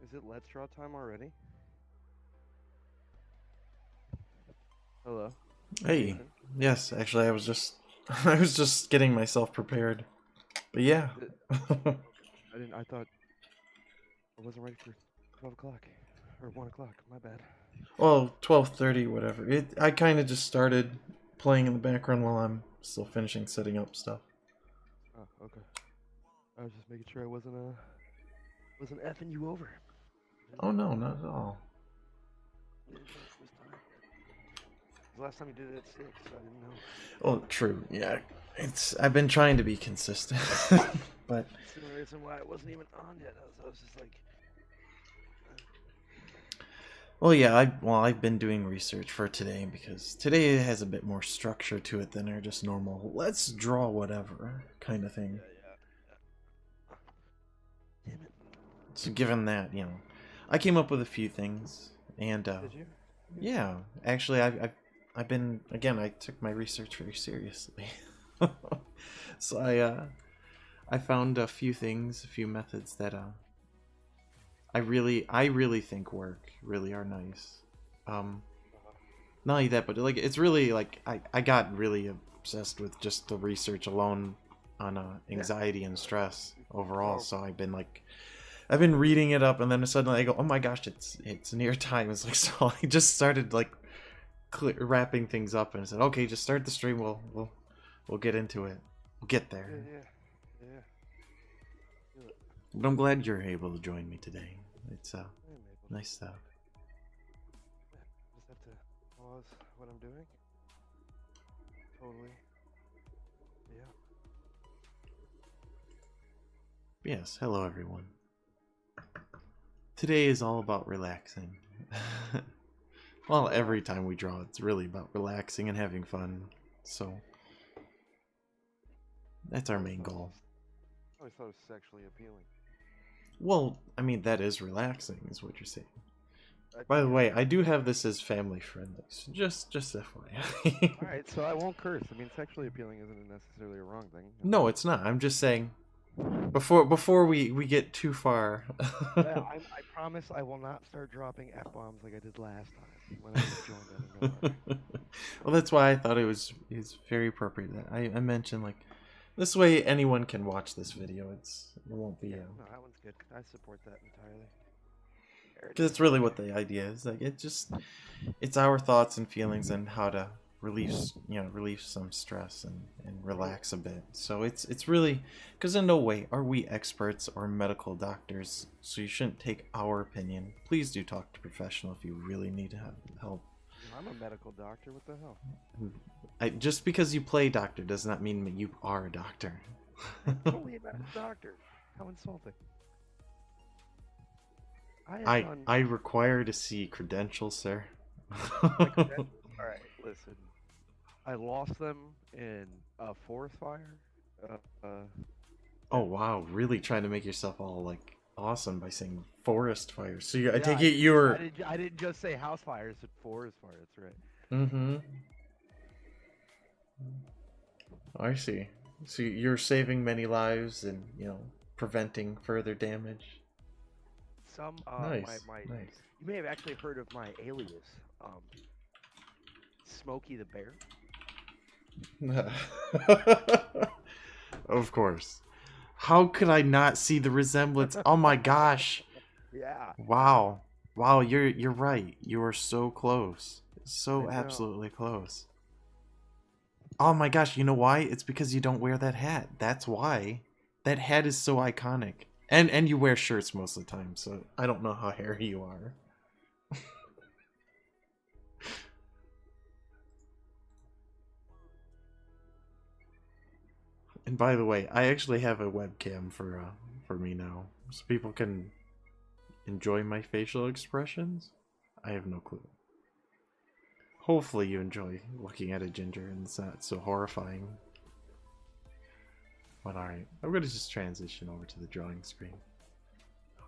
Is it Let's Draw time already? Hello, Hey, Nathan. yes, actually, I was just I was just getting myself prepared. But yeah. Okay. I didn't. I thought I wasn't ready for 12 o'clock or 1 o'clock. My bad. Well, 12:30, whatever. I kind of just started playing in the background while I'm still finishing setting up stuff. Oh, okay. I was just making sure I wasn't effing you over. Didn't Oh know. no, not at all. Didn't know if it was time. The last time you did it at 6, so I didn't know. Oh, true. Yeah. It's I've been trying to be consistent. But That's the only reason why I wasn't even on yet. I was just like, well, yeah, I've been doing research for today because today has a bit more structure to it than our just normal let's draw whatever kind of thing. yeah, yeah. Damn it. So given that, I came up with a few things, and Did you? Good. yeah, actually, I've been again. I took my research very seriously, so I found a few things, a few methods that I really think work, really are nice. Um, Uh-huh. Not only that, but like it's really like I got really obsessed with just the research alone on Yeah. anxiety and stress overall. Oh, So I've been reading it up, and then suddenly I go, oh my gosh, it's near time. It's like so I just started like wrapping things up, and I said, okay, just start the stream. We'll get into it. We'll get yeah, there. yeah, yeah. Feel it. But I'm glad you're able to join me today. It's I am able to. nice stuff. Yeah. Just have to pause what I'm doing. Totally. Yeah. Yes, hello everyone. Today is all about relaxing. Well, every Relax. time we draw, it's really about relaxing and having fun. So that's I our always main thought it goal. was. I always thought it was sexually appealing. Well, I mean, that is relaxing, is what you're saying. By the Yeah. way, I do have this as family friendly, so just FYI. All right. So I won't curse. I mean, sexually appealing isn't necessarily a wrong thing. I No, mean. it's not. I'm just saying before we get too far. I promise I will not start dropping f bombs like I did last time when I was joined out of nowhere. Well, that's why I thought it's very appropriate that I mentioned like this way anyone can watch this video. It won't be Yeah. No, that one's good. I support that entirely. There it because is. it's really Okay. what the idea is. Like it's our thoughts and feelings and how to relieve some stress and Cool. relax a bit. So it's really because in no way are we experts or medical doctors, so you shouldn't take our opinion. Please do talk to a professional if you really need help. I'm a medical doctor. What the hell? Just because you play doctor does not mean that you are a doctor. I'm totally a medical doctor. How insulting. I have done I require to see credentials, sir. my credentials. All right, listen. I lost them in a forest fire. Uh, uh, Oh and wow, really trying to make yourself all like awesome by saying forest fires. So I yeah, take it you're. I didn't just say house fires, but forest fire. That's right. Mm-hmm. I see. So you're saving many lives and preventing further damage. Some Nice, my nice. you may have actually heard of my alias, um, Smokey the Bear. Of course. How could I not see the resemblance? Oh my gosh. Yeah, Wow. Wow, you're right. You are so close. I So know. absolutely close. Oh my gosh, you know why? It's because you don't wear that hat. That's why. That hat is so iconic. And you wear shirts most of the time, so I don't know how hairy you are. And by the way, I actually have a webcam for me now, so people can enjoy my facial expressions. I have no clue. Hopefully you enjoy looking at a ginger and it's not so horrifying. But alright, I'm gonna just transition over to the drawing screen.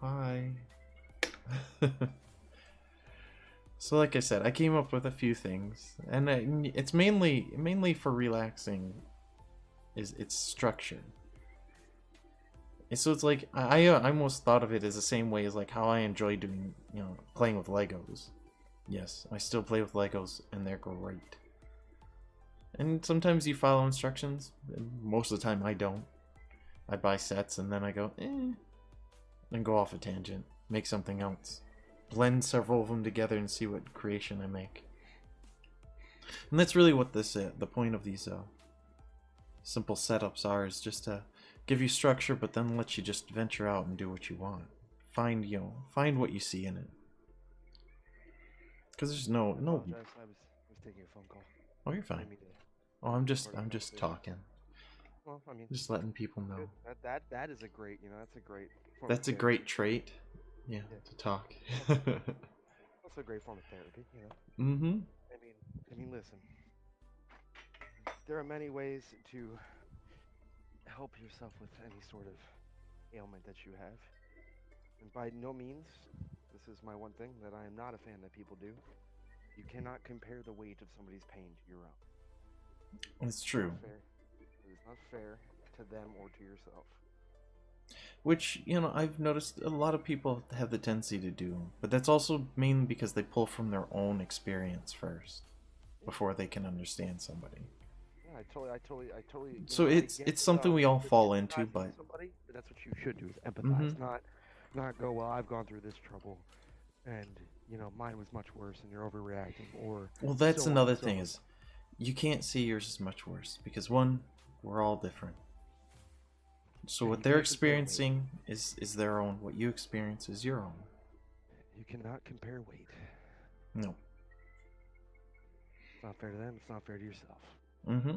Hi. So like I said, I came up with a few things, and it's mainly for relaxing. Is its structure. So it's like I almost thought of it as the same way as like how I enjoy doing, playing with Legos. Yes, I still play with Legos, and they're great. And sometimes you follow instructions, and most of the time I don't. I buy sets and then I go, and go off a tangent, make something else, blend several of them together and see what creation I make. And that's really what the point of these simple setups are, is just to give you structure, but then let you just venture out and do what you want. Find what you see in it. Because there's no. I apologize. I was taking a phone call. Oh, you're fine. Oh, I'm just talking. Well, I mean, just letting people know. That is a great, that's a great. That's a great trait. Yeah, to talk. Also a great form of therapy, Mm-hmm. I mean, listen. There are many ways to help yourself with any sort of ailment that you have, and by no means, this is my one thing that I am not a fan that people do. You cannot compare the weight of somebody's pain to your own. It's true. It is not fair to them or to yourself. Which, I've noticed a lot of people have the tendency to do, but that's also mainly because they pull from their own experience first before they can understand somebody. Yeah, I totally. So it's something we all fall into, but that's what you should do, is empathize, not go, well, I've gone through this trouble, and mine was much worse, and you're overreacting, or well, that's another thing, is you can't see yours as much worse, because one, we're all different. So what they're experiencing is their own. What you experience is your own. You cannot compare weight. No. It's not fair to them. It's not fair to yourself. Mm-hmm.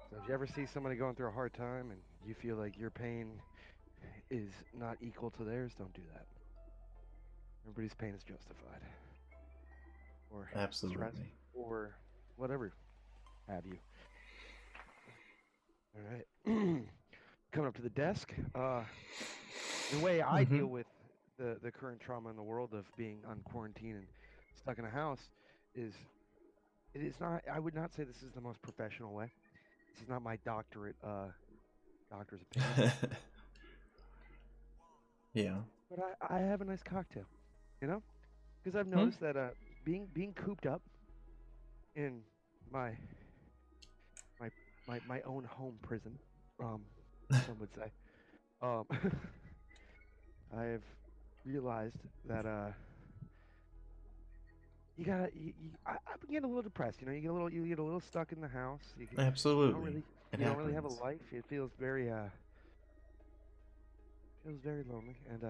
So if you ever see somebody going through a hard time and you feel like your pain is not equal to theirs, don't do that. Everybody's pain is justified. Or absolutely. Stress, or whatever have you. All right. Coming up to the desk. The way I deal with the current trauma in the world of being on quarantine and stuck in a house is, it is not, I would not say this is the most professional way. This is not my doctor's opinion. Yeah. But I have a nice cocktail, because I've noticed that being cooped up in my own home prison, some would say, I've realized that I'm getting a little depressed. You get a little stuck in the house. Absolutely. You don't really have a life. It feels very lonely. And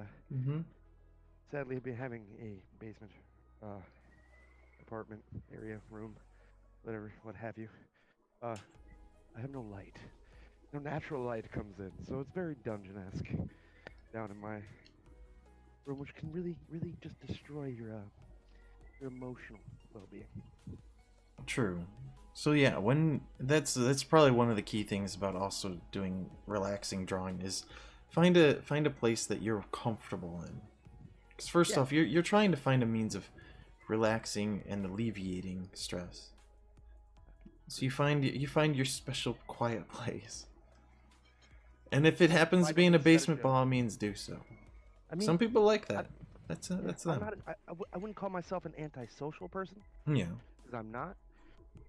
sadly, I've been having a basement, apartment area, room, whatever, what have you. I have no light. No natural light comes in, so it's very dungeon-esque down in my room, which can really, really just destroy your emotional well-being. True. So yeah, when that's probably one of the key things about also doing relaxing drawing, is find a place that you're comfortable in. Because first off, you're trying to find a means of relaxing and alleviating stress. So you find your special quiet place. And if it happens to be in a basement, by all means do so. I mean, some people like that. That's them. I wouldn't call myself an antisocial person. Yeah. Because I'm not.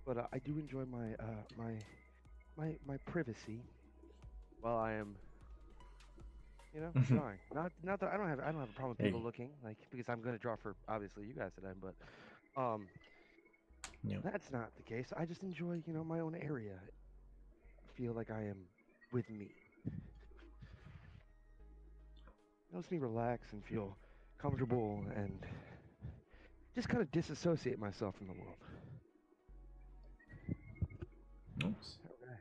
But I do enjoy my privacy while I am, drawing. Not that I don't have a problem with people looking, because I'm going to draw for obviously you guys today, but that's not the case. I just enjoy my own area. Feel like I am with me. It helps me relax and feel comfortable and just kind of disassociate myself from the world. Oops. All right.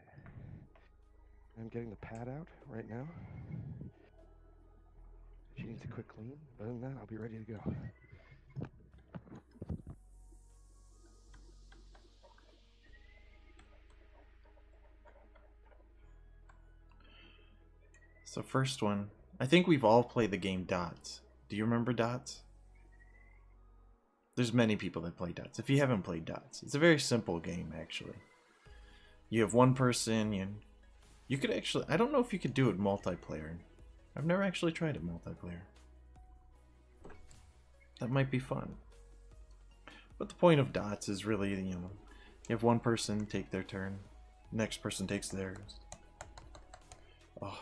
I'm getting the pad out right now. She needs a quick clean. Other than that, I'll be ready to go. So first one, I think we've all played the game Dots. Do you remember Dots? There's many people that play Dots. If you haven't played Dots, it's a very simple game actually. You have one person, You could actually, I don't know if you could do it multiplayer. I've never actually tried it multiplayer. That might be fun. But the point of dots is really, you know, you have one person take their turn, next person takes theirs. Oh.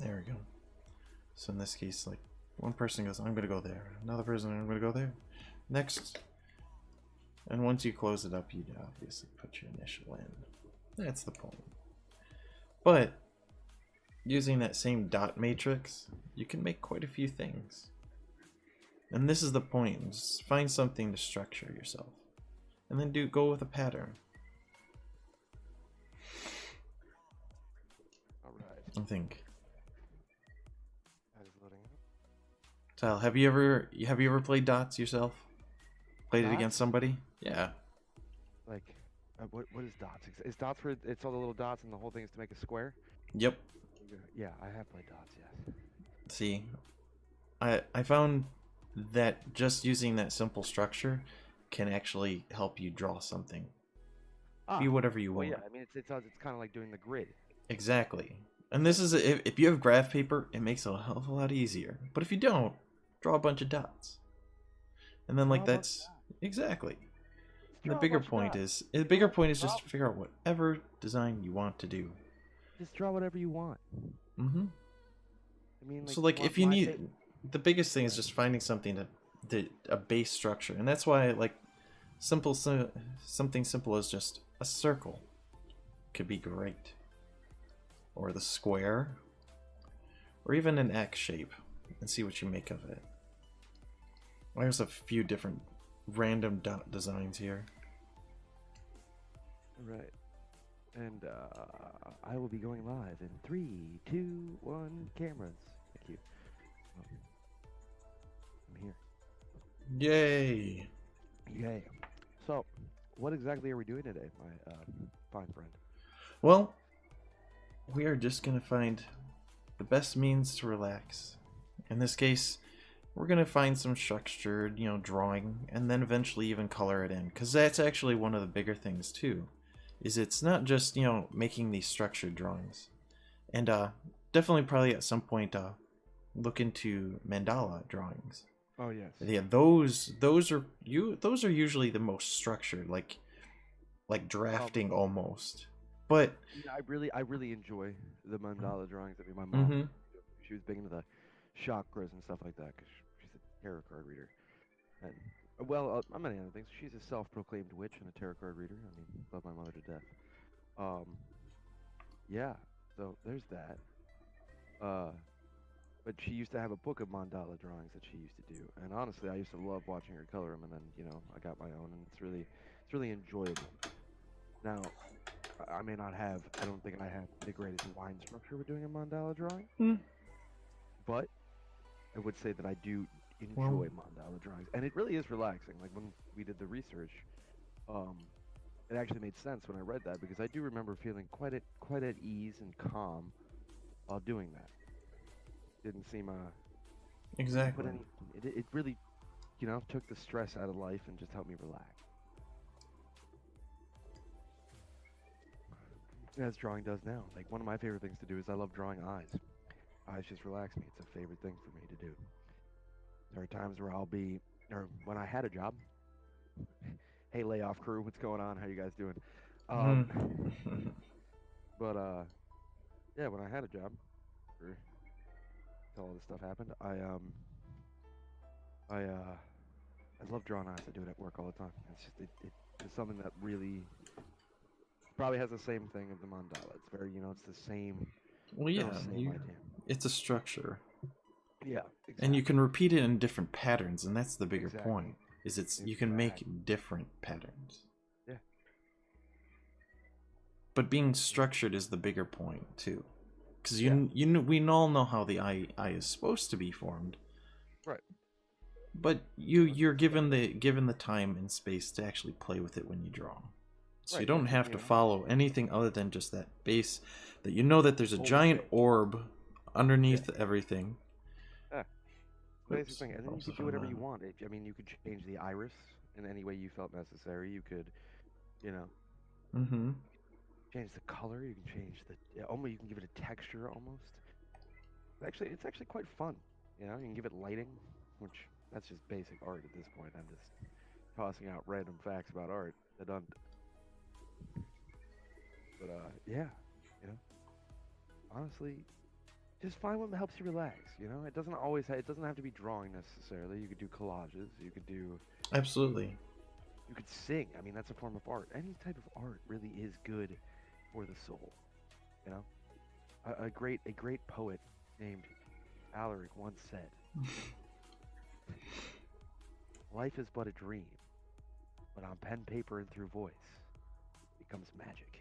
There we go. So in this case, like, one person goes, I'm gonna go there. Another person, I'm gonna go there. Next. And once you close it up, you obviously put your initial in. That's the point. But using that same dot matrix, you can make quite a few things. And this is the point. Just find something to structure yourself. And then go with a pattern. Alright. I think. That is loading up. Sal, have you ever played dots yourself? Played it Dots? against somebody? Yeah. Like, what is dots? Is dots where it's all the little dots and the whole thing is to make a square? Yep. Yeah, I have played dots, yes. See, I found that just using that simple structure can actually help you draw something. Be whatever you want. Well, yeah, I mean, it's kind of like doing the grid. Exactly. And this is, if you have graph paper, it makes it a hell of a lot easier. But if you don't, draw a bunch of dots. And then, like, that's... Exactly. And the bigger point is just to figure out whatever design you want to do. Just draw whatever you want. Mm-hmm. I mean, So, like, if you need... The biggest thing is just finding something a base structure. And that's why, like, something simple as just a circle could be great. Or the square. Or even an X shape. And see what you make of it. There's a few different random dot designs here. Right. And I will be going live in 3, 2, 1, cameras. Thank you. I'm here. Yay! Yay. So, what exactly are we doing today, my fine friend? Well, we are just going to find the best means to relax. In this case, we're going to find some structured, you know, drawing, and then eventually even color it in. Because that's actually one of the bigger things, too. Is it's not just, you know, making these structured drawings. And definitely probably at some point look into mandala drawings. Oh, yes. Yeah, those are usually the most structured, like drafting almost. But yeah, I really enjoy the mandala drawings. I mean, my mom, she was big into the chakras and stuff like that because she's a tarot card reader. And many other things. She's a self-proclaimed witch and a tarot card reader. I mean, love my mother to death. Yeah. So there's that. But she used to have a book of mandala drawings that she used to do, and honestly, I used to love watching her color them. And then, you know, I got my own, and it's really enjoyable. Now, I may not have, I don't think I have the greatest line structure with doing a mandala drawing, but I would say that I do enjoy mandala drawings, and it really is relaxing. Like when we did the research, it actually made sense when I read that because I do remember feeling quite at ease and calm while doing that. Didn't seem exactly. It really, you know, took the stress out of life and just helped me relax. As drawing does now. Like one of my favorite things to do is I love drawing eyes. Eyes just relax me. It's a favorite thing for me to do. There are times where or when I had a job. Hey, layoff crew, what's going on? How you guys doing? But yeah, when I had a job, until all this stuff happened, I love drawing eyes. I do it at work all the time. It's just it's something that really probably has the same thing of the mandala. It's very, you know, it's the same. Well, yeah, it's a structure. Yeah, exactly. And you can repeat it in different patterns, and that's the bigger point. You can make different patterns. Yeah. But being structured is the bigger point too, because we all know how the eye is supposed to be formed. Right. But you're given the time and space to actually play with it when you draw. So you don't have to follow anything other than just that base, that you know that there's a giant orb underneath everything. Yeah. Basic thing, and then you can do whatever you want. I mean, you could change the iris in any way you felt necessary. You could, you know, Mm-hmm. change the color. You can change the almost. You can give it a texture almost. It's actually quite fun. You know, you can give it lighting, which that's just basic art at this point. I'm just tossing out random facts about art. That don't, but yeah, you know, honestly, just find what helps you relax. You know, it doesn't have to be drawing necessarily. You could do collages. Absolutely. You could sing. I mean, that's a form of art. Any type of art really is good for the soul. You know, a great poet named Alaric once said, "Life is but a dream, but on pen, paper, and through voice, it becomes magic."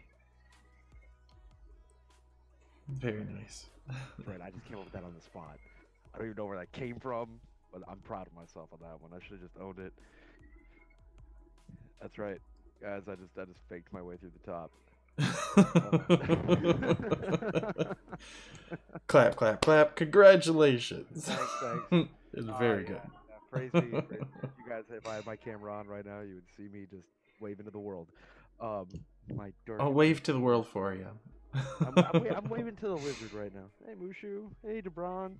Very nice. That's right. I just came up with that on the spot. I don't even know where that came from, but I'm proud of myself on that one. I should have just owned it. That's right, guys. I just faked my way through the top. Clap, clap, clap. Congratulations. Thanks, thanks. It's very good. Yeah, yeah. Praise me, praise me. You guys, if I had my camera on right now, you would see me just waving to the world. Um, my dark I'll wave to the twisted. world for you. I'm waving to the lizard right now. Hey, Mushu. Hey, DeBron.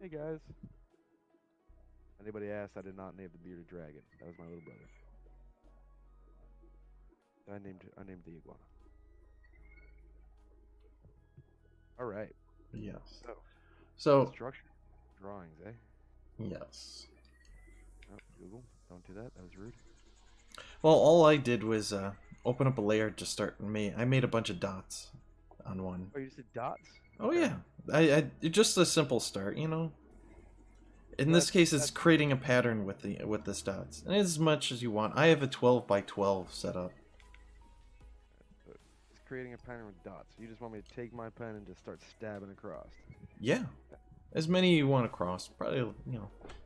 Hey, guys. Anybody asked? I did not name the bearded dragon. That was my little brother. I named the iguana. All right. Yes. So So, structure drawings, eh? yes. Oh, Google, don't do that. That was rude. Well, all I did was open up a layer to start. I made a bunch of dots on one. Oh, you just did dots? Oh Okay. yeah, it's just a simple start, you know. In this That's case, it's that's creating a pattern with the dots, and as much as you want. I have a 12 by 12 setup. It's creating a pattern with dots. You just want me to take my pen and just start stabbing across. Yeah, as many you want to cross. Probably,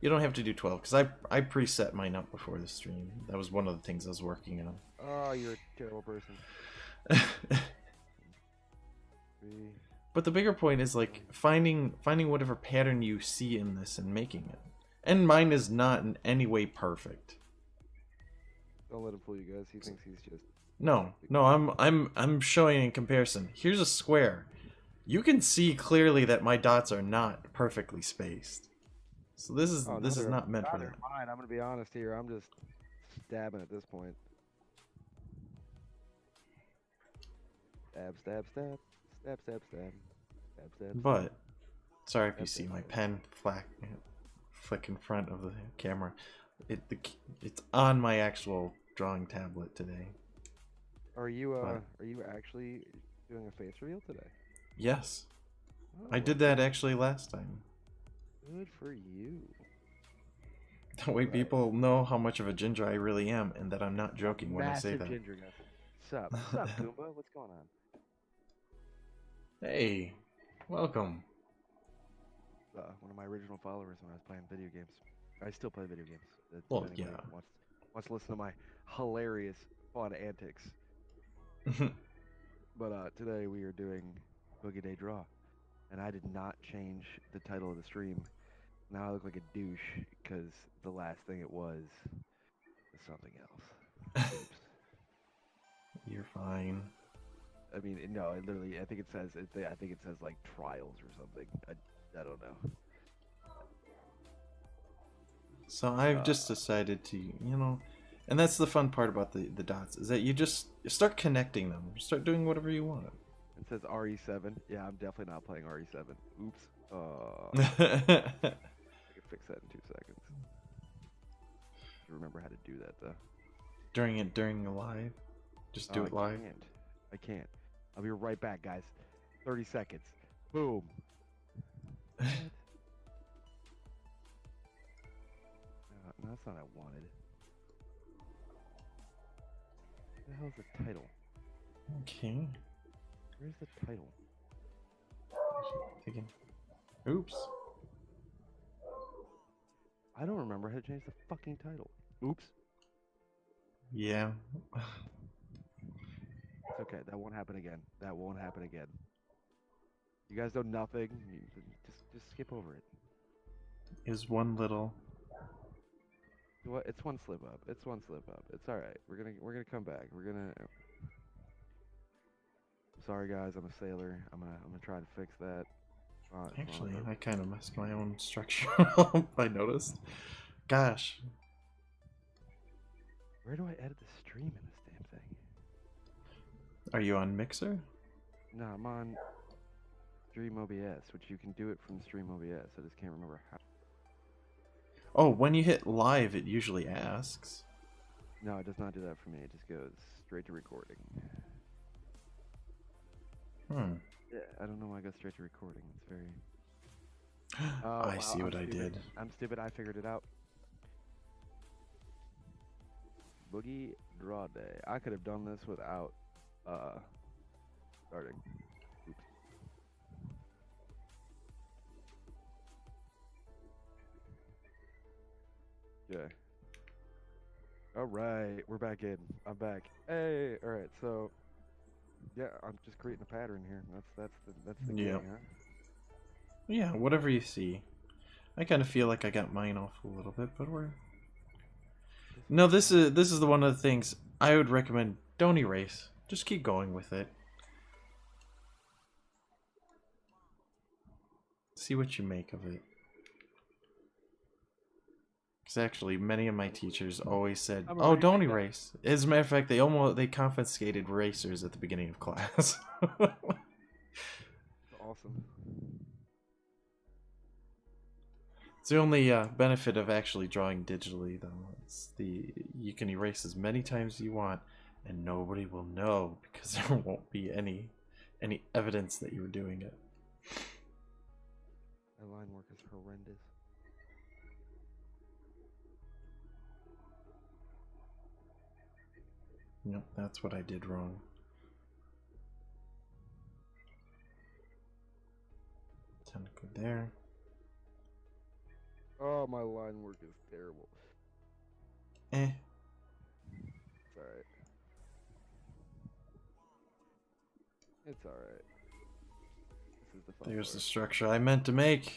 you don't have to do 12 because I preset mine up before the stream. That was one of the things I was working on. Oh, you're a terrible person. 3. But the bigger point is like finding whatever pattern you see in this and making it. And mine is not in any way perfect. Don't let him fool you guys. He thinks he's just. No, I'm showing in comparison. Here's a square. You can see clearly that my dots are not perfectly spaced. So this is not meant for that. Mine. I'm gonna be honest here. I'm just stabbing at this point. Stab, stab, stab, stab, stab, stab, stab, stab. But sorry if you see my pen flick in front of the camera. It's on my actual drawing tablet today. Are you actually doing a face reveal today? Yes. Oh, I did that actually last time. Good for you. That way people know how much of a ginger I really am and that I'm not joking when I say Massive that. ginger guy. Sup, sup, Goomba? What's going on? Hey, welcome. One of my original followers when I was playing video games. I still play video games. Well, Anybody yeah. wants to listen to my hilarious, fun antics. But today we are doing Boogie Day Draw, and I did not change the title of the stream. Now I look like a douche because the last thing it was something else. Oops. You're fine. I mean, no, it literally. I think it says. I think it says like trials or something. I don't know. So I've just decided to, and that's the fun part about the dots, is that you start connecting them. Start doing whatever you want. It says RE7. Yeah, I'm definitely not playing RE7. Oops. I can fix that in 2 seconds. Remember how to do that though. during the live? Just do it live? I can't. I'll be right back, guys. 30 seconds. Boom. No, that's not what I wanted. What the hell's the title? Okay. Where's the title? Oops. I don't remember how to change the fucking title. Oops. Yeah. It's okay. That won't happen again. That won't happen again. You guys know nothing. Just skip over it. Is one little. What? It's one slip up. It's one slip up. It's all right. We're gonna come back. We're gonna. Sorry guys, I'm a sailor. I'm gonna try to fix that. Actually, I kind of messed my own structure up, I noticed. Gosh. Where do I edit the stream in this damn thing? Are you on Mixer? No, I'm on Stream OBS, which you can do it from Stream OBS. I just can't remember how. Oh, when you hit live, it usually asks. No, it does not do that for me. It just goes straight to recording. Hmm. Yeah, I don't know why I got straight to recording. It's very. I see what I did. I'm stupid. I figured it out. Boogie Draw Day. I could have done this without starting. Oops. Yeah. All right, we're back in. I'm back. Hey, all right. So, yeah, I'm just creating a pattern here. That's the Yeah. gig, huh? Yeah, whatever you see. I kind of feel like I got mine off a little bit, but we're. No, this is the one of the things I would recommend. Don't erase. Just keep going with it. See what you make of it. Because actually, many of my teachers always said, "Oh, don't erase." As a matter of fact, they confiscated erasers at the beginning of class. Awesome. It's the only benefit of actually drawing digitally, though. It's you can erase as many times as you want, and nobody will know because there won't be any evidence that you were doing it. My line work is horrendous. Nope, that's what I did wrong. Tentacle there. Oh, my line work is terrible. Eh. It's alright. It's alright. This is the fun There's part. the structure I meant to make.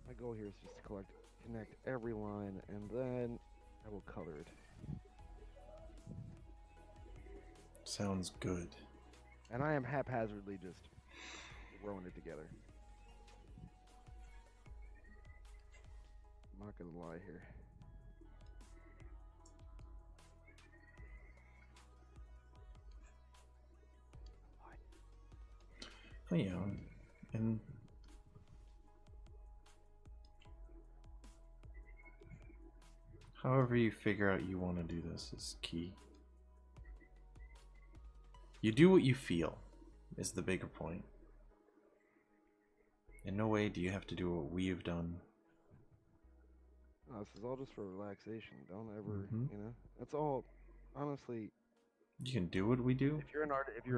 My goal here is just to connect every line, and then I will color it. Sounds good. And I am haphazardly just throwing it together. I'm not gonna lie here. Oh yeah, and however you figure out you want to do this is key. You do what you feel is the bigger point. In no way do you have to do what we have done. No, this is all just for relaxation. Don't ever, you know. That's all. Honestly, you can do what we do. If you're an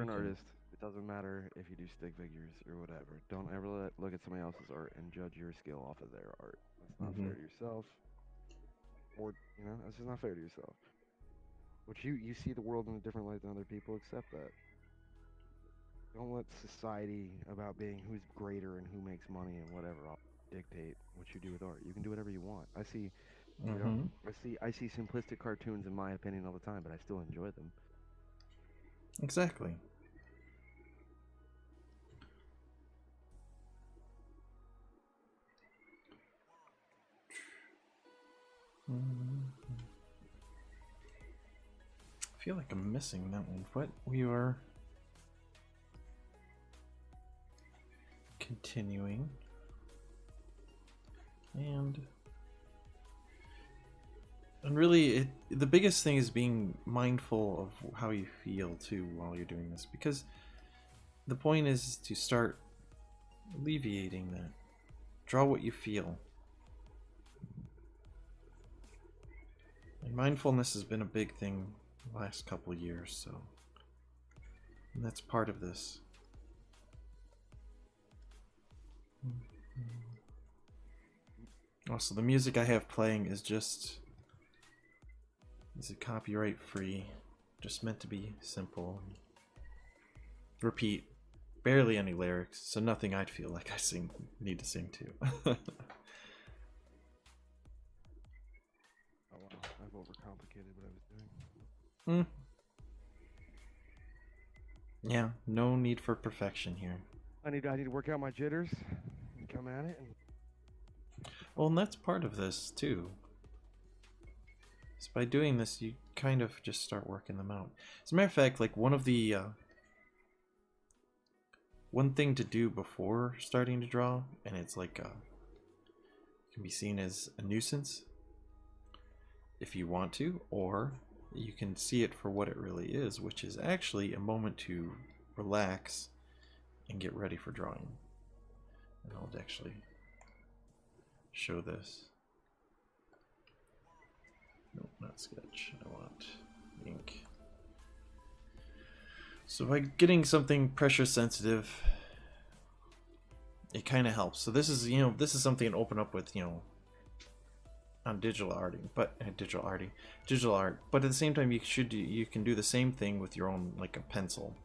artist, it doesn't matter if you do stick figures or whatever. Don't ever look at somebody else's art and judge your skill off of their art. That's not fair to yourself. Or that's just not fair to yourself. But you see the world in a different light than other people. Accept that. Don't let society about being who's greater and who makes money and whatever dictate what you do with art. You can do whatever you want. I see, I see simplistic cartoons in my opinion all the time, but I still enjoy them. Exactly. I feel like I'm missing that one, but we are continuing, and really the biggest thing is being mindful of how you feel too while you're doing this, because the point is to start alleviating that. Draw what you feel. And mindfulness has been a big thing the last couple of years, so and that's part of this. Also, the music I have playing is it copyright free, just meant to be simple. Repeat barely any lyrics, so nothing I'd feel like I need to sing to. Oh wow, I've overcomplicated what I was doing. Hmm. Yeah, no need for perfection here. I need to work out my jitters and come at it. Well, and that's part of this too. So by doing this, you kind of just start working them out. As a matter of fact, like one thing to do before starting to draw, and it's like can be seen as a nuisance if you want to, or you can see it for what it really is, which is actually a moment to relax and get ready for drawing. And I'll actually show this. Nope, not sketch. I want ink. So by getting something pressure sensitive, it kind of helps. So this is, this is something to open up with, on digital art, but digital art. But at the same time, you can do the same thing with your own, like a pencil.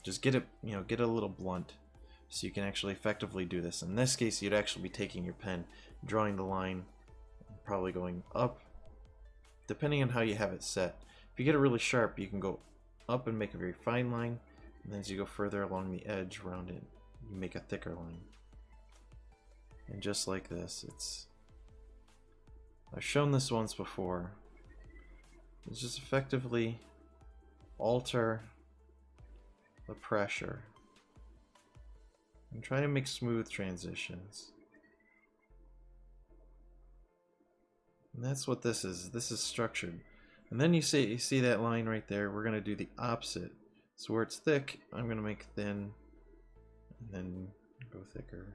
Just get it, get it a little blunt, so you can actually effectively do this. In this case, you'd actually be taking your pen, drawing the line, probably going up, depending on how you have it set. If you get it really sharp, you can go up and make a very fine line, and then as you go further along the edge around it, you make a thicker line. And just like this, I've shown this once before. It's just effectively alter the pressure and try to make smooth transitions. And that's what this is. This is structured. And then you see that line right there. We're going to do the opposite. So where it's thick, I'm going to make thin and then go thicker.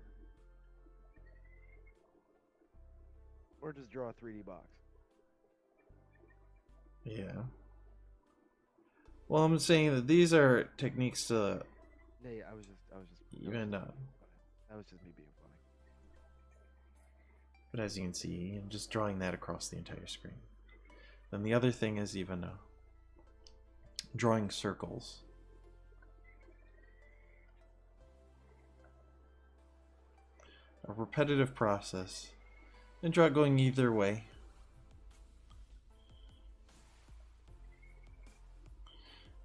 Or just draw a 3D box. Yeah. Well, I'm saying that these are techniques to Yeah, I was just even that was just me being funny. But as you can see, I'm just drawing that across the entire screen. Then the other thing is even drawing circles. A repetitive process. And draw it going either way.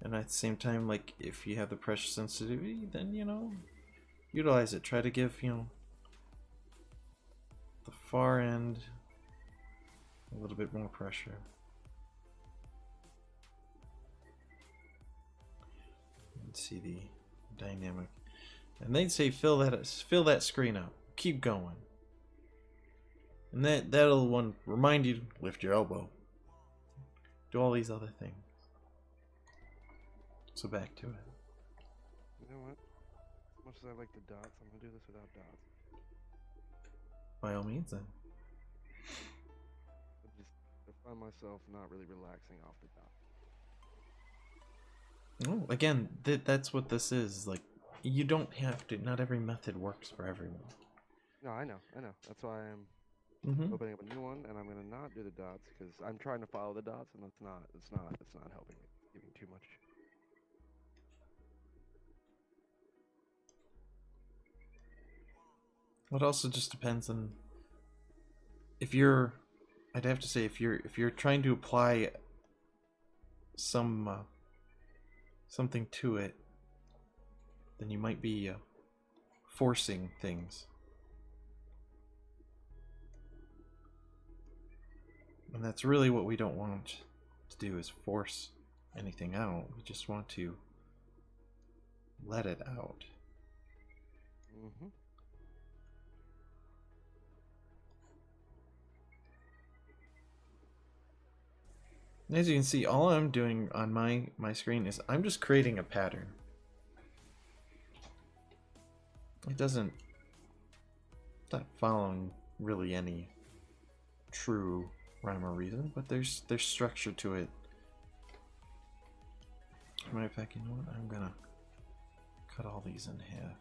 And at the same time, like if you have the pressure sensitivity, then utilize it. Try to give the far end a little bit more pressure. And see the dynamic. And they'd say fill that screen up. Keep going. And that'll remind you to lift your elbow. Do all these other things. So back to it. You know what? As much as I like the dots, I'm gonna do this without dots. By all means, then. I find myself not really relaxing off the dots. Oh, again, that's what this is. Like, you don't have to. Not every method works for everyone. No, I know. That's why I'm opening up a new one, and I'm gonna not do the dots because I'm trying to follow the dots, and it's not helping me. It's giving too much. It also just depends on if you're. I'd have to say if you're trying to apply something to it, then you might be forcing things. And that's really what we don't want to do, is force anything out. We just want to let it out. Mm-hmm. And as you can see, all I'm doing on my screen is I'm just creating a pattern. It doesn't, it's not following really any true rhyme or reason, but there's structure to it. As a matter of fact, you know what? I'm gonna cut all these in half.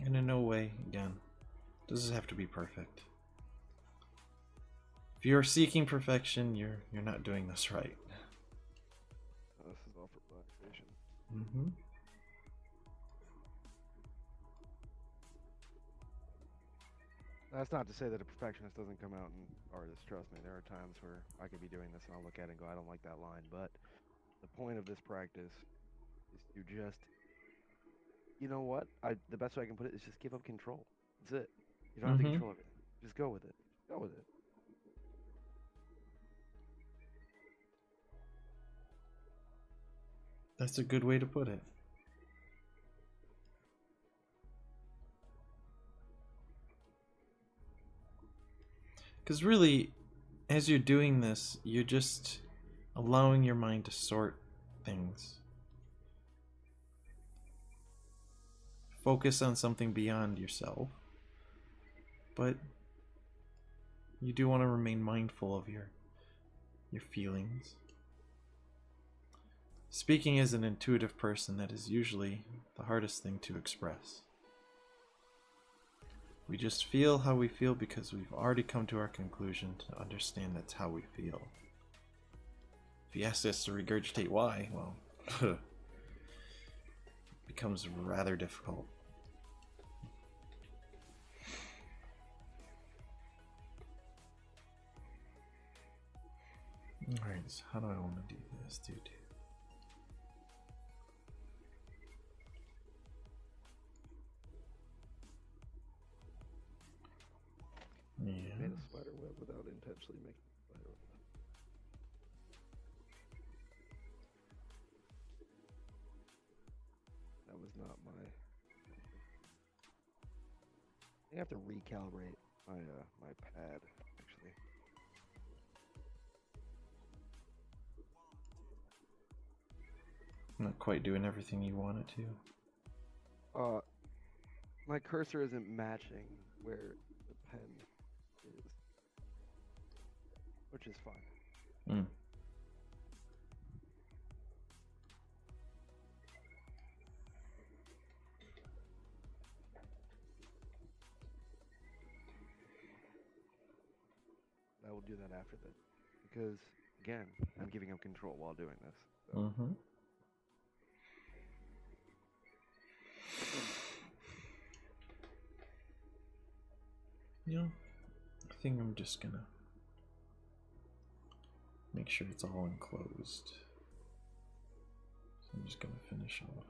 And in no way, again, does this have to be perfect. If you're seeking perfection, you're not doing this right. This is all for relaxation. Mm-hmm. That's not to say that a perfectionist doesn't come out in artists. Trust me, there are times where I could be doing this and I'll look at it and go, I don't like that line. But the point of this practice is to just, you know what? The best way I can put it is just give up control. That's it. You don't have to Mm-hmm. control everything. Just go with it. Go with it. That's a good way to put it. Because really, as you're doing this, you're just allowing your mind to sort things. Focus on something beyond yourself. But you do want to remain mindful of your feelings. Speaking as an intuitive person, that is usually the hardest thing to express. We just feel how we feel because we've already come to our conclusion to understand that's how we feel. If you ask us to regurgitate why, well, it becomes rather difficult. Alright, so how do I want to do this, dude? Yeah. Made a spider web without intentionally making a spider web. That was not my. I have to recalibrate my my pad actually. Not quite doing everything you want it to. My cursor isn't matching where the pen is, which is fine. Mm. I will do that after this because again, I'm giving up control while doing this. So. Mm-hmm. You know, I think I'm just gonna make sure it's all enclosed. So I'm just gonna finish off.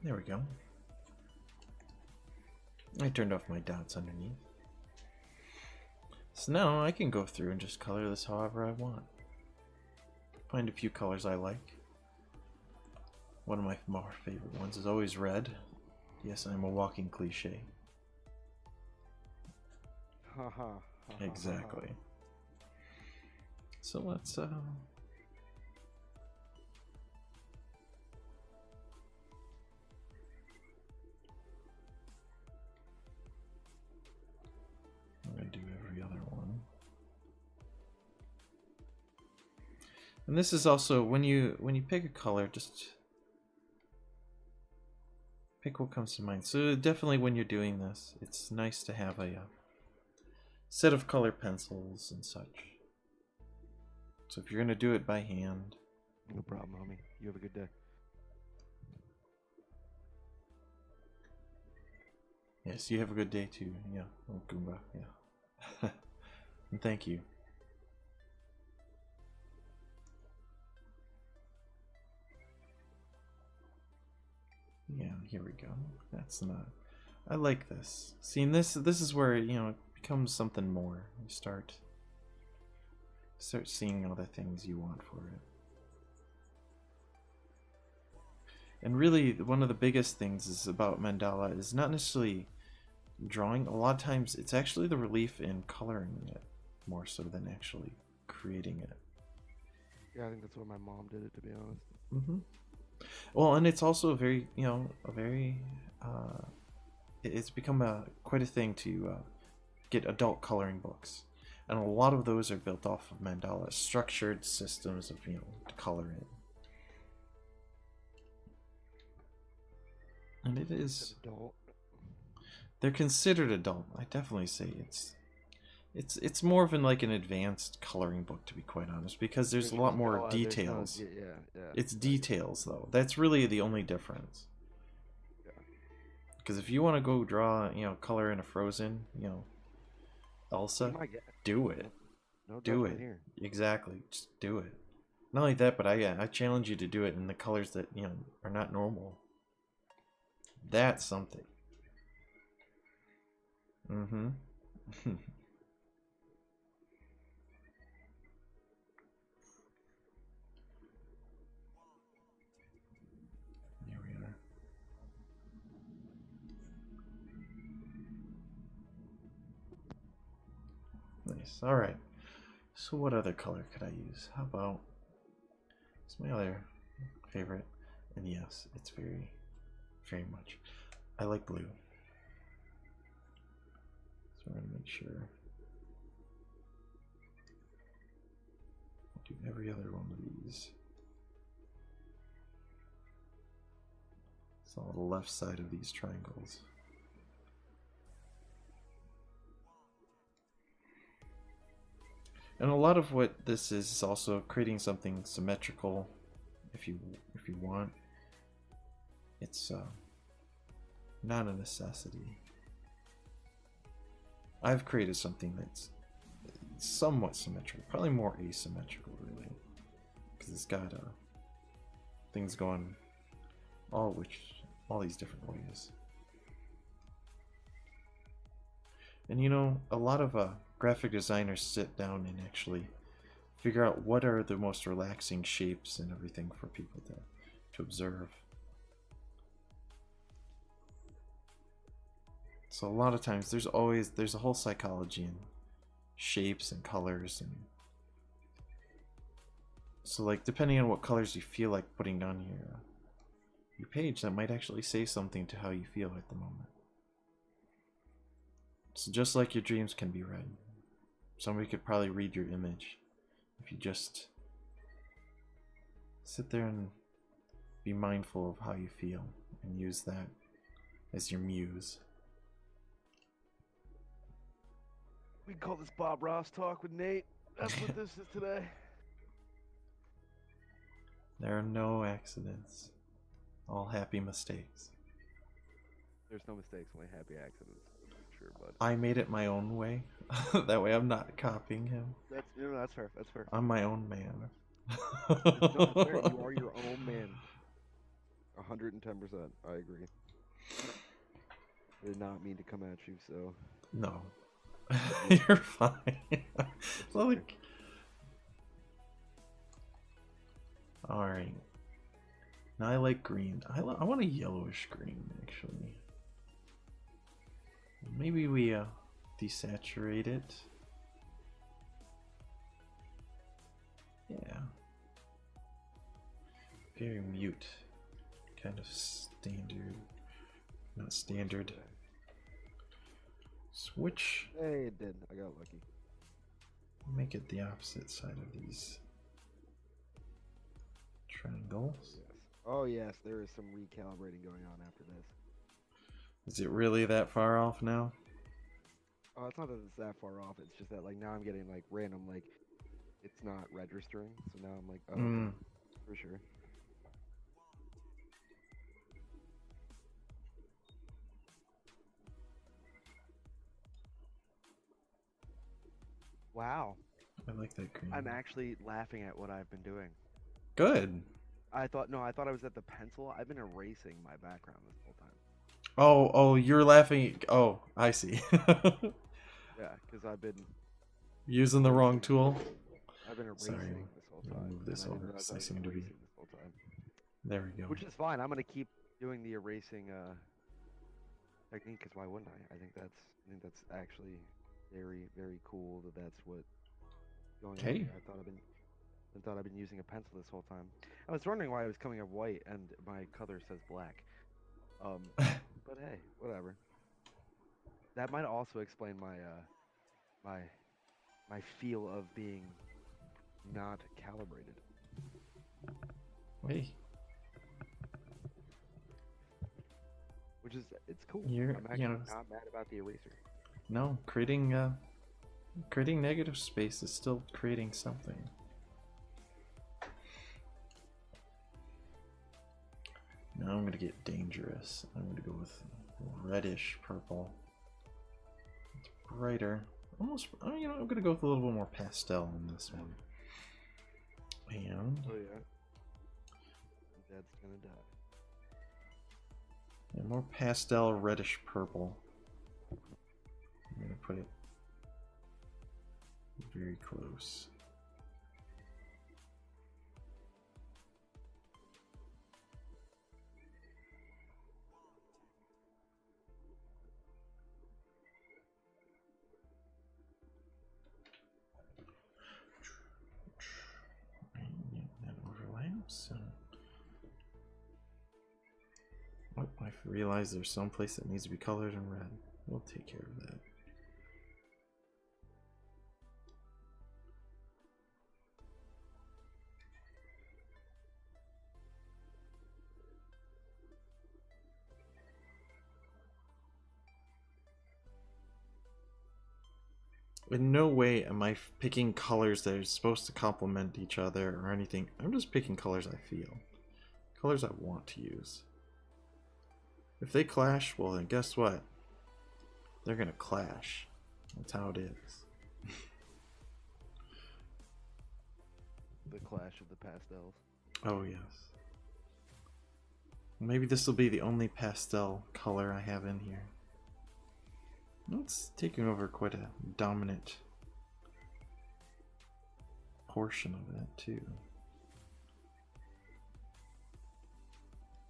There we go. I turned off my dots underneath. So now I can go through and just color this however I want. Find a few colors I like. One of my more favorite ones is always red. Yes, I'm a walking cliche. Haha. Exactly. So let's I'm gonna do every other one. And this is also when you pick a color, just pick what comes to mind. So definitely when you're doing this, it's nice to have a set of color pencils and such. So if you're gonna do it by hand, No problem, homie. You have a good day. yes, you have a good day too. Yeah, oh, Goomba. Yeah, and thank you. Yeah, here we go. That's not. I like this. See, and this is where it becomes something more. You start seeing all the things you want for it. And really, one of the biggest things is about mandala is not necessarily drawing. A lot of times, it's actually the relief in coloring it more so than actually creating it. Yeah, I think that's why my mom did it, to be honest. Mm-hmm. Well, and it's also very, it's become quite a thing to get adult coloring books. And a lot of those are built off of Mandala, structured systems of, to color in. And it is... Adult. They're considered adult. I definitely say it's more of like an advanced coloring book, to be quite honest, because there's a lot more details. Yeah. It's details, though. That's really the only difference. Yeah. Because if you want to go draw, color in a Frozen, Elsa, do it. No Do judgment it. here. Exactly. Just do it. Not only that, but I challenge you to do it in the colors that, are not normal. That's something. Mm-hmm. Here we are. Nice. Alright. So what other color could I use? How about... It's my other favorite. And yes, it's very, very much. I like blue. So we're going to make sure. I'll do every other one of these. So on the left side of these triangles. And a lot of what this is also creating something symmetrical, if you want. It's not a necessity. I've created something that's somewhat symmetrical, probably more asymmetrical, really, because it's got things going all these different ways. And a lot of graphic designers sit down and actually figure out what are the most relaxing shapes and everything for people to observe. So a lot of times there's a whole psychology in shapes and colors, and so like depending on what colors you feel like putting on your page, that might actually say something to how you feel at the moment. So just like your dreams can be read, somebody could probably read your image if you just sit there and be mindful of how you feel and use that as your muse. We can call this Bob Ross Talk with Nate. That's what this is today. There are no accidents. All happy mistakes. There's no mistakes, only happy accidents. Sure, bud. I made it my own way. That way I'm not copying him. That's fair. That's fair. I'm my own man. No, that's fair. You are your own man. 110%. I agree. I did not mean to come at you, so. No. You're fine. Like... Alright. Now I like green. I want a yellowish green, actually. Maybe we desaturate it. Yeah. Very mute. Kind of standard. Not standard. Switch. Hey, it did. I got lucky. Make it the opposite side of these triangles. Yes. Oh yes, there is some recalibrating going on after this. Is it really that far off now? Oh, it's not that it's that far off. It's just that like now I'm getting like random like it's not registering. So now I'm like, oh, for sure. Wow. I like that green. I'm actually laughing at what I've been doing. Good. I thought I was at the pencil. I've been erasing my background this whole time. Oh, you're laughing. Oh, I see. Yeah, because I've been using the wrong tool. I've been erasing this whole time. Move this over because I seem to be. This whole time. There we go. Which is fine. I'm gonna keep doing the erasing technique. Because why wouldn't I? I think that's actually very, very cool. That's what going on here. I thought I've been using a pencil this whole time. I was wondering why it was coming up white and my color says black. But hey, whatever. That might also explain my my feel of being not calibrated. Hey, Which is, it's cool. you're, I'm actually not mad about the eraser. no, creating negative space is still creating something. Now I'm gonna get dangerous. I'm gonna go with reddish purple. It's brighter. Almost, you know, I'm gonna go with a little bit more pastel in this one. And Oh yeah. Dad's gonna die. yeah, more pastel reddish purple. I'm gonna put it very close. Yeah, that overlaps. Oh, I realized there's some place that needs to be colored in red. We'll take care of that. In no way am I picking colors that are supposed to complement each other or anything. I'm just picking colors I feel. Colors I want to use. If they clash, well then guess what? They're gonna clash. That's how it is. The clash of the pastels. Oh yes. Maybe this will be the only pastel color I have in here. It's taking over quite a dominant portion of that too.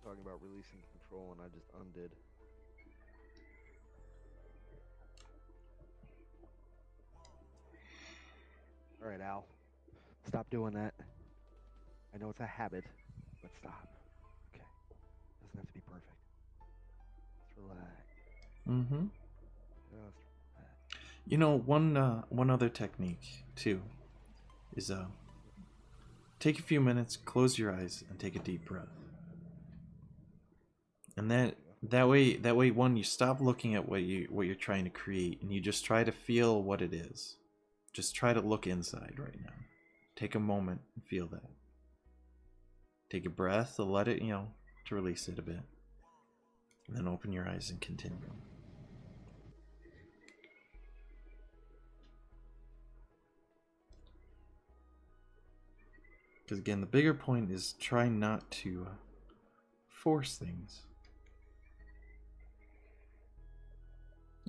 Talking about releasing control, and I just undid. All right, Al. Stop doing that. I know it's a habit, but stop. Okay. Doesn't have to be perfect. Just relax. Mm-hmm. Just relax. You know, one other technique too is take a few minutes, close your eyes, and take a deep breath. And that way one, you stop looking at what you're trying to create and you just try to feel what it is. Just try to look inside right now. Take a moment and feel that. Take a breath to let it, to release it a bit. And then open your eyes and continue. Because again, the bigger point is try not to force things.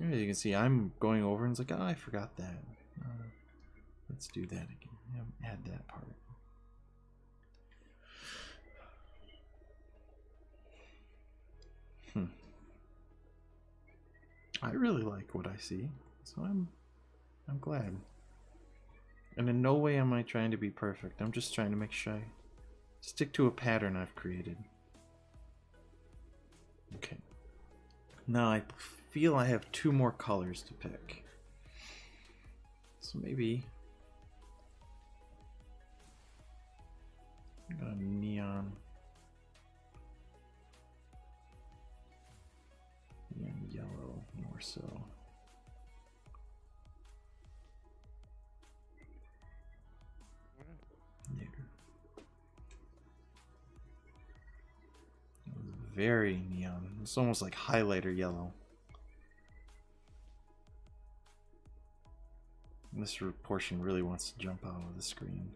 As you can see, I'm going over and it's like, oh, I forgot that. Let's do that again. Add that part. I really like what I see, so I'm glad. And in no way am I trying to be perfect. I'm just trying to make sure I stick to a pattern I've created. Okay. Now I feel I have 2 more colors to pick. So maybe I got a neon. Neon yellow more so. There. Very neon. It's almost like highlighter yellow. And this portion really wants to jump out of the screen.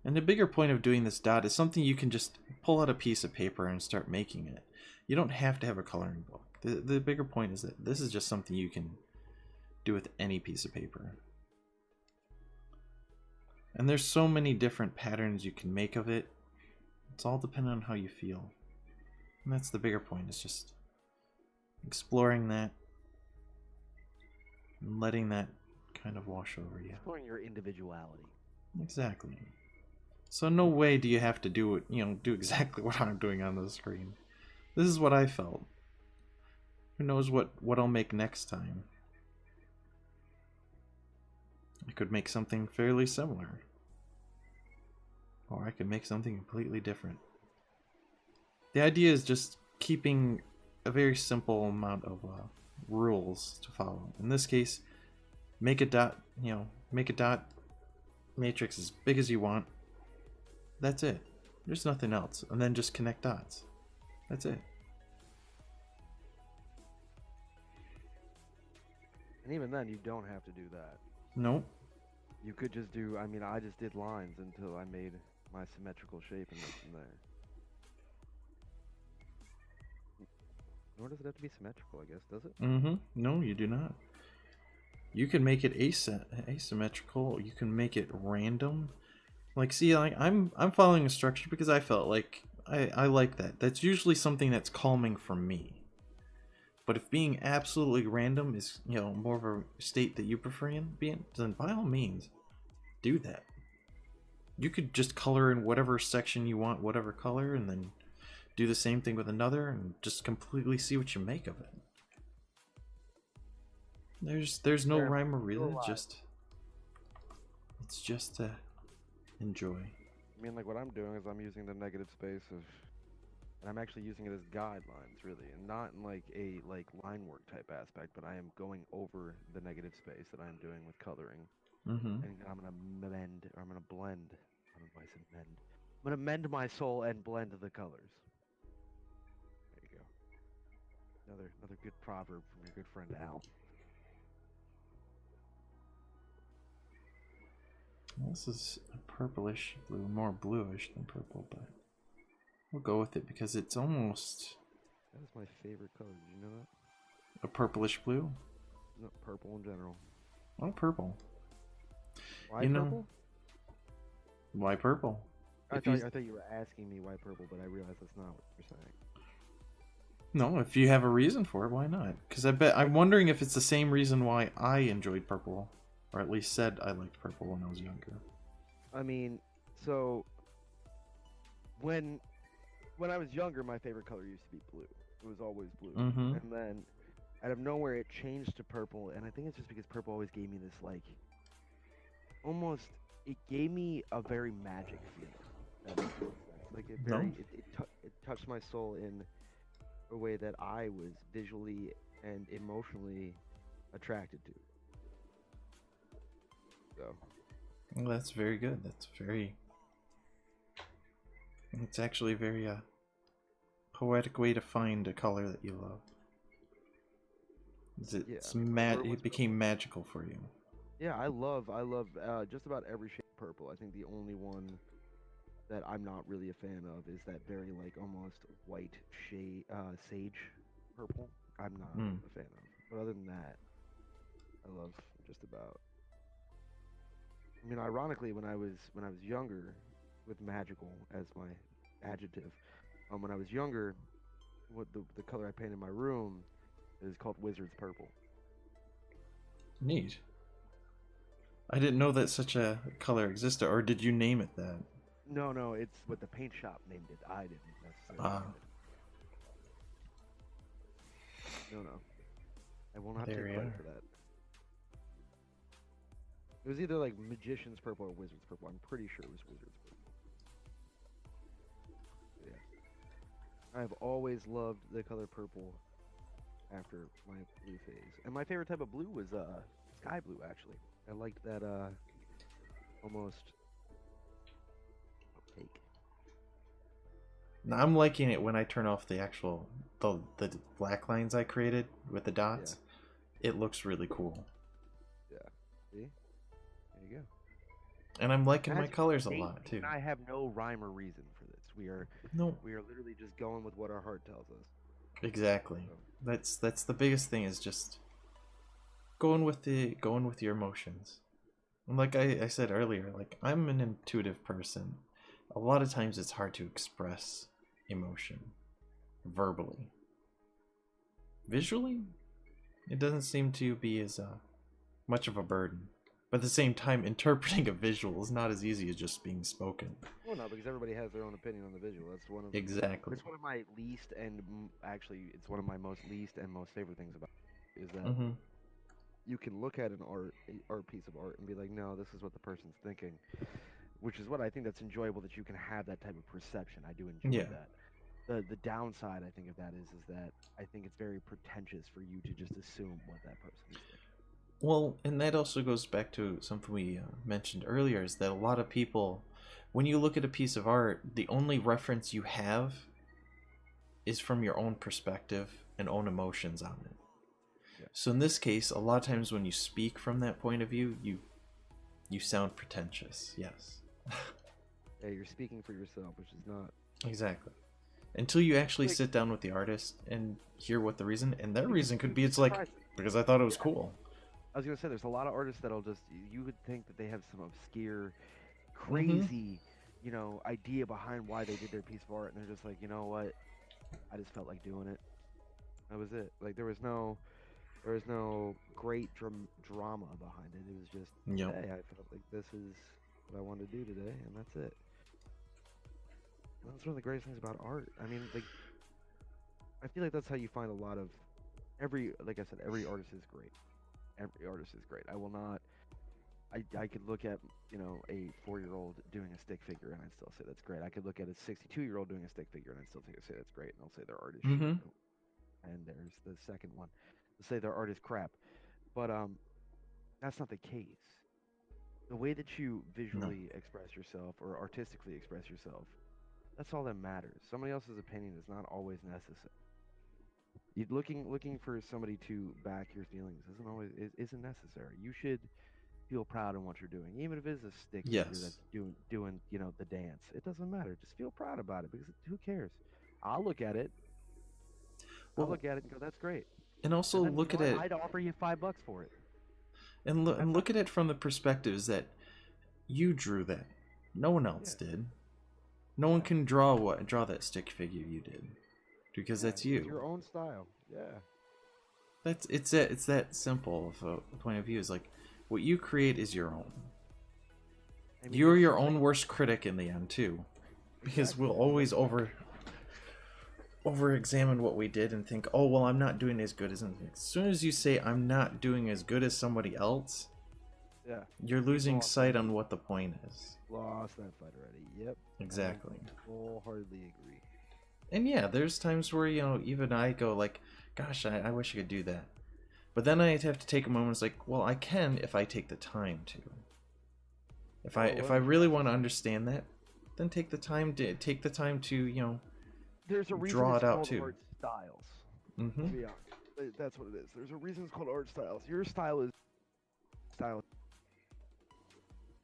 And the bigger point of doing this dot is something you can just pull out a piece of paper and start making it. You don't have to have a coloring book. The bigger point is that this is just something you can do with any piece of paper. And there's so many different patterns you can make of it. It's all dependent on how you feel. And that's the bigger point, is just exploring that and letting that kind of wash over you. Exploring your individuality. Exactly. So no way do you have to do it, do exactly what I'm doing on the screen. This is what I felt. Who knows what I'll make next time? I could make something fairly similar. Or I could make something completely different. The idea is just keeping a very simple amount of rules to follow. In this case, make a dot, make a dot matrix as big as you want. That's it. There's nothing else. And then just connect dots. That's it. And even then, you don't have to do that. Nope. You could just do, I mean, I just did lines until I made my symmetrical shape and went from there. Nor does it have to be symmetrical, I guess, does it? Mm-hmm. No, you do not. You can make it asymmetrical. You can make it random. Like, see, like I'm following a structure because I felt like I like that. That's usually something that's calming for me. But if being absolutely random is, more of a state that you prefer in, then by all means, do that. You could just color in whatever section you want, whatever color, and then do the same thing with another, and just completely see what you make of it. There's no rhyme or reason. It's just to enjoy. I mean, like, what I'm doing is I'm using the negative space of, and I'm actually using it as guidelines, really, and not in like a line work type aspect, but I am going over the negative space that I'm doing with coloring, Mm-hmm. and I'm gonna mend, or I'm gonna blend. I don't know why I said mend. I'm gonna mend my soul and blend the colors. There you go. Another good proverb from your good friend Al. This is a purplish blue, more bluish than purple, but we'll go with it because it's almost That is my favorite color. Did you know that? a purplish blue. No, purple in general. Oh, purple. Why purple? Why purple? I thought you were asking me why purple, but I realized that's not what you're saying. No, if you have a reason for it, why not? Because I'm wondering if it's the same reason why I enjoyed purple, or at least said I liked purple when I was younger. I mean, so when I was younger, my favorite color used to be blue. It was always blue, Mm-hmm. and then out of nowhere it changed to purple, and I think it's just because purple always gave me this almost, it gave me a very magic feeling. That makes sense. Like it touched my soul in a way that I was visually and emotionally attracted to. So. Well, that's very good. It's actually a very poetic way to find a color that you love. It became magical for you. Yeah, I love just about every shade of purple. I think the only one that I'm not really a fan of is that very almost white shade, sage purple. I'm not a fan of. But other than that, I love just about. I mean, ironically, when I was younger, with magical as my adjective, when I was younger, what the color I painted my room is called Wizard's Purple. Neat. I didn't know that such a color existed, or did you name it that? No, it's what the paint shop named it. I didn't necessarily name it. No. I will not take credit for that. It was either Magician's Purple or Wizard's Purple. I'm pretty sure it was Wizard's Purple. Yeah. I have always loved the color purple after my blue phase. And my favorite type of blue was sky blue, actually. I liked that almost opaque. Now, I'm liking it when I turn off the actual the black lines I created with the dots. Yeah. It looks really cool. Yeah. See? There you go. And I'm liking my colors a lot too. And I have no rhyme or reason for this. We are literally just going with what our heart tells us. Exactly. So. That's the biggest thing, is just going with your emotions. And like I said earlier, I'm an intuitive person. A lot of times it's hard to express emotion verbally. Visually, it doesn't seem to be as much of a burden. But at the same time, interpreting a visual is not as easy as just being spoken. Well, no, because everybody has their own opinion on the visual. That's one of Exactly. it's one of my least and actually it's one of my most least and most favorite things about it, is that Mm-hmm. you can look at an art piece of art and be like, no, this is what the person's thinking, which is what I think that's enjoyable, that you can have that type of perception. I do enjoy Yeah. that. The downside I think of that is that I think it's very pretentious for you to just assume what that person is thinking. Well, and that also goes back to something we mentioned earlier, is that a lot of people, when you look at a piece of art, the only reference you have is from your own perspective and own emotions on it. Yeah. So in this case, a lot of times when you speak from that point of view, you sound pretentious. Yes. Yeah, you're speaking for yourself, which is not Exactly. Until you actually like sit down with the artist and hear what the reason, and their because reason could you'd be, be it's like, surprised. because I thought it was Yeah. cool. I was gonna say there's a lot of artists that'll just, you would think that they have some obscure, Mm-hmm. crazy, idea behind why they did their piece of art, and they're just like, you know what, I just felt like doing it. That was it. Like there was no great drama behind it. It was just, Yep. hey, I felt like this is what I wanted to do today, and that's it. And that's one of the greatest things about art. I mean, like I feel like that's how you find a lot of like I said, every artist is great. Every artist is great. I will not. I could look at a 4-year-old doing a stick figure and I'd still say that's great. I could look at a 62-year-old doing a stick figure and I'd still say that's great. And I'll say their art is shit. Mm-hmm. And there's the second one. They'll say their art is crap. But that's not the case. The way that you No. visually express yourself or artistically express yourself, that's all that matters. Somebody else's opinion is not always necessary. You looking for somebody to back your feelings isn't necessary. You should feel proud in what you're doing, even if it is a stick figure Yes. that's doing the dance. It doesn't matter. Just feel proud about it because who cares? I'll look at it. I'll Well, look at it and go, "That's great." and also And then you look know at what? it I'd offer you $5 for it. and That's not look at it from the perspectives that you drew that. No one else yeah did. No one yeah can draw that stick figure you did, because yeah. that's It's you. your own style. Yeah. It's that simple of a point of view. Is like what you create is your own. I mean, You're there's your some like own worst critic in the end too, because exactly we'll and always over examine what we did and think, oh well, I'm not doing as good as. As soon as you say I'm not doing as good as somebody else, yeah. you're You've losing lost that. sight on what the point is. Lost that fight already. Yep. I Exactly. wholeheartedly agree. And yeah, there's times where, even I go like, gosh, I wish I could do that. But then I have to take a moment. It's like, well, I can if I take the time to. If I Oh, if let I me really ask you want to something. understand that, then take the time to There's a reason draw it's it out called too. art styles. Mm-hmm. To be honest, that's what it is. There's a reason it's called art styles. Your style is style.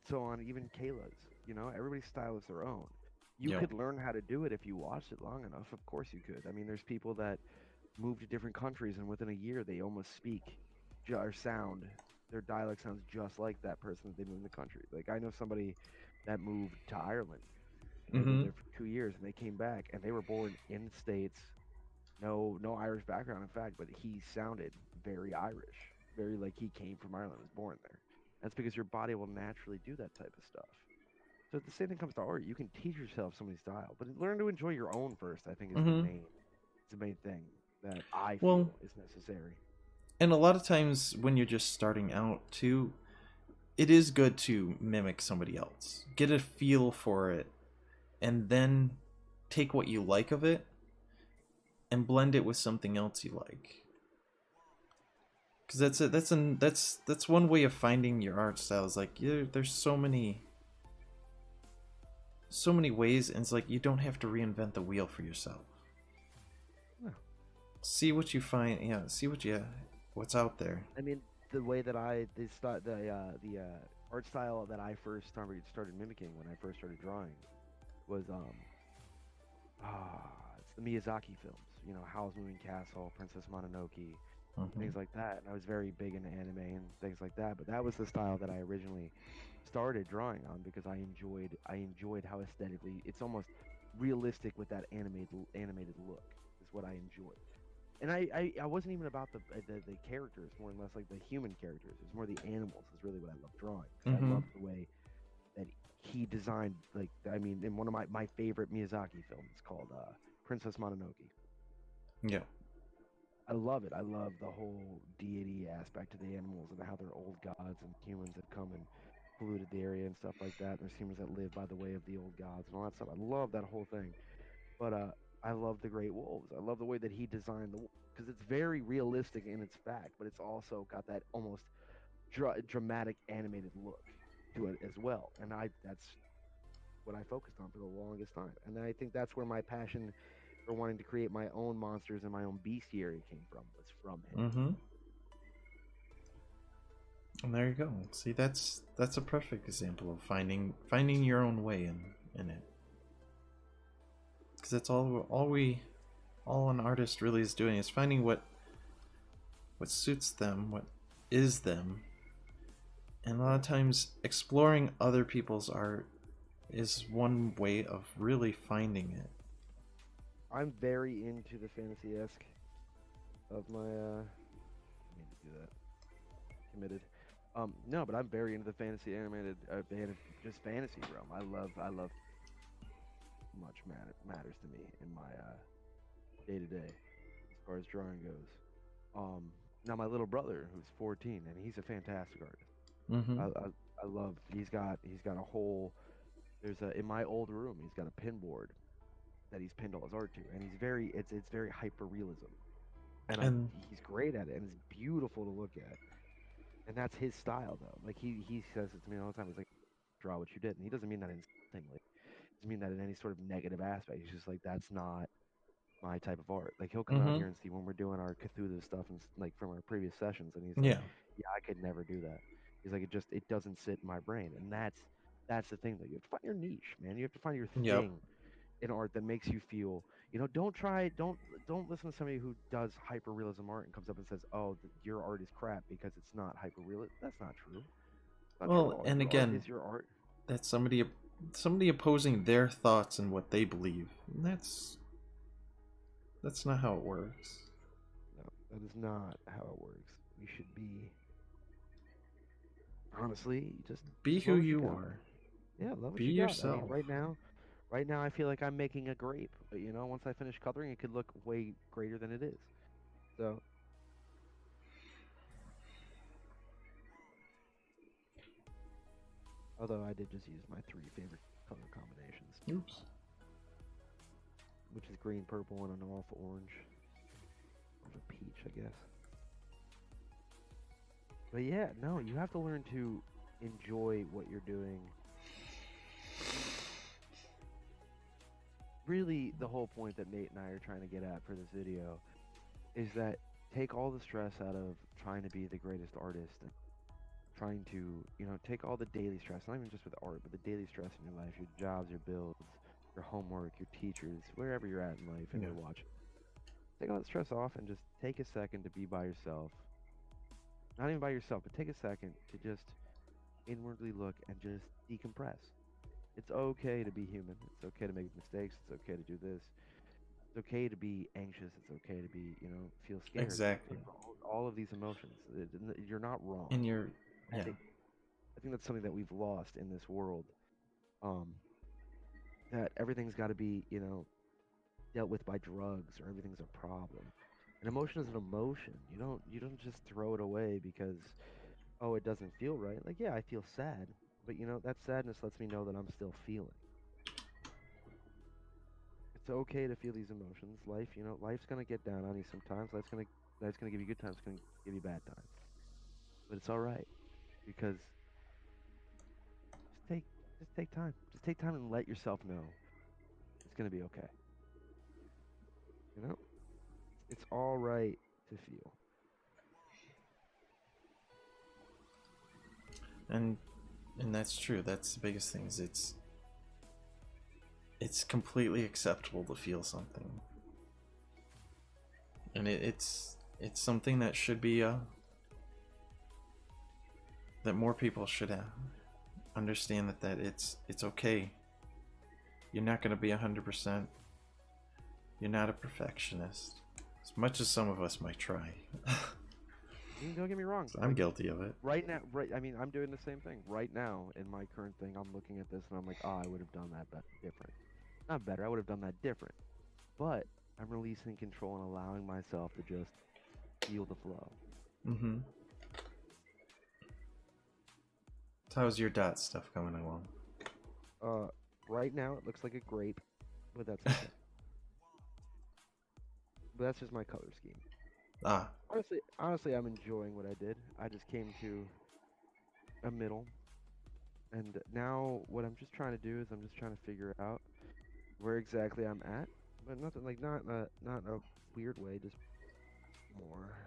So on even Kayla's, everybody's style is their own. You Yep. could learn how to do it if you watched it long enough. Of course you could. I mean, there's people that move to different countries and within a year they almost speak or sound. Their dialect sounds just like that person that they moved in the country. Like I know somebody that moved to Ireland and they lived Mm-hmm. there for 2 years and they came back and they were born in the States. No Irish background, in fact, but he sounded very Irish, very like he came from Ireland, was born there. That's because your body will naturally do that type of stuff. So the same thing comes to art. You can teach yourself somebody's style, but learn to enjoy your own first. I think is the Mm-hmm. main thing that I Well, feel is necessary. and a lot of times when you're just starting out too, it is good to mimic somebody else. Get a feel for it, and then take what you like of it and blend it with something else you like. Because that's one way of finding your art style. Is like, there's so many ways, and it's like you don't have to reinvent the wheel for yourself. Yeah. See what you find. Yeah, see what's out there. I mean, the way that the art style that I first started mimicking when I first started drawing was it's the Miyazaki films. Howl's Moving Castle, Princess Mononoke, Hmm. things like that. And I was very big into anime and things like that. But that was the style that I originally started drawing on because I enjoyed how aesthetically it's almost realistic with that animated look is what I enjoyed. And I wasn't even about the characters, more or less like the human characters. It was more the animals is really what I love drawing because I Hmm. love the way that he designed, like, I mean, in one of my favorite Miyazaki films called Princess Mononoke. Yeah. I love it. I love the whole deity aspect of the animals and how they're old gods and humans have come and polluted the area and stuff like that. There's humans that live by the way of the old gods and all that stuff. I love that whole thing. But I love the great wolves. I love the way that he designed the because it's very realistic in its fact, but it's also got that almost dramatic animated look to it as well. And that's what I focused on for the longest time. And then I think that's where my passion for wanting to create my own monsters and my own bestiary came from, was from him. Mm-hmm. And there you go. See, that's a perfect example of finding your own way in it. Because that's all an artist really is doing is finding what suits them, what is them. And a lot of times exploring other people's art is one way of really finding it. I'm very into the fantasy esque of my I need to do that. Committed. No, but I'm very into the fantasy animated just fantasy realm. I love much matters to me in my day to day as far as drawing goes. Now my little brother who's 14 and he's a fantastic artist. Mm-hmm. I love he's got a whole there's a in my old room he's got a pin board that he's pinned all his art to, and it's very hyper realism, and And he's great at it, and it's beautiful to look at, and that's his style though. Like he says it to me all the time. He's like, draw what you did, and he doesn't mean that insultingly. He doesn't mean that in any sort of negative aspect. He's just like, that's not my type of art. Like he'll come out mm-hmm. here and see when we're doing our Cthulhu stuff and like from our previous sessions, and he's like, Yeah. yeah, I could never do that. He's like, it doesn't sit in my brain, and that's the thing though. You have to find your niche, man. You have to find your Yep. thing in art that makes you feel. Don't listen to somebody who does hyper realism art and comes up and says, "Oh, your art is crap because it's not hyper realism." That's not true. It's not true at Well, all. and Your art again, is your art. that's somebody opposing their thoughts and what they believe. And that's not how it works. No, that is not how it works. We should be honestly Be just who love what you you got. are. Yeah, love Be what you got. I mean, yourself. right now I feel like I'm making a grape, but once I finish coloring, it could look way greater than it is. So, although I did just use my three favorite color combinations, Oops. which is green, purple, and an off orange, of a peach, I guess. But yeah, no, you have to learn to enjoy what you're doing. Really, the whole point that Nate and I are trying to get at for this video is that take all the stress out of trying to be the greatest artist and trying to, take all the daily stress, not even just with art, but the daily stress in your life, your jobs, your bills, your homework, your teachers, wherever you're at in life and Yeah. you're watching. Take all that stress off and just take a second to be by yourself. Not even by yourself, but take a second to just inwardly look and just decompress. It's okay to be human. It's okay to make mistakes. It's okay to do this. It's okay to be anxious. It's okay to be, feel scared. Exactly. All of these emotions. You're not wrong. And you're I yeah. think I think that's something that we've lost in this world. Um, that everything's got to be, dealt with by drugs or everything's a problem. An emotion is an emotion. You don't just throw it away because it doesn't feel right. Like, yeah, I feel sad, but that sadness lets me know that I'm still feeling. It's okay to feel these emotions. Life's gonna get down on you sometimes. Life's gonna give you good times. It's gonna give you bad times. But it's all right because just take just take time. Just take time and let yourself know it's gonna be okay. You know, it's all right to feel. And and that's true. That's the biggest thing is it's completely acceptable to feel something. And it's something that should be that more people should understand that it's okay. You're not going to be 100%. You're not a perfectionist, as much as some of us might try. Don't get me wrong. I'm guilty of it. Right now, right. I mean, I'm doing the same thing right now in my current thing. I'm looking at this and I'm like, oh, I would have done that different. Not better. I would have done that different. But I'm releasing control and allowing myself to just feel the flow. Mm-hmm. So how's your dot stuff coming along? Right now it looks like a grape, but that's okay. But that's just my color scheme. Ah. Honestly, I'm enjoying what I did. I just came to a middle, and now what I'm just trying to do is I'm just trying to figure out where exactly I'm at, but nothing like not in a weird way, just more.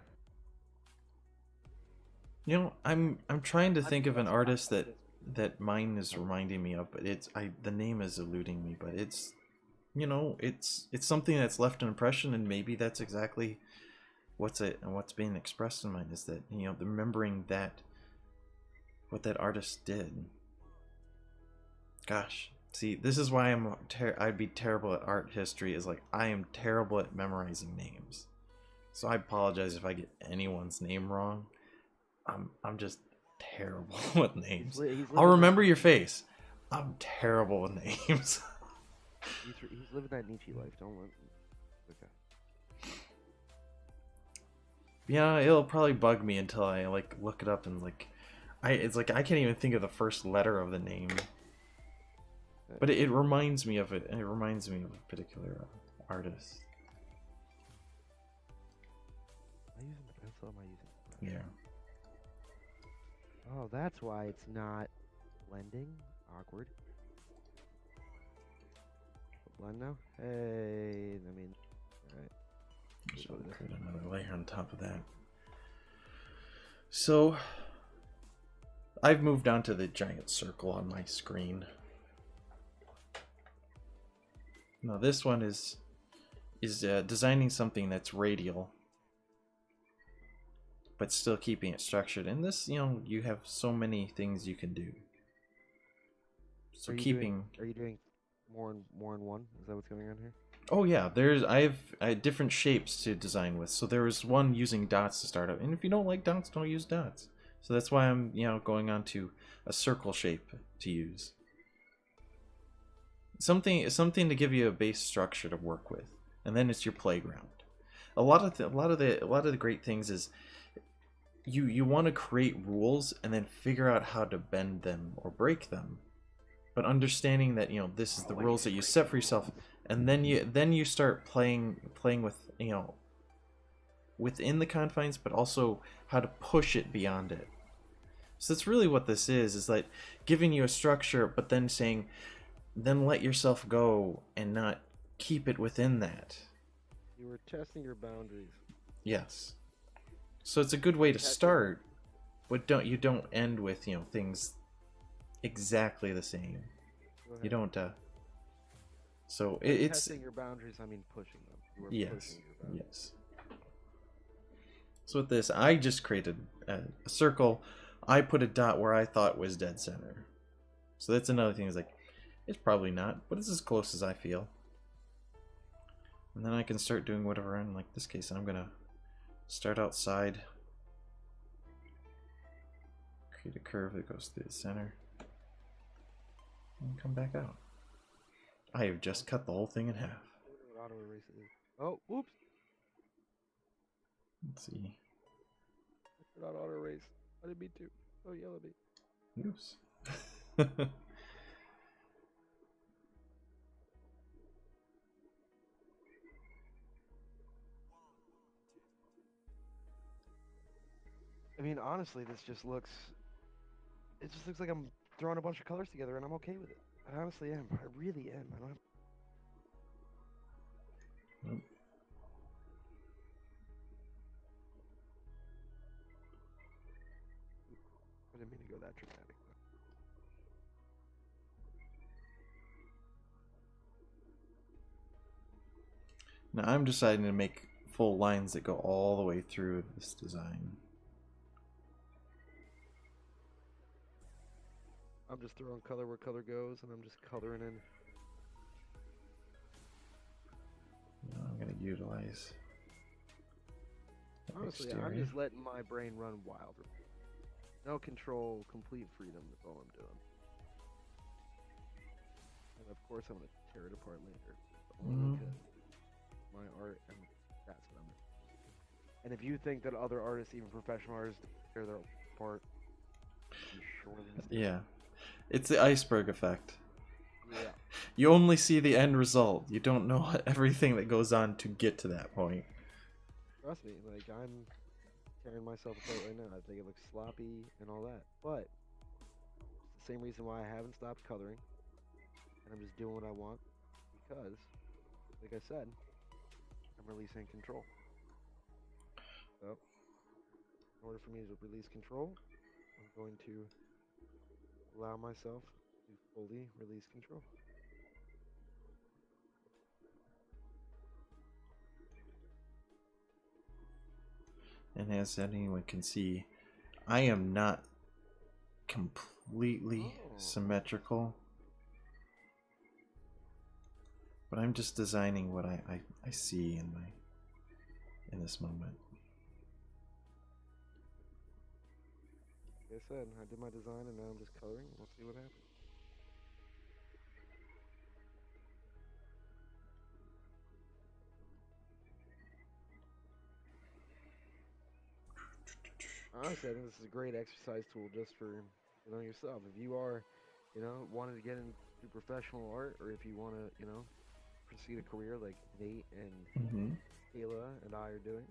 You know, I'm trying to think of an artist that mine is reminding me of, but the name is eluding me, but it's, you know, it's something that's left an impression, and maybe that's exactly what's being expressed in mine, is that, you know, remembering that what that artist did. Gosh, see, this is why I'd be terrible at art history, is like I am terrible at memorizing names. So I apologize if I get anyone's name wrong. I'm just terrible with names. I'll remember your face. I'm terrible with names. He's living that Nietzsche life. Don't let. Okay. Yeah, it'll probably bug me until I like look it up and like, it's like I can't even think of the first letter of the name. But it reminds me of it. It reminds me of a particular artist. Am I using the pencil? Am I using the brush? Yeah. Oh, that's why it's not blending. Awkward. Blend now? Hey, I mean, alright. So I'll create another layer on top of that. So I've moved on to the giant circle on my screen. Now this one is designing something that's radial, but still keeping it structured. And this, you know, you have so many things you can do. So are you doing more in one? Is that what's going on here? Oh yeah, I have different shapes to design with. So there was one using dots to start out, and if you don't like dots, don't use dots. So that's why I'm, you know, going on to a circle shape to use. Something to give you a base structure to work with, and then it's your playground. A lot of the great things is you want to create rules and then figure out how to bend them or break them, but understanding that, you know, this is the rules that you set for yourself, and then you start playing with, you know, within the confines, but also how to push it beyond it. So that's really what this is like giving you a structure, but then saying, then let yourself go and not keep it within that. You were testing your boundaries. Yes. So it's a good way to start, but you don't end with, you know, things exactly the same. You don't so it's testing your boundaries, I mean pushing them. You were yes. Pushing your boundaries. Yes. So with this, I just created a circle. I put a dot where I thought was dead center. So that's another thing, is like, it's probably not, but it's as close as I feel. And then I can start doing whatever. In like this case, I'm gonna start outside, create a curve that goes through the center, and come back out. I have just cut the whole thing in half. Auto erase it is. Oh, whoops! Let's see. I forgot auto erase. I didn't mean to. Oh, yellow me. Oops. I mean, honestly, this just looks. It just looks like I'm throwing a bunch of colors together, and I'm okay with it. I honestly am. I really am. I don't have. Nope. I didn't mean to go that dramatic. Now I'm deciding to make full lines that go all the way through this design. I'm just throwing color where color goes, and I'm just coloring in. Now I'm going to utilize. Honestly, I'm Exterior. just letting my brain run wild. No control, complete freedom. That's all I'm doing. And of course, I'm gonna tear it apart later, only Mm. because my art, and that's what I'm. And if you think that other artists, even professional artists, tear their apart, you're surely mistaken. Yeah. It's the iceberg effect. Yeah. You only see the end result. You don't know everything that goes on to get to that point. Trust me, like I'm tearing myself apart right now. I think it looks sloppy and all that, but it's the same reason why I haven't stopped coloring, and I'm just doing what I want because, like I said, I'm releasing control. So, in order for me to release control, I'm going to allow myself to fully release control. And as anyone can see, I am not completely Oh, symmetrical, but I'm just designing what I see in this moment. like I said, I did my design and now I'm just coloring. We'll see what happens. Honestly, I think this is a great exercise tool just for yourself. If you are, wanting to get into professional art, or if you want to, pursue a career like Nate and Mm-hmm. Kayla and I are doing,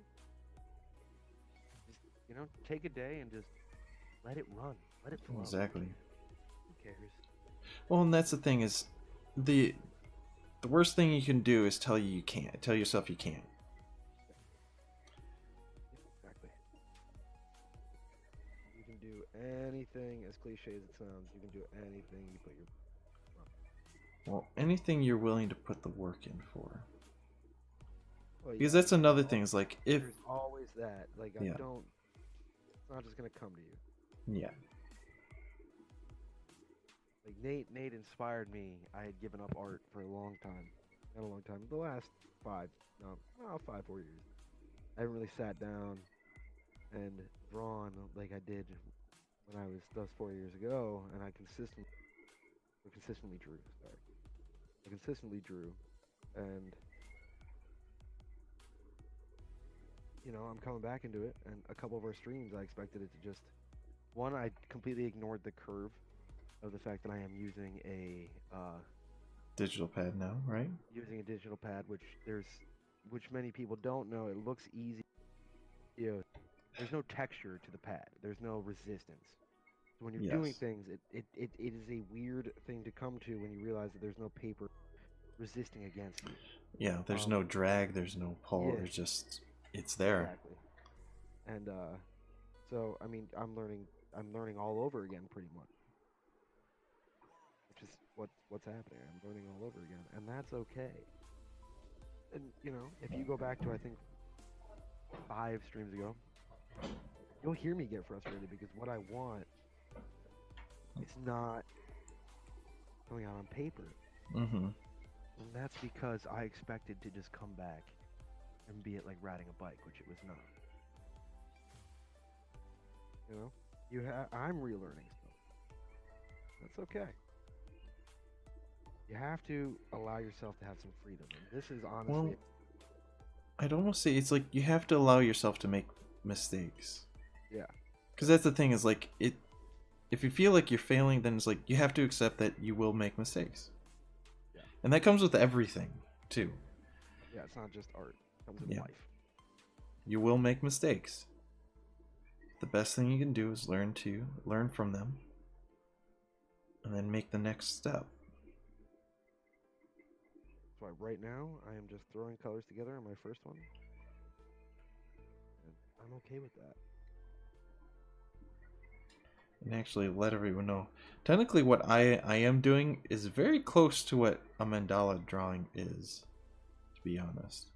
just take a day and just let it run, let it flow. Exactly. Who cares? Well, and that's the thing is, the the worst thing you can do is tell you can't. Tell yourself you can't. Yeah, exactly. You can do anything, as cliche as it sounds. You can do anything you put your. Well, anything you're willing to put the work in for. Well, Because yeah, that's another thing. Is like if there's always that. Like I yeah don't. It's not just gonna come to you. yeah Like Nate inspired me. I had given up art for a long time. Not a long time. The last five, no, 5 4 years. I haven't really sat down and drawn like I did when I was those 4 years ago, and I consistently drew. Sorry, I consistently drew, and I'm coming back into it. And a couple of our streams, I expected it to just one. I completely ignored the curve of the fact that I am digital pad now, right? using a digital pad, which many people don't know. It looks easy. There's no texture to the pad. There's no resistance. So when you're doing Yes. things, it is a weird thing to come to when you realize that there's no paper resisting against you. Yeah. There's Um, no drag. There's no pull. yeah, There's just it's there. exactly. And so I mean, I'm learning all over again, pretty much, which is what's happening. I'm learning all over again, and that's okay. And if you go back to I think 5 streams ago, you'll hear me get frustrated because what I want is not coming out on paper. Mm-hmm. And that's because I expected to just come back and be it like riding a bike, which it was not. You know, I'm relearning stuff. That's okay. You have to allow yourself to have some freedom, and this is honestly, Well, I'd almost say it's like you have to allow yourself to make mistakes. yeah, Because that's the thing is like it. If you feel like you're failing, then it's like you have to accept that you will make mistakes, yeah, and that comes with everything too. yeah. It's not just art; it comes in Yeah, life. you will make mistakes. The best thing you can do is learn from them, and then make the next step. That's why right now I am just throwing colors together on my first one, and I'm okay with that. And actually let everyone know. Technically, what I am doing is very close to what a mandala drawing is, to be honest.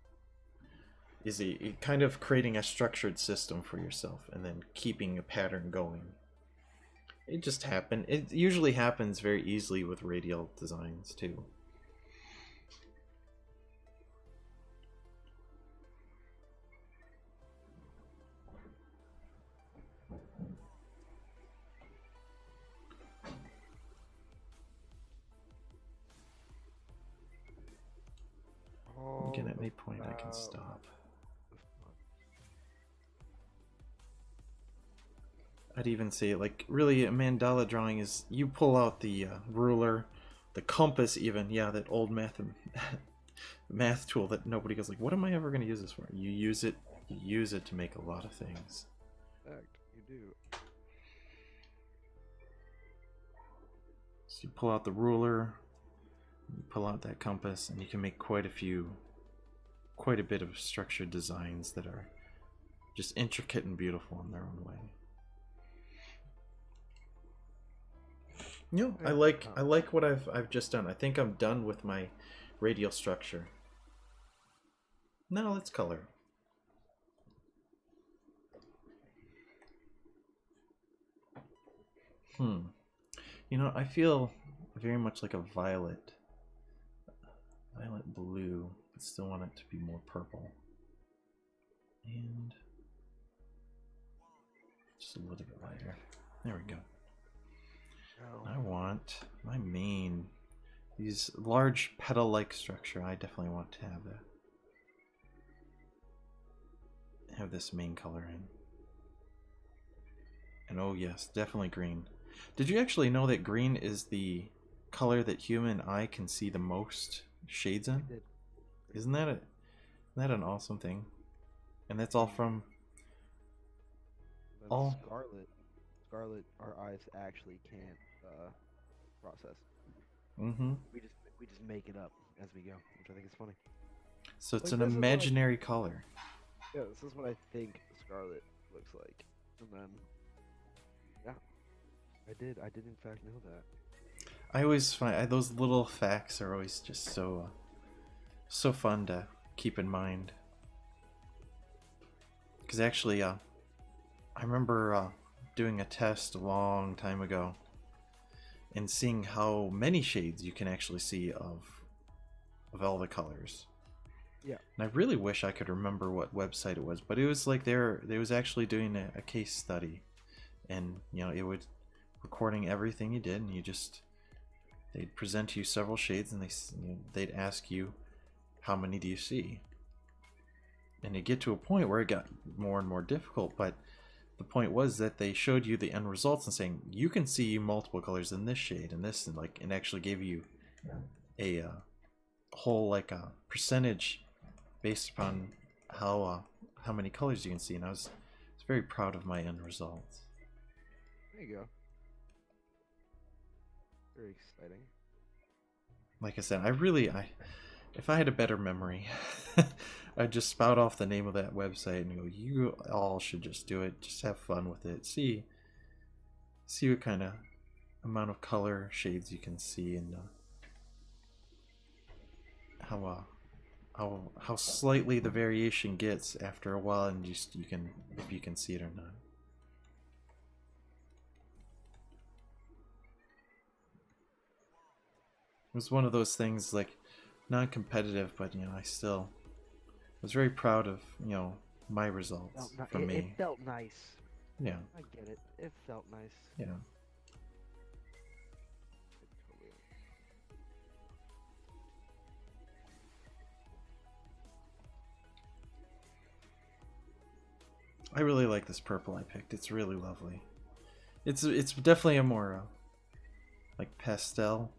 Is a kind of creating a structured system for yourself and then keeping a pattern going. It just happened. It usually happens very easily with radial designs too. again, at any point I can stop. I'd even say, like, really, a mandala drawing is you pull out the ruler, the compass, even, yeah, that old math tool that nobody goes like, what am I ever going to use this for? You use it to make a lot of things. Fact, you do. So you pull out the ruler, you pull out that compass, and you can make quite a bit of structured designs that are just intricate and beautiful in their own way. You know, I like what I've just done. I think I'm done with my radial structure. Now let's color. You know, I feel very much like a violet blue, but still want it to be more purple. And just a little bit lighter. There we go. I want my main, these large petal-like structure. I definitely want to have this main color in. And oh yes, definitely green. Did you actually know that green is the color that human eye can see the most shades in? Isn't that an awesome thing? And that's all from Scarlet, our eyes actually can't process. Mm-hmm. We just make it up as we go, which I think is funny. So it's like, an imaginary color. Yeah, this is what I think Scarlet looks like. And then yeah. I did in fact know that. I always find those little facts are always just so fun to keep in mind. Because actually, I remember doing a test a long time ago and seeing how many shades you can actually see of all the colors. Yeah. And I really wish I could remember what website it was, but it was like they was actually doing a case study, and you know, it would recording everything you did, and they'd present to you several shades, and they'd ask you how many do you see, and it get to a point where it got more and more difficult. But the point was that they showed you the end results and saying you can see multiple colors in this shade and this, and like, and actually gave you a whole like a percentage based upon how many colors you can see, and I was very proud of my end results. There you go. Very exciting. Like I said, if I had a better memory, I'd just spout off the name of that website and go, you all should just do it. Just have fun with it. See what kind of amount of color shades you can see, and how slightly the variation gets after a while, and just if you can see it or not. It was one of those things, like, non-competitive, but you know, I still was very proud of, you know, my results for me. It felt nice. Yeah. I get it. It felt nice. Yeah. I really like this purple I picked. It's really lovely. It's definitely a more like pastel.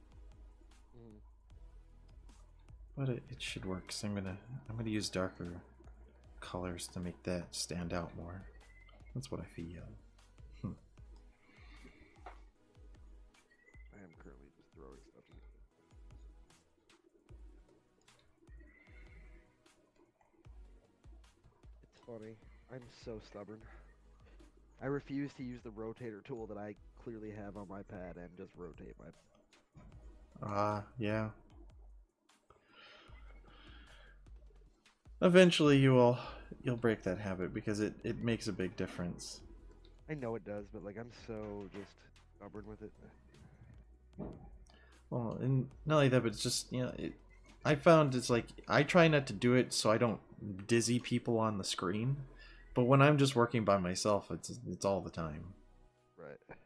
But it should work, so I'm gonna use darker colors to make that stand out more. That's what I feel. I am currently just throwing stuff in. It's funny. I'm so stubborn. I refuse to use the rotator tool that I clearly have on my pad and just rotate my... yeah. Eventually you'll break that habit, because it makes a big difference. I know it does, but like, I'm so just stubborn with it. Well, and not only that, but it's just, you know, I found it's like, I try not to do it so I don't dizzy people on the screen, but when I'm just working by myself, it's all the time. Right.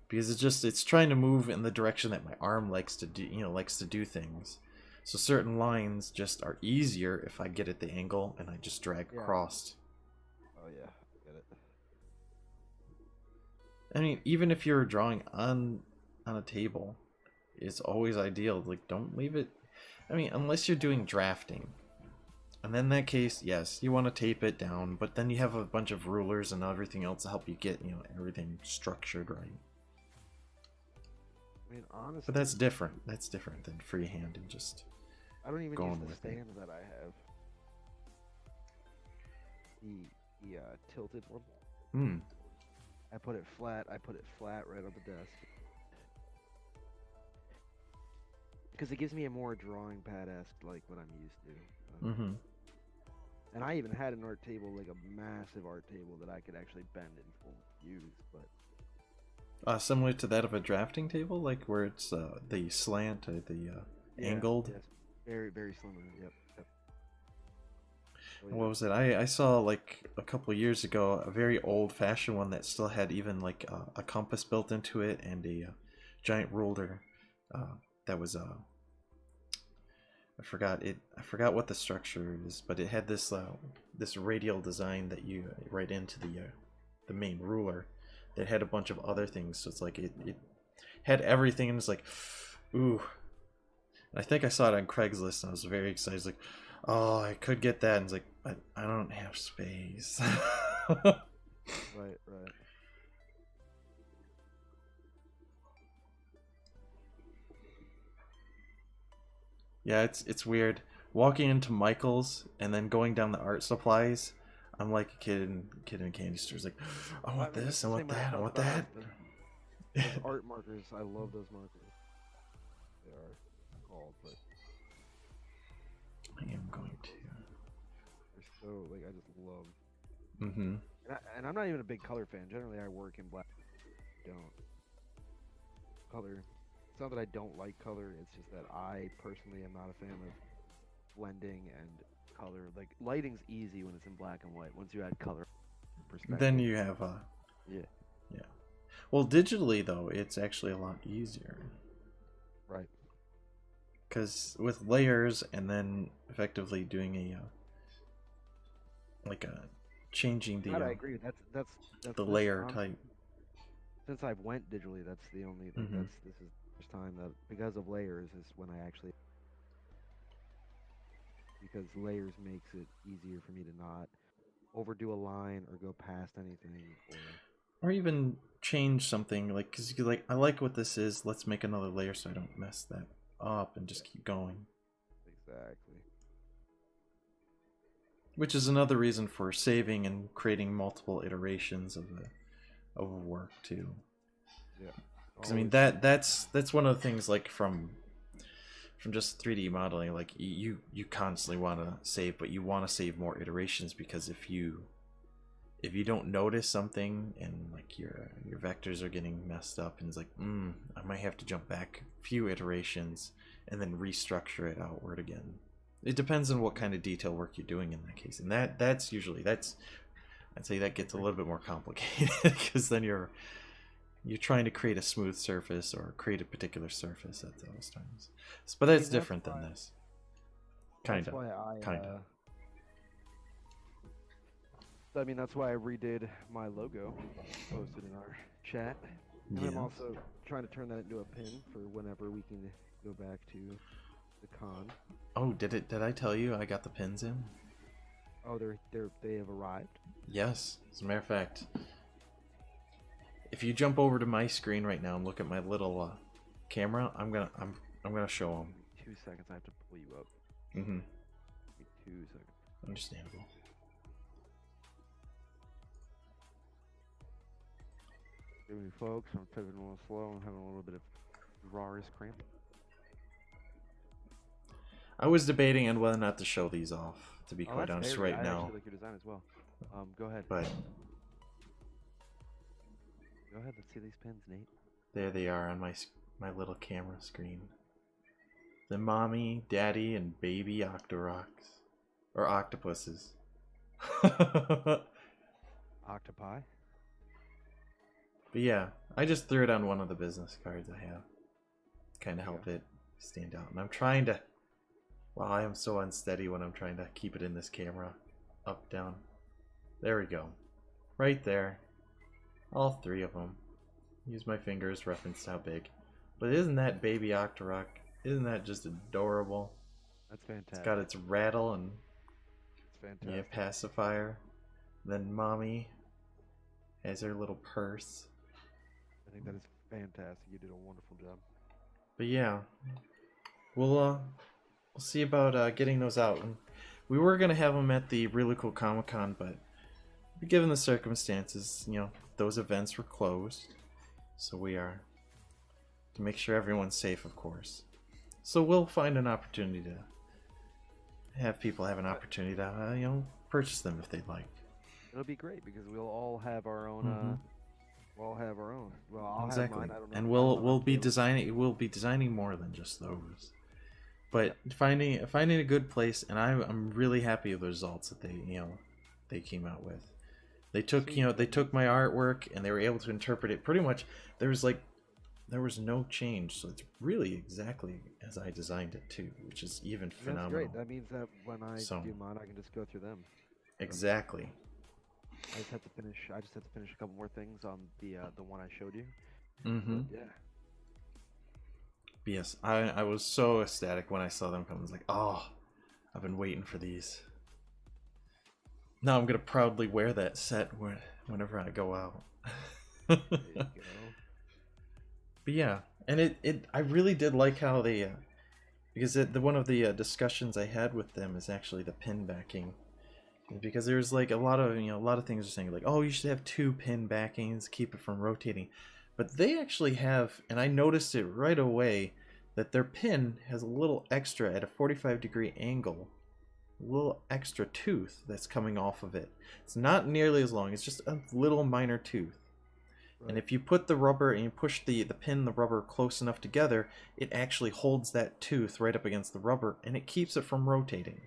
Because it's trying to move in the direction that my arm likes to do, you know, likes to do things. So certain lines just are easier if I get at the angle and I just drag Yeah. across. Oh yeah, get it. I mean, even if you're drawing on a table, it's always ideal. Like, don't leave it. I mean, unless you're doing drafting, and then in that case, yes, you want to tape it down. But then you have a bunch of rulers and everything else to help you get everything structured right. I mean, honestly, But that's different. That's different than freehand and just I don't even going use the with stand that I have. The tilted one. Hmm. I put it flat. I put it flat right on the desk. Because it gives me a more drawing pad-esque, like what I'm used to. Mm-hmm. And I even had an art table, like a massive art table that I could actually bend and full use, but Similar to that of a drafting table, like where it's the slant or the angled. yes, very very similar. Yep. Oh, yeah. What was it? I saw like a couple years ago a very old-fashioned one that still had even like a compass built into it and a giant ruler. That was I forgot it. I forgot what the structure is, but it had this this radial design that you write into the main ruler. That had a bunch of other things, so it's like it had everything, and it's like, ooh. And I think I saw it on Craigslist, and I was very excited. It's like, oh, I could get that, and it's like, but I don't have space. Right. Yeah, it's weird. Walking into Michael's and then going down the art supplies, I'm like a kid in a candy store. It's like, I want this, I want that, I want that. Those art markers, I love those markers. They are called, but I am going to. they're so like I just love. Mm-hmm. And I'm not even a big color fan. Generally, I work in black. Don't color. It's not that I don't like color. It's just that I personally am not a fan of blending and color. Like lighting's easy when it's in black and white. Once you add color perspective, Then you have yeah. Well, digitally though, it's actually a lot easier. Right. Because with layers and then effectively doing like changing the I agree. That's the this, layer type. since I've went digitally. That's the only like, Mm-hmm. this is the first time that because of layers is when I actually because layers makes it easier for me to not overdo a line or go past anything Or even change something, like, because you like, I like what this is, let's make another layer so I don't mess that up and just keep going. exactly. Which is another reason for saving and creating multiple iterations of a work too. Yeah. Because I mean that's one of the things, like from just 3D modeling, like you constantly want to save, but you want to save more iterations, because if you don't notice something and like your vectors are getting messed up, and it's like, I might have to jump back a few iterations and then restructure it outward again. It depends on what kind of detail work you're doing in that case, and that's usually I'd say that gets a little bit more complicated because then you're trying to create a smooth surface or create a particular surface at those times. But that's different than this. Kind of. I mean, that's why I redid my logo, posted in our chat, and I'm also trying to turn that into a pin for whenever we can go back to the con. Oh, did I tell you I got the pins in? Oh, they have arrived. Yes, as a matter of fact, if you jump over to my screen right now and look at my little camera, I'm gonna show them. 2 seconds, I have to pull you up. Mm-hmm. 2 seconds. Understandable. Excuse me, folks. I'm typing a little slow. I'm having a little bit of Raris cramp. I was debating on whether or not to show these off, to be quite honest, right I now. actually like your design as well. Go ahead. But go ahead. Let's see these pins, Nate. there they are on my little camera screen. The mommy, daddy, and baby octoroks. Or octopuses. Octopi? But yeah, I just threw it on one of the business cards I have. Kind of help it stand out. And I'm trying to Wow, I am so unsteady when I'm trying to keep it in this camera. Up, down. There we go. Right there. All three of them. Use my fingers, reference how big. But isn't that baby Octorok? Isn't that just adorable? That's fantastic. It's got its rattle and It's fantastic. yeah, pacifier. Then mommy has her little purse. I think that is fantastic. You did a wonderful job. But yeah, we'll see about getting those out. And we were gonna have them at the Really Cool Comic Con, but given the circumstances, you know, those events were closed. So we are to make sure everyone's safe, of course. So we'll find an opportunity to have people have an opportunity to you know, purchase them if they'd like. It'll be great because we'll all have our own. We'll all have our own. Well, I'll Exactly. have mine. I don't know. And we'll be designing. We'll be designing more than just those. But finding a good place, and I'm really happy with the results that they came out with. They took they took my artwork and they were able to interpret it pretty much. There was no change, so it's really exactly as I designed it too, which is even phenomenal. That's great. That means that when I do mine, I can just go through them. Exactly. I just have to finish a couple more things on the one I showed you. Mm-hmm. Yeah. Yes, I was so ecstatic when I saw them come. I was like, oh, I've been waiting for these. Now I'm gonna proudly wear that set whenever I go out. There you go. But yeah, and I really did like how they because one of the discussions I had with them is actually the pin backing, because there's like a lot of things are saying like, oh, you should have 2 pin backings, keep it from rotating, but they actually have, and I noticed it right away, that their pin has a little extra at a 45-degree angle. A little extra tooth that's coming off of it. It's not nearly as long, it's just a little minor tooth. Right. And if you put the rubber and you push the pin and the rubber close enough together, it actually holds that tooth right up against the rubber and it keeps it from rotating.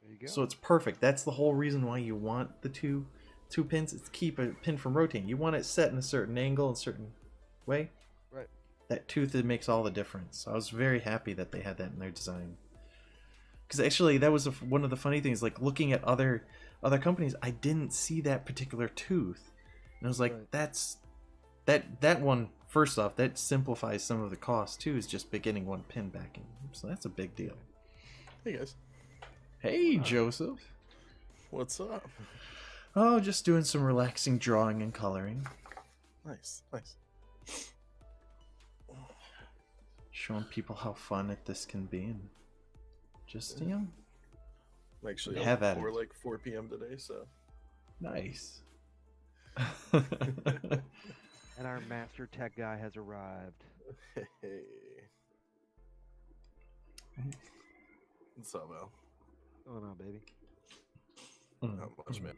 There you go. So it's perfect. That's the whole reason why you want the two pins, is to keep a pin from rotating. You want it set in a certain angle, a certain way. Right. That tooth, it makes all the difference. So I was very happy that they had that in their design. Because actually, that was one of the funny things. Like looking at other companies, I didn't see that particular tooth, and I was like, right. that one. First off, that simplifies some of the cost too. Is just getting one pin backing, so that's a big deal. Hey guys. Hey Joseph. What's up? Oh, just doing some relaxing drawing and coloring. Nice. Showing people how fun this can be, and just I'm actually have at it. For like 4 p.m. today, so nice. And our master tech guy has arrived. Hey. What's up, Al? What's going on, baby? Not much, man.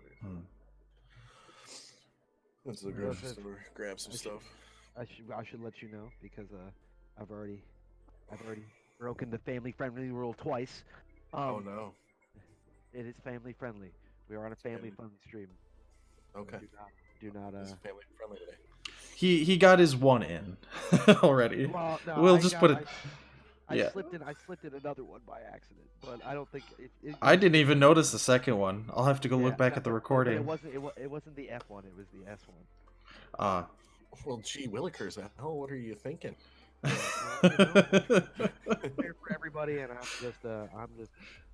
Went to the grocery store, grab some stuff. I should let you know because I've already broken the family-friendly rule twice. Oh no! It is family-friendly. We are on a family-friendly stream. Okay. Do not. It's family-friendly today. He got his one in already. Well, no, we'll just put it. I slipped in another one by accident, but I don't think I didn't even notice the second one. I'll have to go look back at the recording. It wasn't the F one. It was the S one. Well, gee willikers, Al, what are you thinking? Here for everybody, and I'm just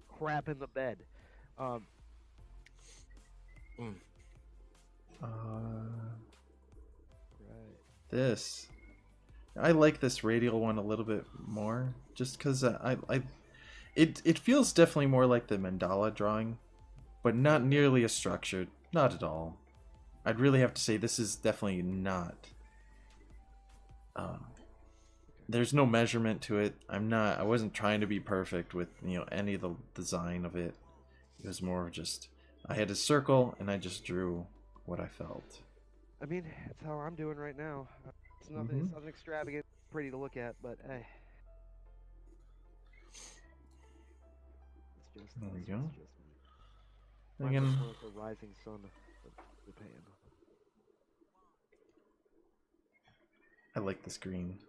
crap in the bed. Right. This, I like this radial one a little bit more, just because it feels definitely more like the mandala drawing, but not nearly as structured. Not at all. I'd really have to say this is definitely not. There's no measurement to it. I wasn't trying to be perfect with any of the design of it. It was more of just, I had a circle and I just drew what I felt. I mean, that's how I'm doing right now. It's nothing. It's nothing extravagant, pretty to look at, but hey. It's just. There we go. Again. The rising sun of Japan. I like this green.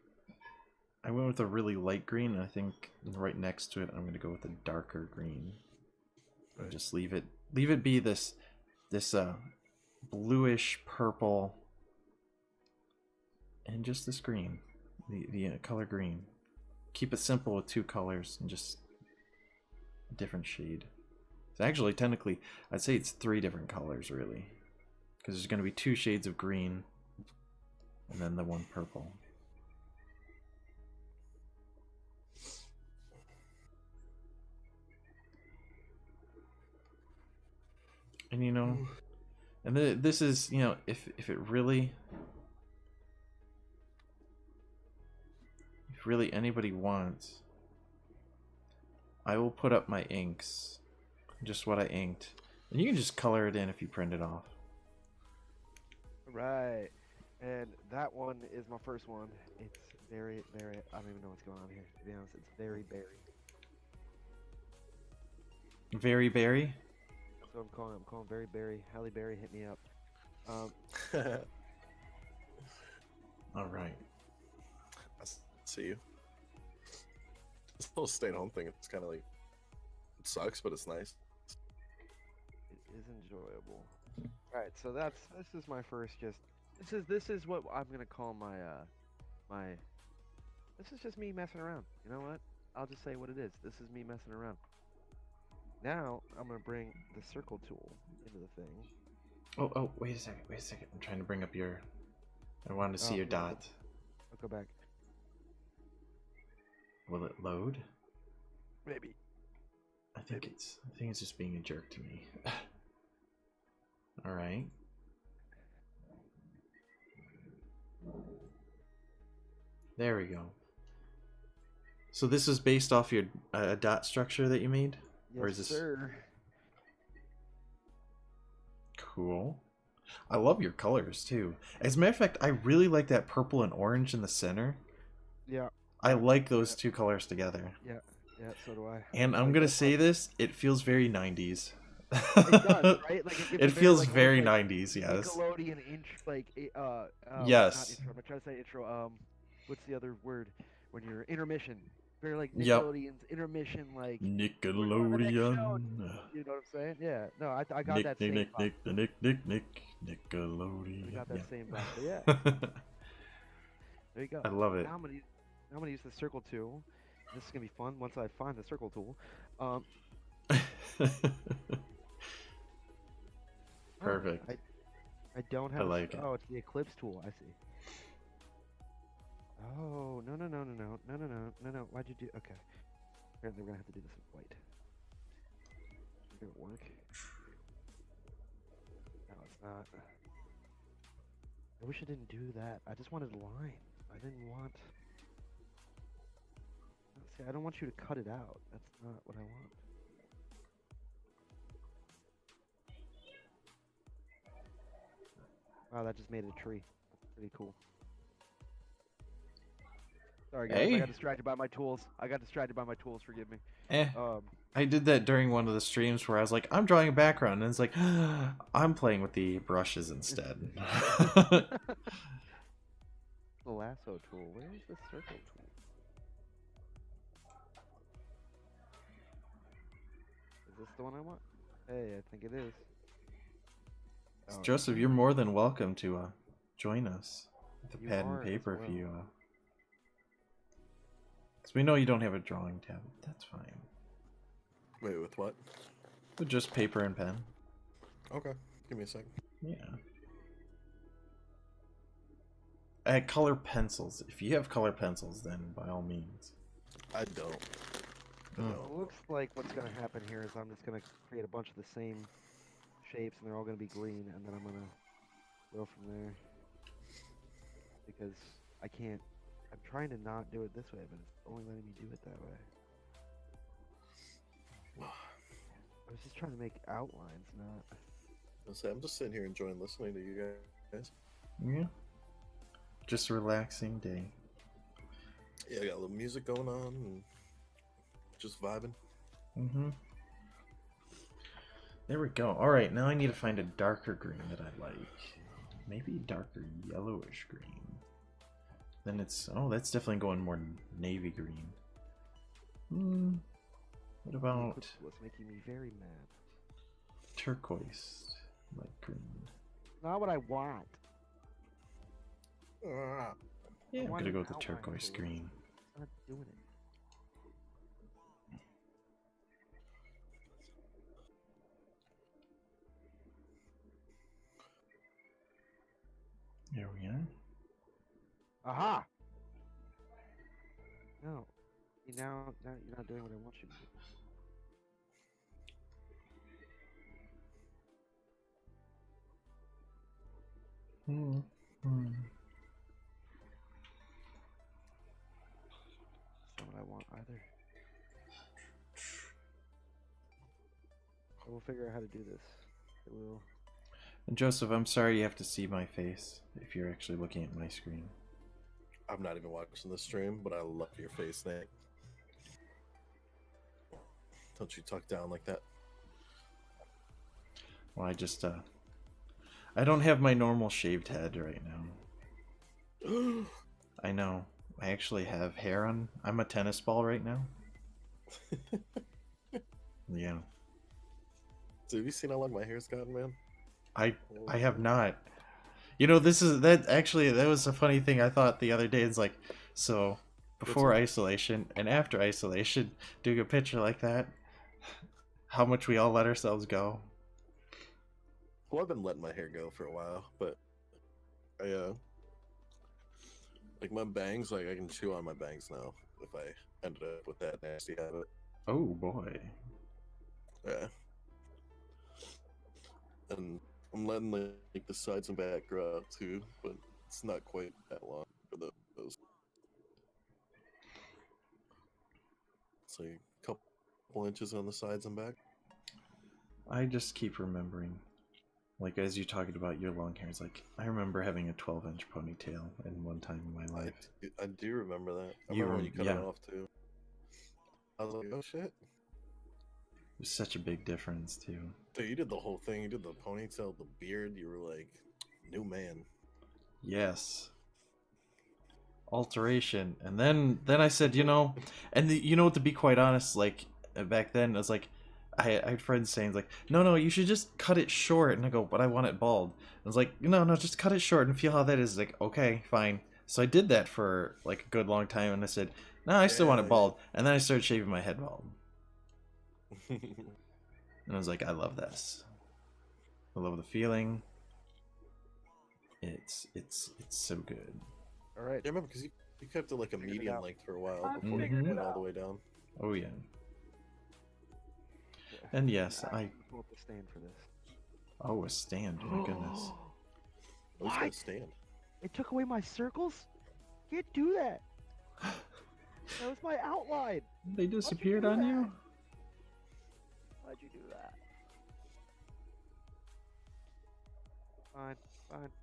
I went with a really light green, and I think right next to it, I'm gonna go with a darker green. And just leave it be this bluish purple, and just this green, the color green. Keep it simple with 2 colors and just a different shade. So actually, technically, I'd say it's 3 different colors really, because there's gonna be 2 shades of green, and then the 1 purple. And you know, and this is, you know, if really anybody wants, I will put up my inks, just what I inked, and you can just color it in if you print it off. Right. And that one is my first one. It's very, very, I don't even know what's going on here, to be honest. It's very berry. Very berry? So I'm calling very berry. Halle Berry, hit me up. All right. I see you. This whole stay-at-home thing, it's kind of like, it sucks, but it's nice. It is enjoyable. All right, so this is my first this is what I'm gonna call my this is just me messing around. You know what? I'll just say what it is. This is me messing around. Now I'm gonna bring the circle tool into the thing. Oh, wait a second. I'm trying to bring up your. I wanted to see your dot. I'll go back. Will it load? Maybe. I think it's just being a jerk to me. All right. There we go. So this is based off your dot structure that you made? Yes, or is this... sir. Cool. I love your colors too. As a matter of fact, I really like that purple and orange in the center. Yeah. I like those 2 colors together. Yeah, so do I. And I'm gonna say this, it feels very 90s. It does, right? Like it feels like, very like 90s, yes. Nickelodeon yes. not intro. I'm trying to say intro. What's the other word when you're intermission? Very like Yep. Nickelodeon's intermission, like Nickelodeon. You know what I'm saying? Yeah. No, I got that same vibe. Nickelodeon. I got that same vibe. But yeah. There you go. I love it. Now I'm gonna use the circle tool. This is gonna be fun once I find the circle tool. Perfect. I don't have. I like it. Oh, it's the eclipse tool. I see. Oh no! Why'd you do? Okay. Apparently we're gonna have to do this in white. Did it work? No, it's not. I wish I didn't do that. I just wanted lines. I didn't want. See, I don't want you to cut it out. That's not what I want. Wow, that just made a tree. That's pretty cool. Sorry guys, Hey. I got distracted by my tools. Forgive me. I did that during one of the streams where I was like, I'm drawing a background, and it's like, I'm playing with the brushes instead. The lasso tool. Where is the circle tool? Is this the one I want? Hey, I think it is. Oh, Joseph, you're more than welcome to join us with the You pad and are as paper if well. you. Because we know you don't have a drawing tab. That's fine. Wait, with what? With just paper and pen. Okay, give me a sec. Yeah. Color pencils. If you have color pencils, then by all means. I don't. It looks like what's going to happen here is I'm just going to create a bunch of the same shapes, and they're all going to be green, and then I'm going to go from there. Because I can't... I'm trying to not do it this way, but it's only letting me do it that way. I was just trying to make outlines, not... I'm just sitting here enjoying listening to you guys. Yeah. Just a relaxing day. Yeah, I got a little music going on and just vibing. Mm-hmm. There we go. Alright, now I need to find a darker green that I like. Maybe darker yellowish green. Then it's... Oh, that's definitely going more navy green. What about What's making me very mad? turquoise? Light green. Not what I want. Yeah, I'm want gonna go an with the outline turquoise color. green. It's not doing it. There we are. Aha! No. See, now you're not doing what I want you to do. That's not what I want either. But we'll figure out how to do this. It will. And Joseph, I'm sorry you have to see my face if you're actually looking at my screen. I'm not even watching the stream, but I love your face, Nick. Don't you talk down like that. Well, I don't have my normal shaved head right now. I know. I actually have hair on. I'm a tennis ball right now. Yeah. So have you seen how long my hair's gotten, man? I have not. You know, that was a funny thing I thought the other day. It's like, so before isolation and after isolation, doing a picture like that, how much we all let ourselves go. Well, I've been letting my hair go for a while, but I like my bangs, like I can chew on my bangs now if I ended up with that nasty habit. Oh boy. Yeah. And I'm letting like the sides and back grow out too, but it's not quite that long for those. It's like a couple inches on the sides and back. I just keep remembering, like as you're talking about your long hair, it's like I remember having a 12-inch ponytail in one time in my life. I do remember that. I You remember when you cut yeah. it off too. I was like, oh shit. It was such a big difference too. Dude, you did the whole thing. You did the ponytail, the beard. You were like, new man. Yes. Alteration. And then I said, you know, and you know, to be quite honest, like back then, I was like, I had friends saying like, no, you should just cut it short. And I go, but I want it bald. I was like, no, just cut it short and feel how that is. Like, okay, fine. So I did that for like a good long time, and I said, no, I still want it bald. And then I started shaving my head bald. And I was like, I love this. I love the feeling. It's so good. All right. Yeah, I remember because you kept it like a Figured it medium out. length for a while I before you figured went it all the out. way down. Oh yeah. And yes, I pull up a stand for this. oh, a stand. My goodness. Who's gonna What? stand? It took away my circles? Can't do that. That was my outline. They disappeared on you? Why'd you do that?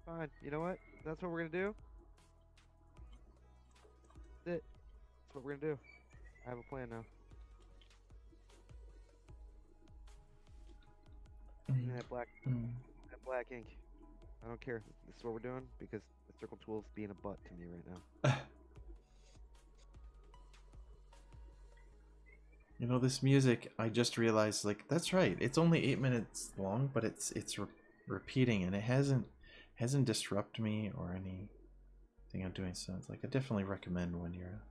Fine. You know what? That's what we're gonna do. That's it. That's what we're gonna do. I have a plan now. That black ink. I don't care. This is what we're doing because the circle tool's being a butt to me right now. You know, this music, I just realized, like, that's right. It's only 8 minutes long, but it's repeating, and it hasn't disrupted me or anything I'm doing. So it's like I definitely recommend when you're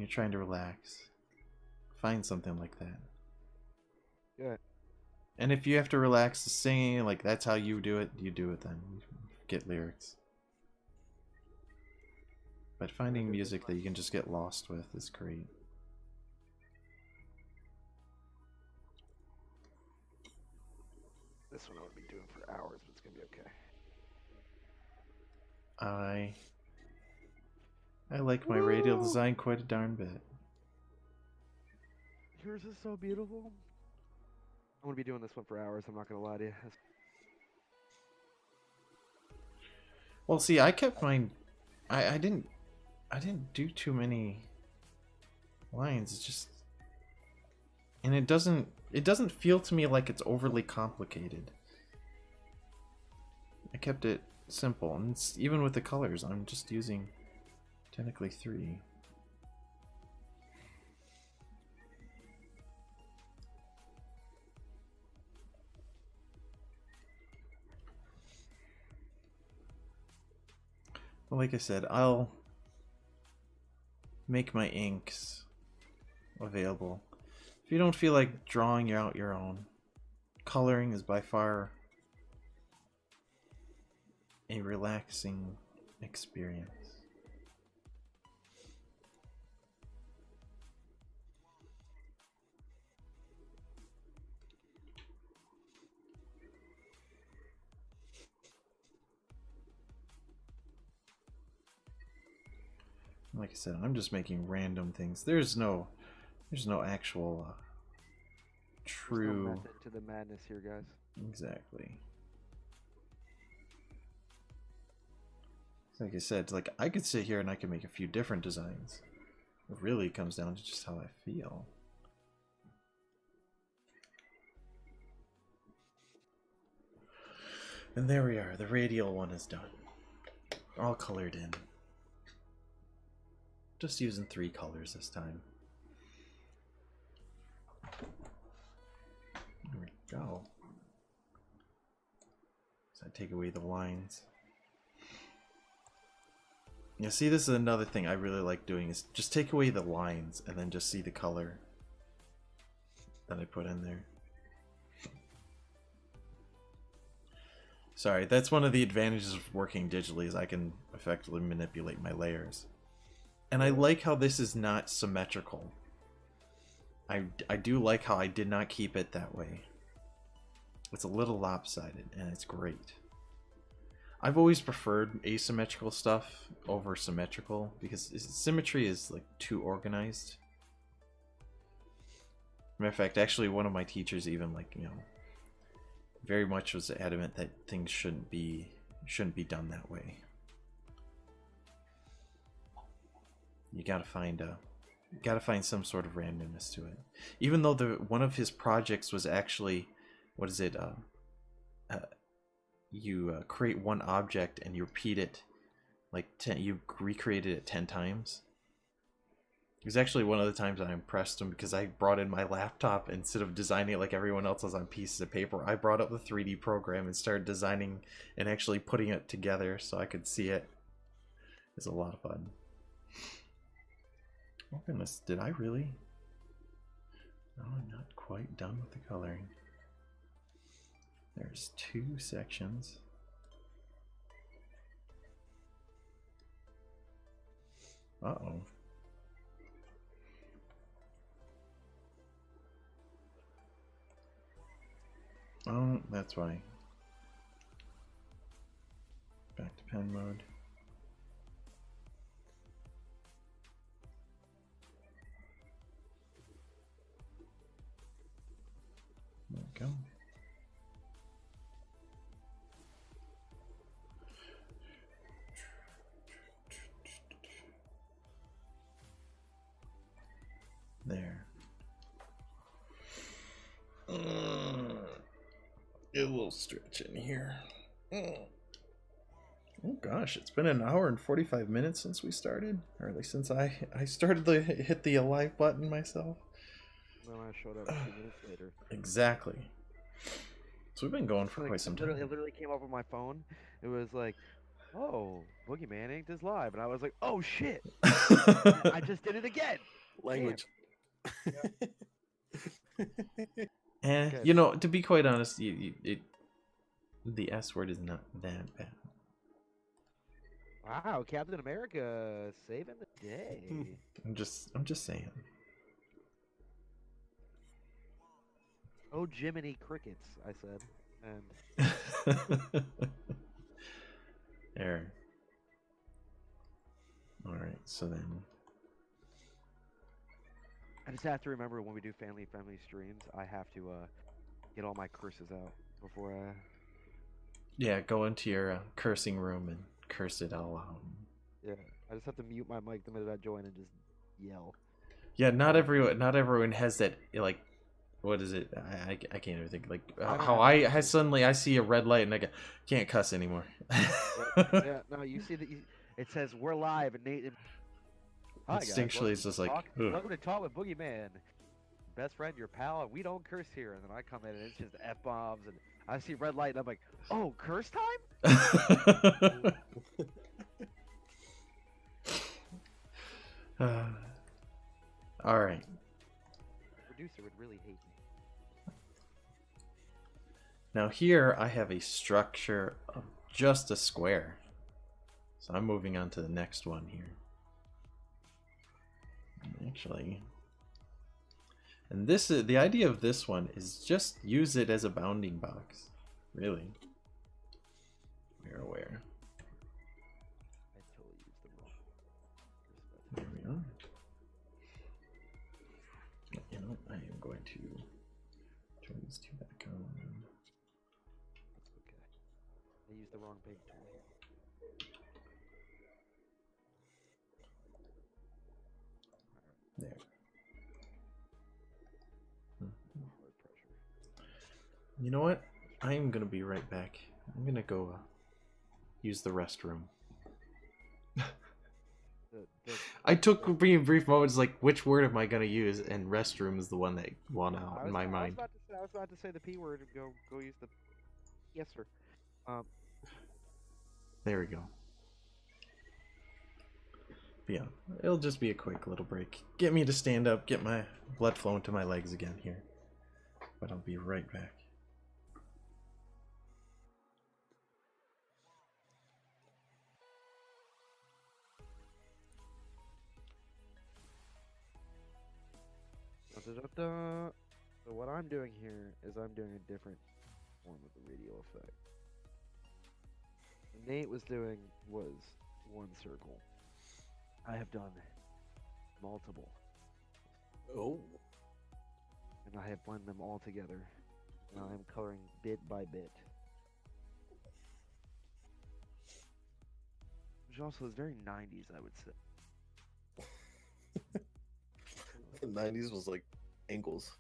trying to relax, find something like that. Good. And if you have to relax the singing, like that's how you do it then. You get lyrics. But finding music that you can just get lost with is great. This one I'll be doing for hours, but it's gonna be okay. I like my radial design quite a darn bit. Yours is so beautiful. I'm gonna be doing this one for hours. I'm not gonna lie to you. Well, see, I kept mine. I didn't do too many lines. It's just, and it doesn't feel to me like it's overly complicated. I kept it simple. And it's, even with the colors, I'm just using technically 3. Well, like I said, I'll make my inks available. If you don't feel like drawing out your own, coloring is by far a relaxing experience. Like I said, I'm just making random things. There's no actual true. There's no method to the madness here, guys. Exactly. Like I said, like I could sit here and I could make a few different designs. It really comes down to just how I feel. And there we are. The radial one is done. All colored in. Just using 3 colors this time. There we go. So I take away the lines. Yeah, see, this is another thing I really like doing is just take away the lines and then just see the color that I put in there. Sorry, that's one of the advantages of working digitally is I can effectively manipulate my layers. And I like how this is not symmetrical. I do like how I did not keep it that way. It's a little lopsided, and it's great. I've always preferred asymmetrical stuff over symmetrical, because symmetry is like too organized. Matter of fact, actually one of my teachers even very much was adamant that things shouldn't be done that way. You gotta find some sort of randomness to it. Even though one of his projects was actually, what is it? You create one object and you repeat it like 10. You recreate it 10 times. It was actually one of the times I impressed him because I brought in my laptop instead of designing it like everyone else was on pieces of paper. I brought up the 3D program and started designing and actually putting it together so I could see it. It was a lot of fun. Oh goodness, did I really? No, I'm not quite done with the coloring. There's 2 sections. Uh-oh. Oh, that's why. Back to pen mode. There we go. There. It will stretch in here. Oh gosh, it's been an hour and 45 minutes since we started. Or at least since I started to hit the live button myself. Then I showed up 2 minutes later. Exactly. So we've been going for quite some time. It literally came up on my phone. It was like, oh, BoogieMan Inked is live. And I was like, oh shit. I just did it again. Language. And you know, to be quite honest, the S word is not that bad. Wow, Captain America saving the day. I'm just saying. Oh, Jiminy Crickets, I said. And there. Alright, so then I just have to remember when we do family streams, I have to get all my curses out before I... Yeah, go into your cursing room and curse it all out. Yeah, I just have to mute my mic the minute I join and just yell. Yeah, not everyone has that, like, what is it? I can't even think, like, how I suddenly I see a red light and I go, can't cuss anymore. Yeah, Yeah, no, you see that it says we're live and Nate. Hi guys, Instinctually, it's just like, talk. ugh. Welcome to Talk with BoogieMan. Best friend, your pal, and we don't curse here. And then I come in and it's just f bombs, and I see red light, and I'm like, oh, curse time? All right. Producer would really hate me. Now here I have a structure of just a square. So I'm moving on to the next one here. Actually, and this is the idea of this one is just use it as a bounding box. Really. We're aware. I totally used the wrong. There we are. You know, I am going to turn these two back on. That's okay. I used the wrong big tool here. There. Hard pressure. You know what? I am gonna be right back. I'm gonna go use the restroom. I took brief moments like, which word am I gonna use? And restroom is the one that won out in my mind. I was about to say the P word and go use the. Yes, sir. There we go. But yeah, it'll just be a quick little break. Get me to stand up, get my blood flowing to my legs again here. But I'll be right back. So what I'm doing here is I'm doing a different form of the radio effect. What Nate was doing was one circle. I have done multiple, Oh. and I have blended them all together. Now I am coloring bit by bit. Which also is very 90s, I would say. The 90s was like angles,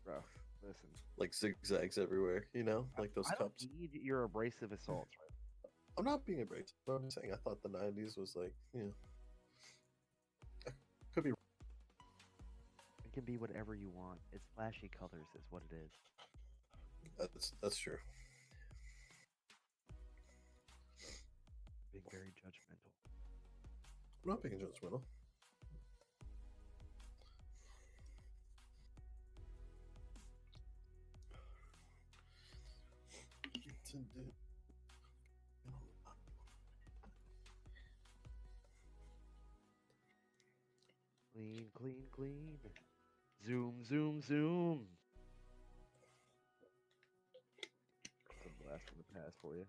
Bro, listen. like zigzags everywhere, you know, like those I don't cups. need your abrasive assaults, right? I'm not being abrasive. I'm saying I thought the 90s was like, you know, could be. It can be whatever you want. It's flashy colors, is what it is. That's true. Being very judgmental. I'm not being judgmental. Clean, clean, clean. Zoom, zoom, zoom. That's a blast from the past for you.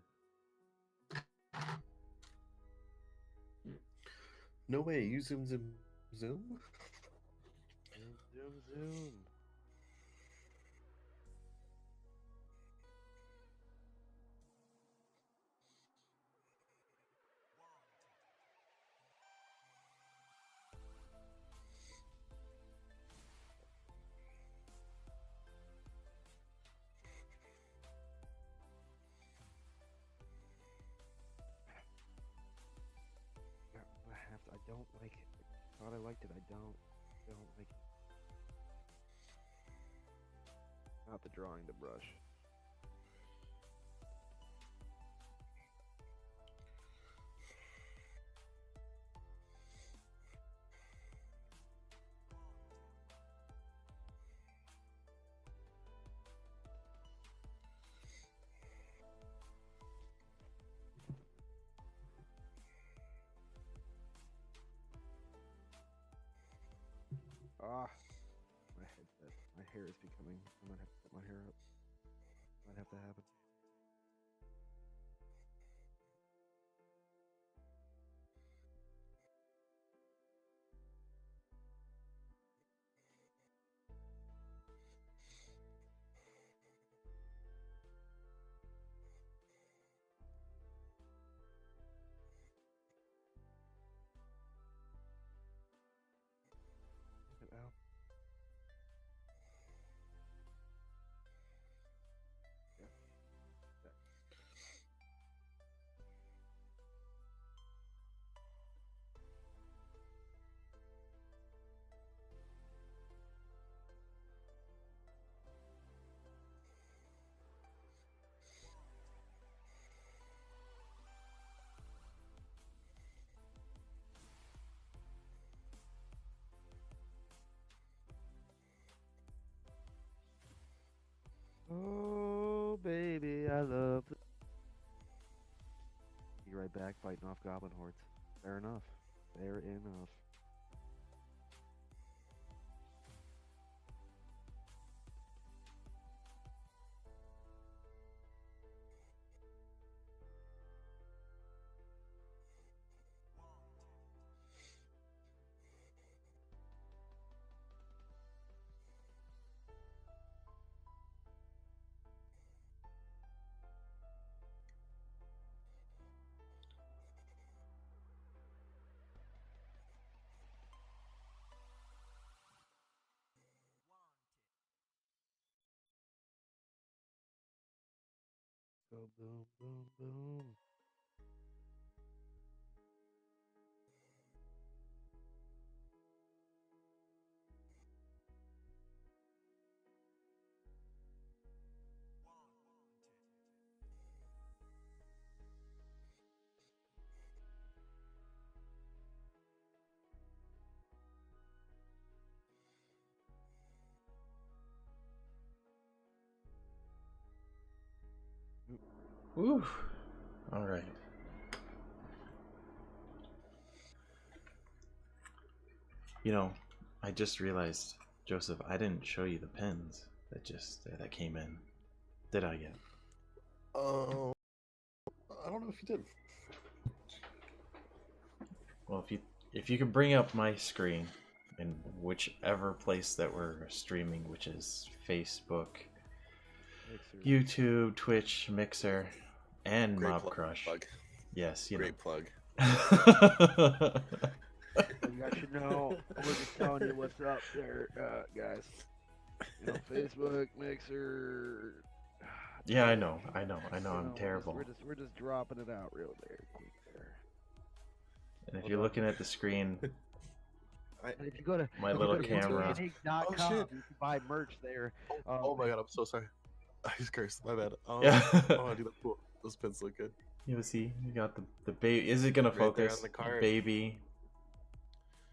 No way, you zoom. Zoom, zoom, zoom. I don't like it. I thought I liked it. I don't like it. Not the drawing, the brush. Ah, my headset. My hair is becoming. I might have to put my hair up. Might have to happen. Get out. Yeah. I love. Be right back fighting off goblin hordes. Fair enough. Fair enough. Go boom, boom, boom. Woo. All right. You know, I just realized, Joseph, I didn't show you the pins that came in. Did I yet? I don't know if you did. Well, if you could bring up my screen in whichever place that we're streaming, which is Facebook, Mixer. YouTube, Twitch, Mixer, and Great Mob Crush. plug. Yes, you Great plug. know. You guys should know. We're just telling you what's up there, guys. You know, Facebook, Mixer. Yeah, I know. I'm You know, terrible. We're just dropping it out real there, quick there. And if you're looking at the screen, And if you go to my little camera. BoogieMan.com, Oh, shit. you can buy merch there. Oh my god, I'm so sorry. I just cursed. My bad. Yeah. Oh, dude, that's cool. Those pins look good. You see, you got the baby. Is it gonna Right there focus? on the card. Baby.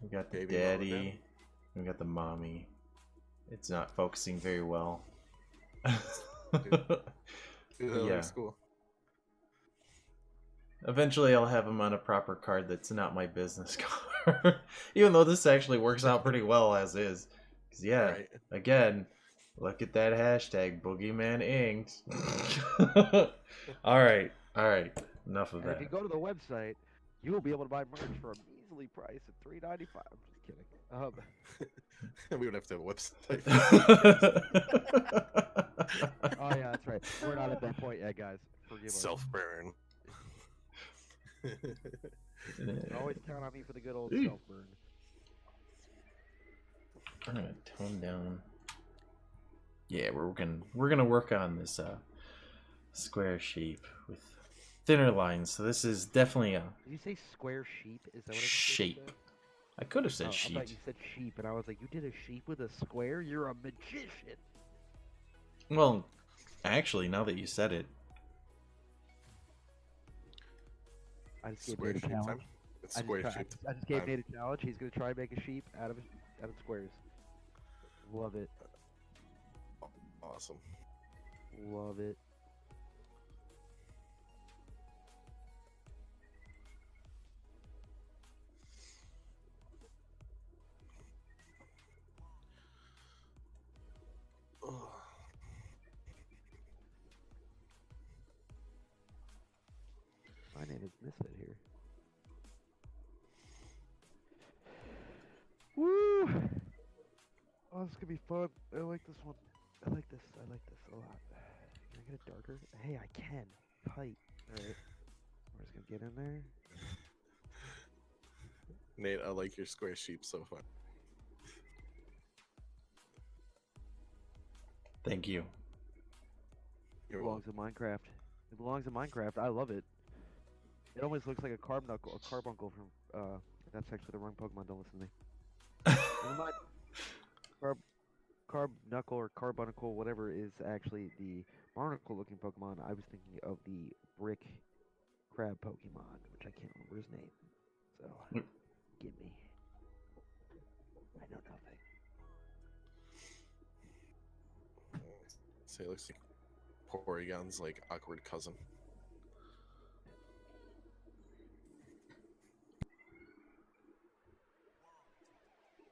We got the Baby, mom, and daddy. We got the mommy. It's not focusing very well. Dude, that Yeah. looks cool. Eventually, I'll have him on a proper card that's not my business card. Even though this actually works out pretty well as is. 'Cause yeah, Right. again, look at that hashtag, BoogieMan Inked. All right. Enough of And if you that. go to the website, you will be able to buy merch for a measly price of $3.95. I'm just kidding. We would have to have a website. Oh yeah, that's right. We're not at that point yet, guys. Forgive us. Self-burn. Always count on me for the good old Ooh. self-burn. I'm gonna tone down. Yeah, we're gonna work on this square shape with thinner lines. So this is definitely a Did you say square sheep? Is that what I just shape. said? I could have said Oh, I thought sheet. you said sheep, and I was like, you did a sheep with a square? You're a magician. Well, actually, now that you said it, I just gave Square Nate a sheep time. challenge. It's I just, square I sheep. just, I just gave time. Nate a challenge. He's gonna try and make a sheep out of squares. Love it. Awesome. Love it. Ugh. My name is Misfit here. Woo! Oh, this is gonna be fun. I like this one. I like this a lot. Can I get it darker? Hey, I can. Tight. Alright. We're just gonna get in there. Nate, I like your square sheep so far. thank you. You're It belongs in Minecraft. It belongs in Minecraft. I love it. It almost looks like a carbuncle from that's actually the wrong Pokemon, don't listen to me. Never mind. Carbuncle or Carbuncle, whatever, is actually the barnacle looking Pokemon. I was thinking of the brick crab Pokemon, which I can't remember his name. So, give me. I know nothing. Say it looks like Porygon's like awkward cousin.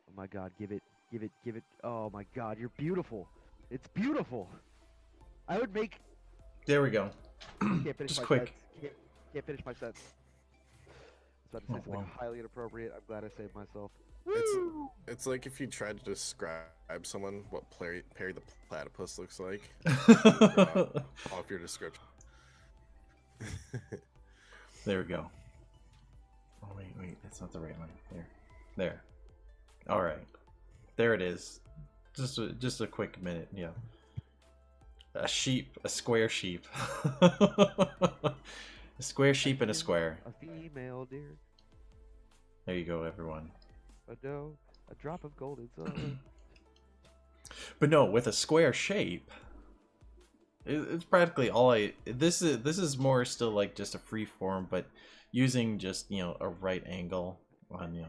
Oh my god, give it, give it, give it. Oh my god, you're beautiful. It's beautiful. I would make. There we go. Can't finish Just my quick. sentence. Can't finish my sentence. I was about to say something well. highly inappropriate. I'm glad I saved myself. It's like if you tried to describe someone what Perry the Platypus looks like. Off your description. There we go. Oh wait, that's not the right line. There. All right, there it is. Just a quick minute, yeah. A sheep, a square sheep, a square sheep and a square. A female deer. There you go, everyone. A doe. A drop of golden sun. But no, with a square shape, it's practically all I. This is more still like just a free form, but using just a right angle on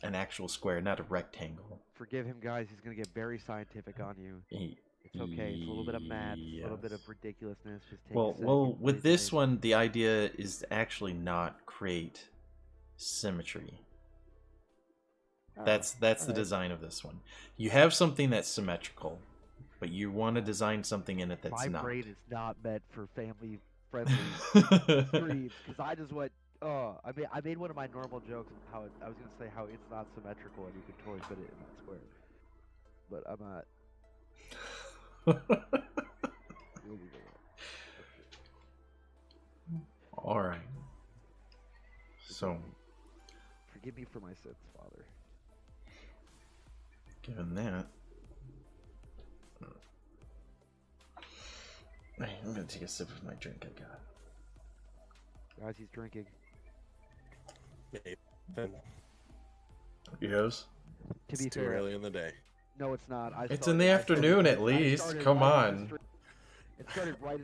an actual square, not a rectangle. Forgive him, guys. He's gonna get very scientific on you. It's okay. It's a little bit of math, a little bit of ridiculousness. Just take a second. Well, with breathe this in. one, the idea is to actually not create symmetry. That's the alright. design of this one. You have something that's symmetrical, but you want to design something in it that's My not. brain is not meant for family-friendly streams because I just went. I made one of my normal jokes. I was gonna say how it's not symmetrical and you can totally fit it in that square, but I'm not. All right. So, Forgive me for my sins, Father. given that, I'm gonna take a sip of my drink I got. Guys, he's drinking. Maybe. Then Yours? To be it's too fair, early in the day. no, it's not. It's in the afternoon at least. Come on. It started right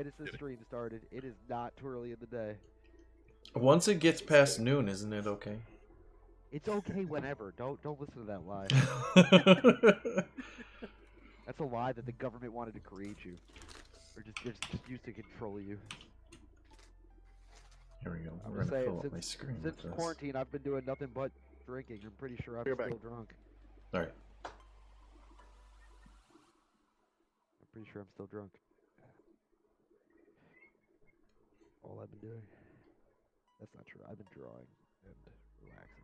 as the stream started. It is not too early in the day. Once it gets past noon, isn't it okay? It's okay whenever. Don't listen to that lie. That's a lie that the government wanted to create you, or just used to control you. Here we go. I'm We're just gonna saying, fill up my screen since with this. quarantine, I've been doing nothing but drinking. I'm pretty sure I'm You're still back. drunk. All right. I'm pretty sure I'm still drunk. All I've been doing. That's not true. I've been drawing and relaxing.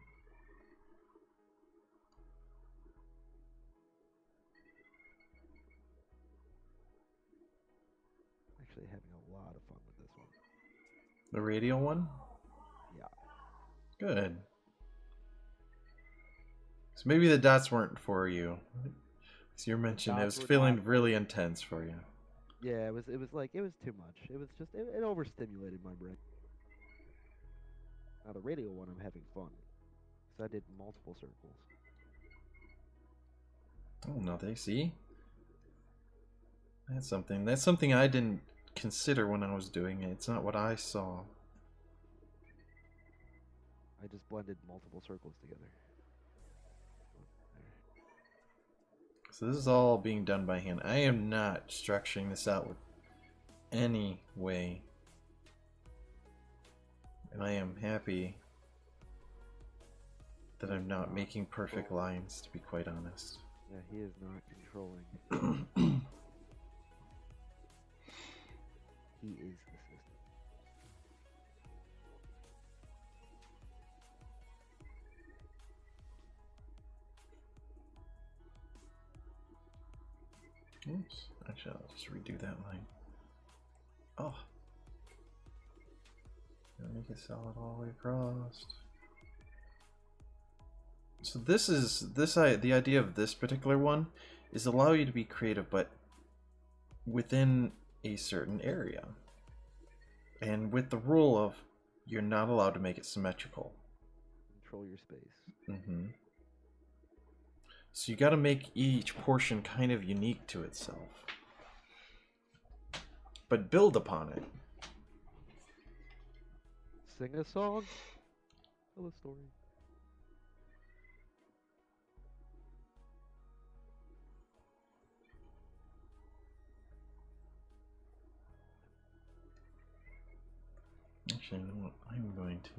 Actually having a lot of fun with this one. The radial one? Yeah. Good. So maybe the dots weren't for you. As you mentioned, it Dots was were feeling not- really intense for you. Yeah, it was too much. It was just it overstimulated my brain. Now the radial one I'm having fun. So I did multiple circles. Oh, no, they see? That's something I didn't consider when I was doing it. It's not what I saw. I just blended multiple circles together. So this is all being done by hand. I am not structuring this out with any way. And I am happy that I'm not making perfect lines, to be quite honest. Yeah, he is not controlling. He is the system. Oops. Actually, I'll just redo that line. Oh. Gotta make it solid all the way across. So the idea of this particular one is allow you to be creative, but within a certain area. And with the rule of you're not allowed to make it symmetrical. Control your space. Mm-hmm. So you got to make each portion kind of unique to itself, but build upon it. Sing a song. Tell a story. Actually, you know what? I'm going to.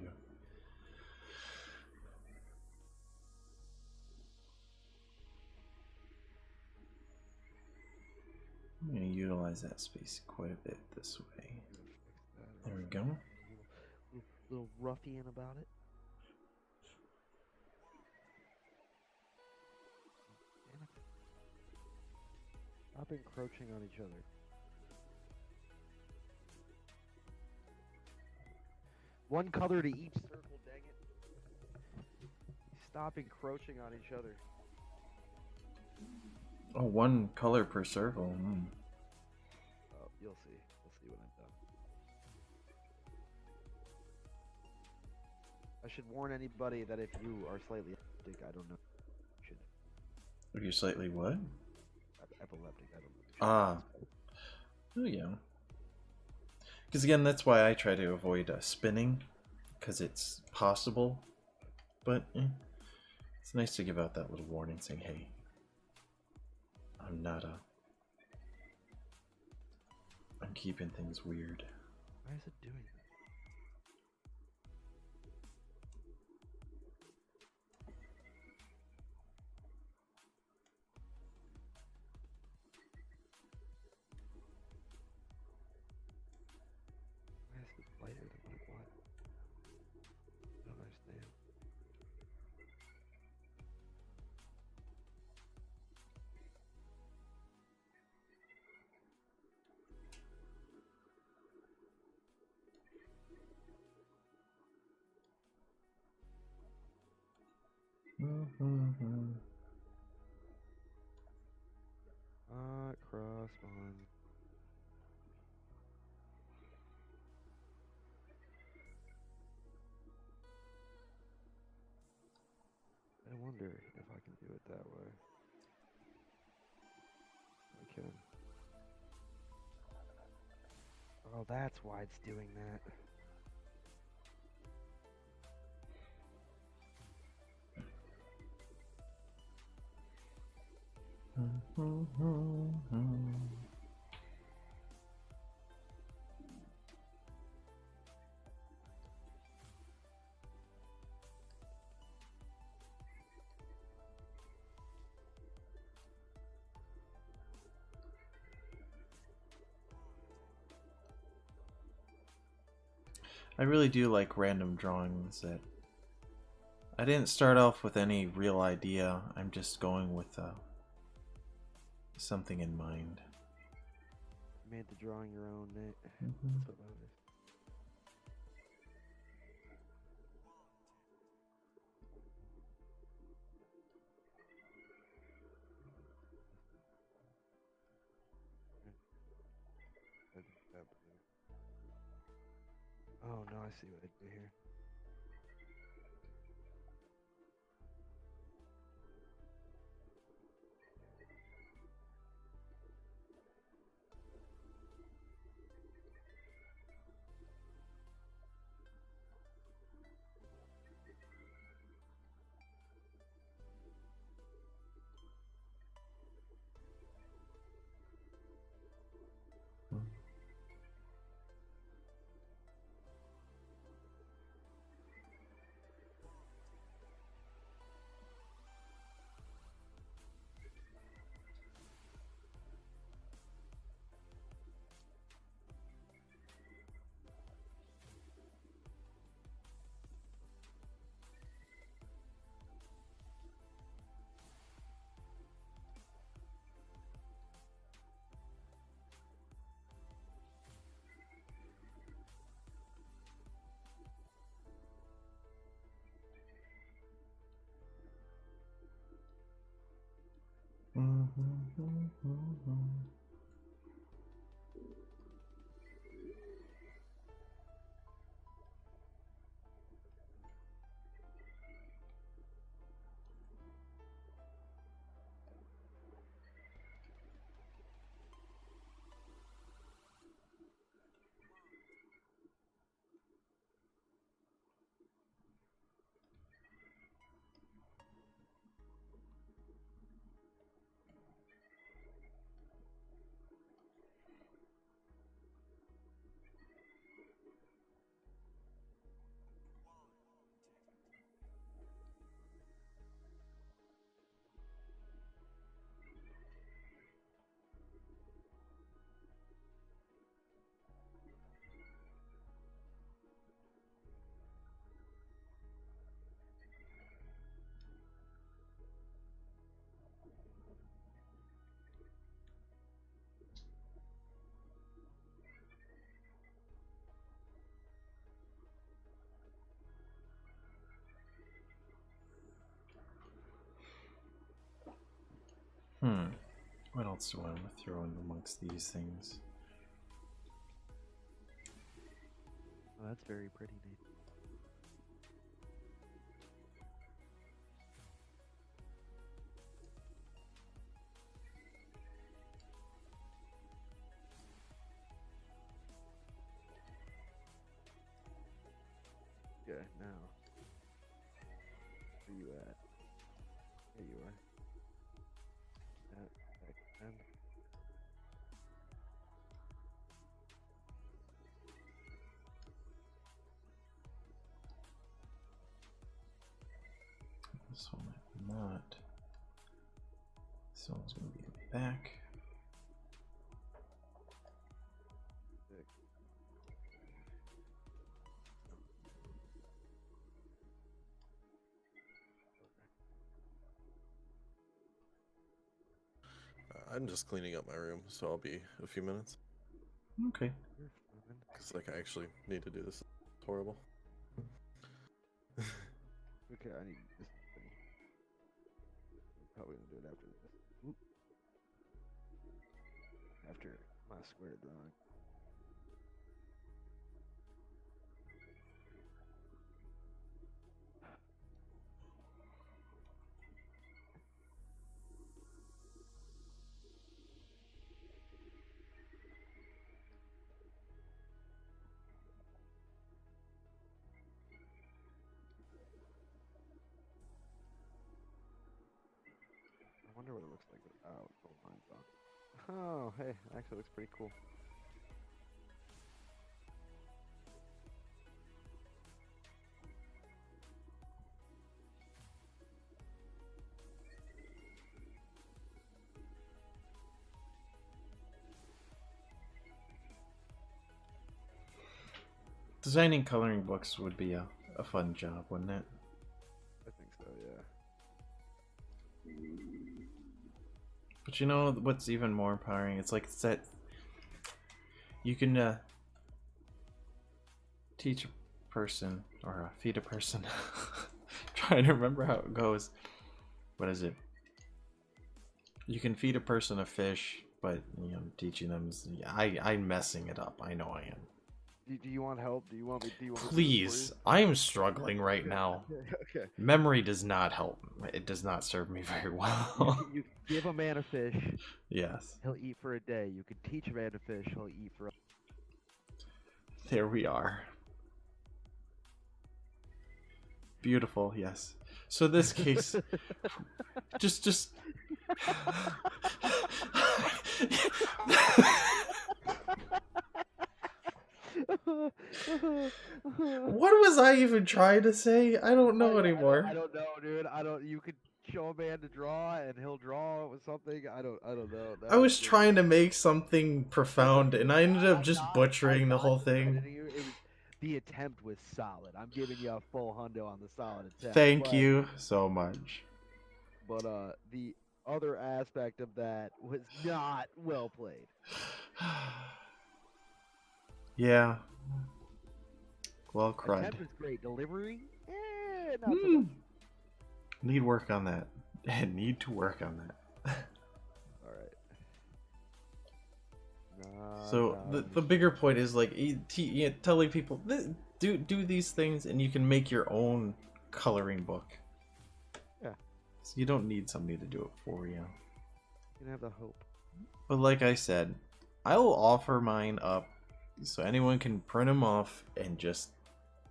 I'm going to utilize that space quite a bit this way. There we go. Little ruffian about it. Damn it. Stop encroaching on each other. One color to each circle, dang it. Stop encroaching on each other. Oh, one color per circle. Oh, you'll see. You'll see when I'm done. I should warn anybody that if you are slightly epileptic, I don't know. You should. If you're slightly what? Epileptic, I don't know. Ah. Oh, yeah. Because again, that's why I try to avoid spinning, because it's possible. But it's nice to give out that little warning saying, hey, I'm keeping things weird. Why is it doing that? Why is it lighter than what it was? I don't understand. Cross one. I wonder if I can do it that way. I can. Oh, that's why it's doing that. I really do like random drawings that I didn't start off with any real idea. I'm just going with something in mind. You made the drawing your own, Nate. Mm-hmm. That's what matters. Oh no, I see what I do here. What else do I want to throw in amongst these things? Oh, that's very pretty, Nate. Okay, now. Where you at? There you are. Back end. This one might not. This one's going to be back. Sick. I'm just cleaning up my room, so I'll be a few minutes. Okay. You're fine. Because, like, I actually need to do this. It's horrible. Okay, I need this thing. I'm probably gonna do it after this. Oop. After my square drawing. I wonder what it looks like without gold lines on. Oh, hey, actually looks pretty cool. Designing coloring books would be a fun job, wouldn't it? I think so, yeah. But you know what's even more empowering? It's like it's that you can teach a person or feed a person. Trying to remember how it goes. What is it? You can feed a person a fish, but you know, teaching them. I'm messing it up. I know I am. Do you want help? Do you want me? Do you want me to Please, I am struggling right now. Okay. Memory does not help. It does not serve me very well. You give a man a fish, Yes. he'll eat for a day. You can teach a man to fish, he'll eat for a... There we are. Beautiful, yes. So this case, just. What was I even trying to say? I don't know anymore. I don't know, dude. I don't. You could show a man to draw, and he'll draw with something. I don't know. I was trying to make something profound, and I ended up just butchering the whole thing. The attempt was solid. I'm giving you a full hundo on the solid attempt. Thank you so much. But the other aspect of that was not well played. Yeah. Well, crud. Attempt is great. Delivery, not so much. Need work on that. Need to work on that. All right. So the bigger point is like telling people do these things, and you can make your own coloring book. Yeah. So you don't need somebody to do it for you. You can have the hope. But like I said, I will offer mine up so anyone can print them off and just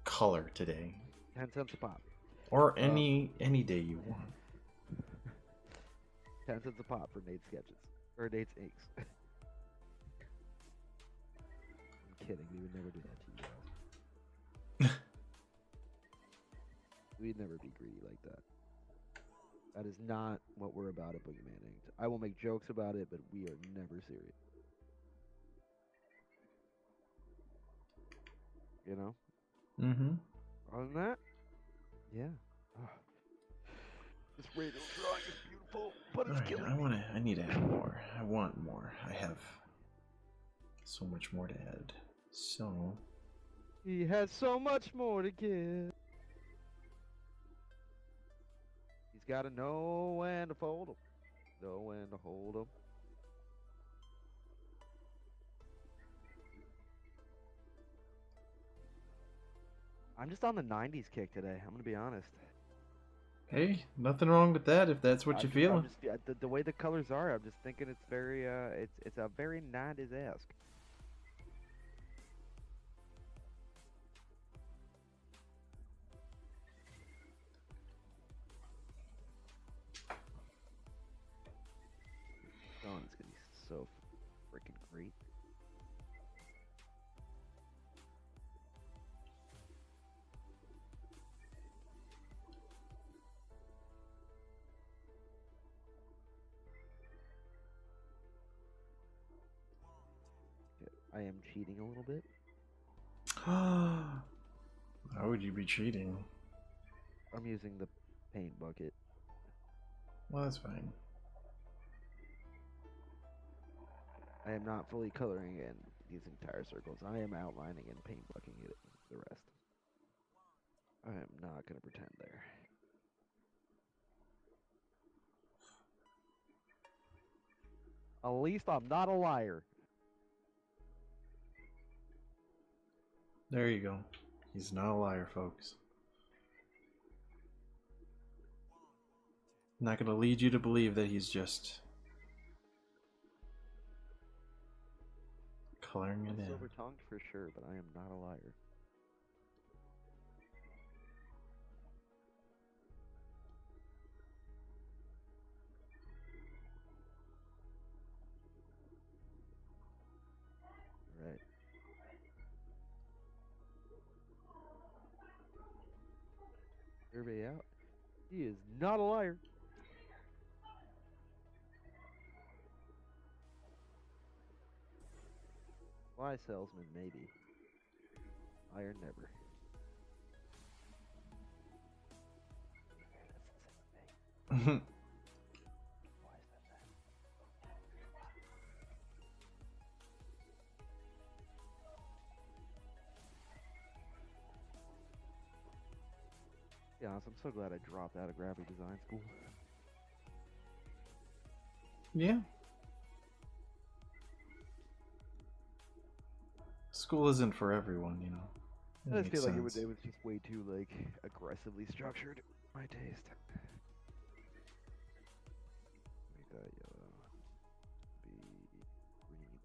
color today. 10 cents a pop. Or any day you want. 10 cents a pop for Nate's sketches. Or Nate's inks. I'm kidding. We would never do that to you guys. We'd never be greedy like that. That is not what we're about at BoogieMan Inc. I will make jokes about it, but we are never serious. You know? Mm-hmm. Other than that, yeah. Oh. This radial drawing is beautiful, but it's killing me. I need to add more. I want more. I have so much more to add. So He has so much more to give. He's got to know when to fold them. Know when to hold 'em. I'm just on the '90s kick today. I'm gonna be honest. Hey, nothing wrong with that if that's what you're I'm feeling. just yeah, the way the colors are. I'm just thinking it's very it's a very '90s-esque. Oh, it's gonna be so freaking great. Yeah, I am cheating a little bit. How would you be cheating? I'm using the paint bucket. Well, that's fine. I am not fully coloring in using tire circles. I am outlining and paint bucking it the rest. I am not gonna pretend there. At least I'm not a liar. There you go. He's not a liar, folks. I'm not gonna lead you to believe that he's just coloring I'm it in. silver tongued for sure, but I am not a liar. Alright. Everybody out. He is not a liar. Fly salesman, maybe. Liar, never. That's the same thing. Why is that that? Yeah, I'm so glad I dropped out of graphic design school. Yeah. School isn't for everyone, you know. I It just makes feel like sense. it was just way too like aggressively structured. My taste. Make that yellow. Be green.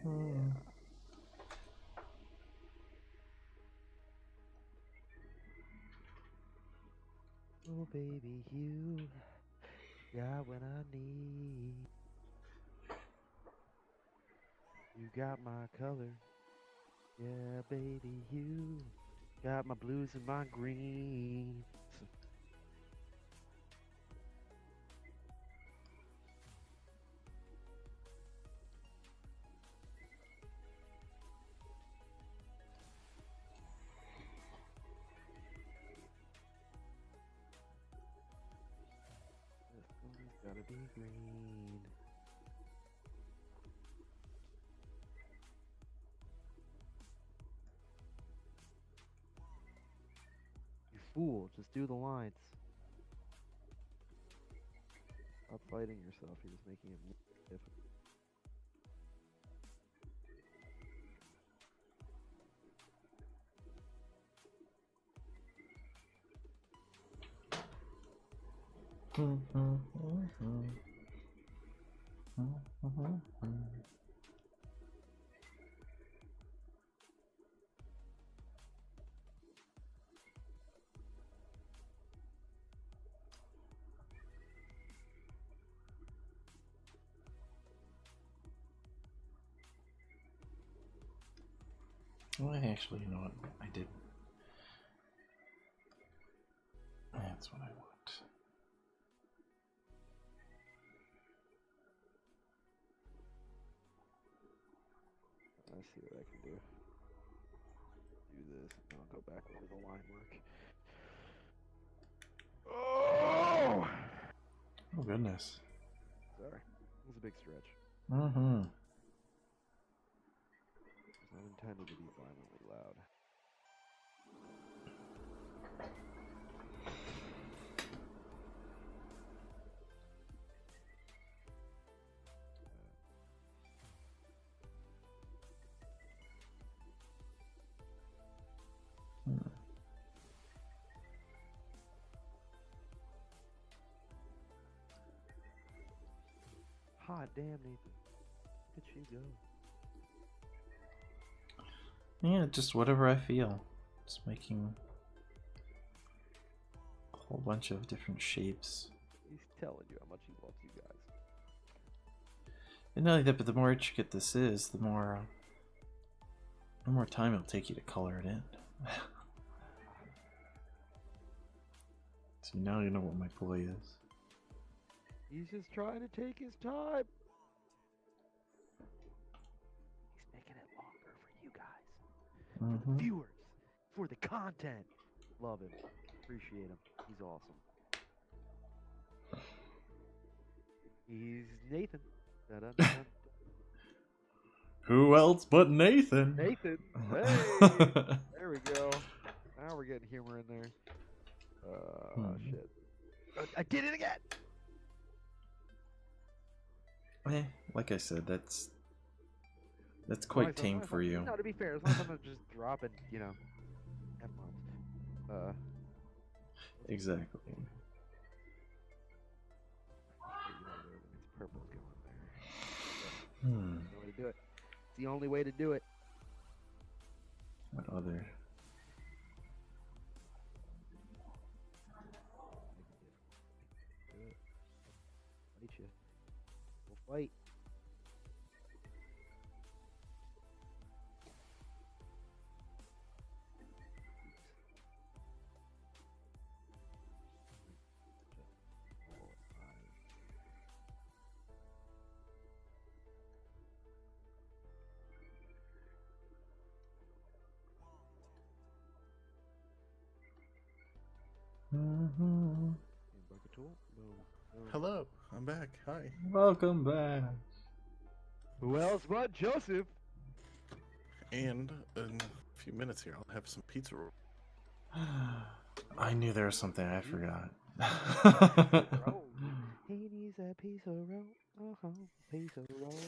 Yeah. Oh baby, you got what I need. You got my color. Yeah, baby, you got my blues and my greens. This one's gotta be green. You fool, just do the lines. Stop fighting yourself, you're just making it more difficult. Well, actually, you know what? I did. That's what I want. Let's see what I can do. Do this, and then I'll go back over the line work. Oh! Oh, goodness. Sorry. It was a big stretch. Mm-hmm. It's not intended to be violently loud. Hot damn, Nathan. Look at you go. Yeah, just whatever I feel. Just making a whole bunch of different shapes. He's telling you how much he loves you guys. And not only that, but the more intricate this is, the more time it'll take you to color it in. So now you know what my ploy is. He's just trying to take his time. He's making it longer for you guys. For the viewers. For the content. Love him. Appreciate him. He's awesome. He's Nathan. Da-da-da-da. Who else but Nathan? Nathan. Hey. There we go. Now we're getting humor in there. Shit. I did it again. Like I said, that's quite tame for you. No, to be fair, as long as I'm not just dropping, you know, F-bombs. Exactly. Purple's going there. That's the way to do it. It's the only way to do it. What other? Fight you. We'll fight. Hello, I'm back. Hi. Welcome back. Who else but Joseph? And in a few minutes here, I'll have some pizza roll. I knew there was something I forgot. He needs a piece of roll. Piece of roll.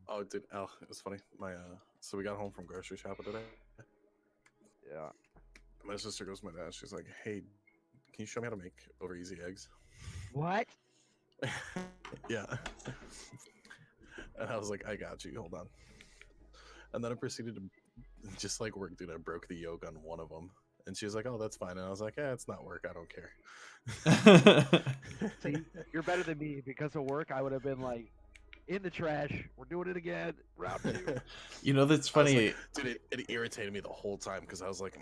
Oh, dude, Al, it was funny. So we got home from grocery shopping today. Yeah. My sister goes to my dad. She's like, "Hey, can you show me how to make over easy eggs?" What? Yeah. And I was like, "I got you. Hold on." And then I proceeded to just like work, dude. I broke the yolk on one of them, and she was like, "Oh, that's fine." And I was like, "Yeah, it's not work. I don't care." See, you're better than me. Because of work, I would have been like, in the trash. We're doing it again. Round 2. You know, that's funny. Like, dude, it irritated me the whole time because I was like,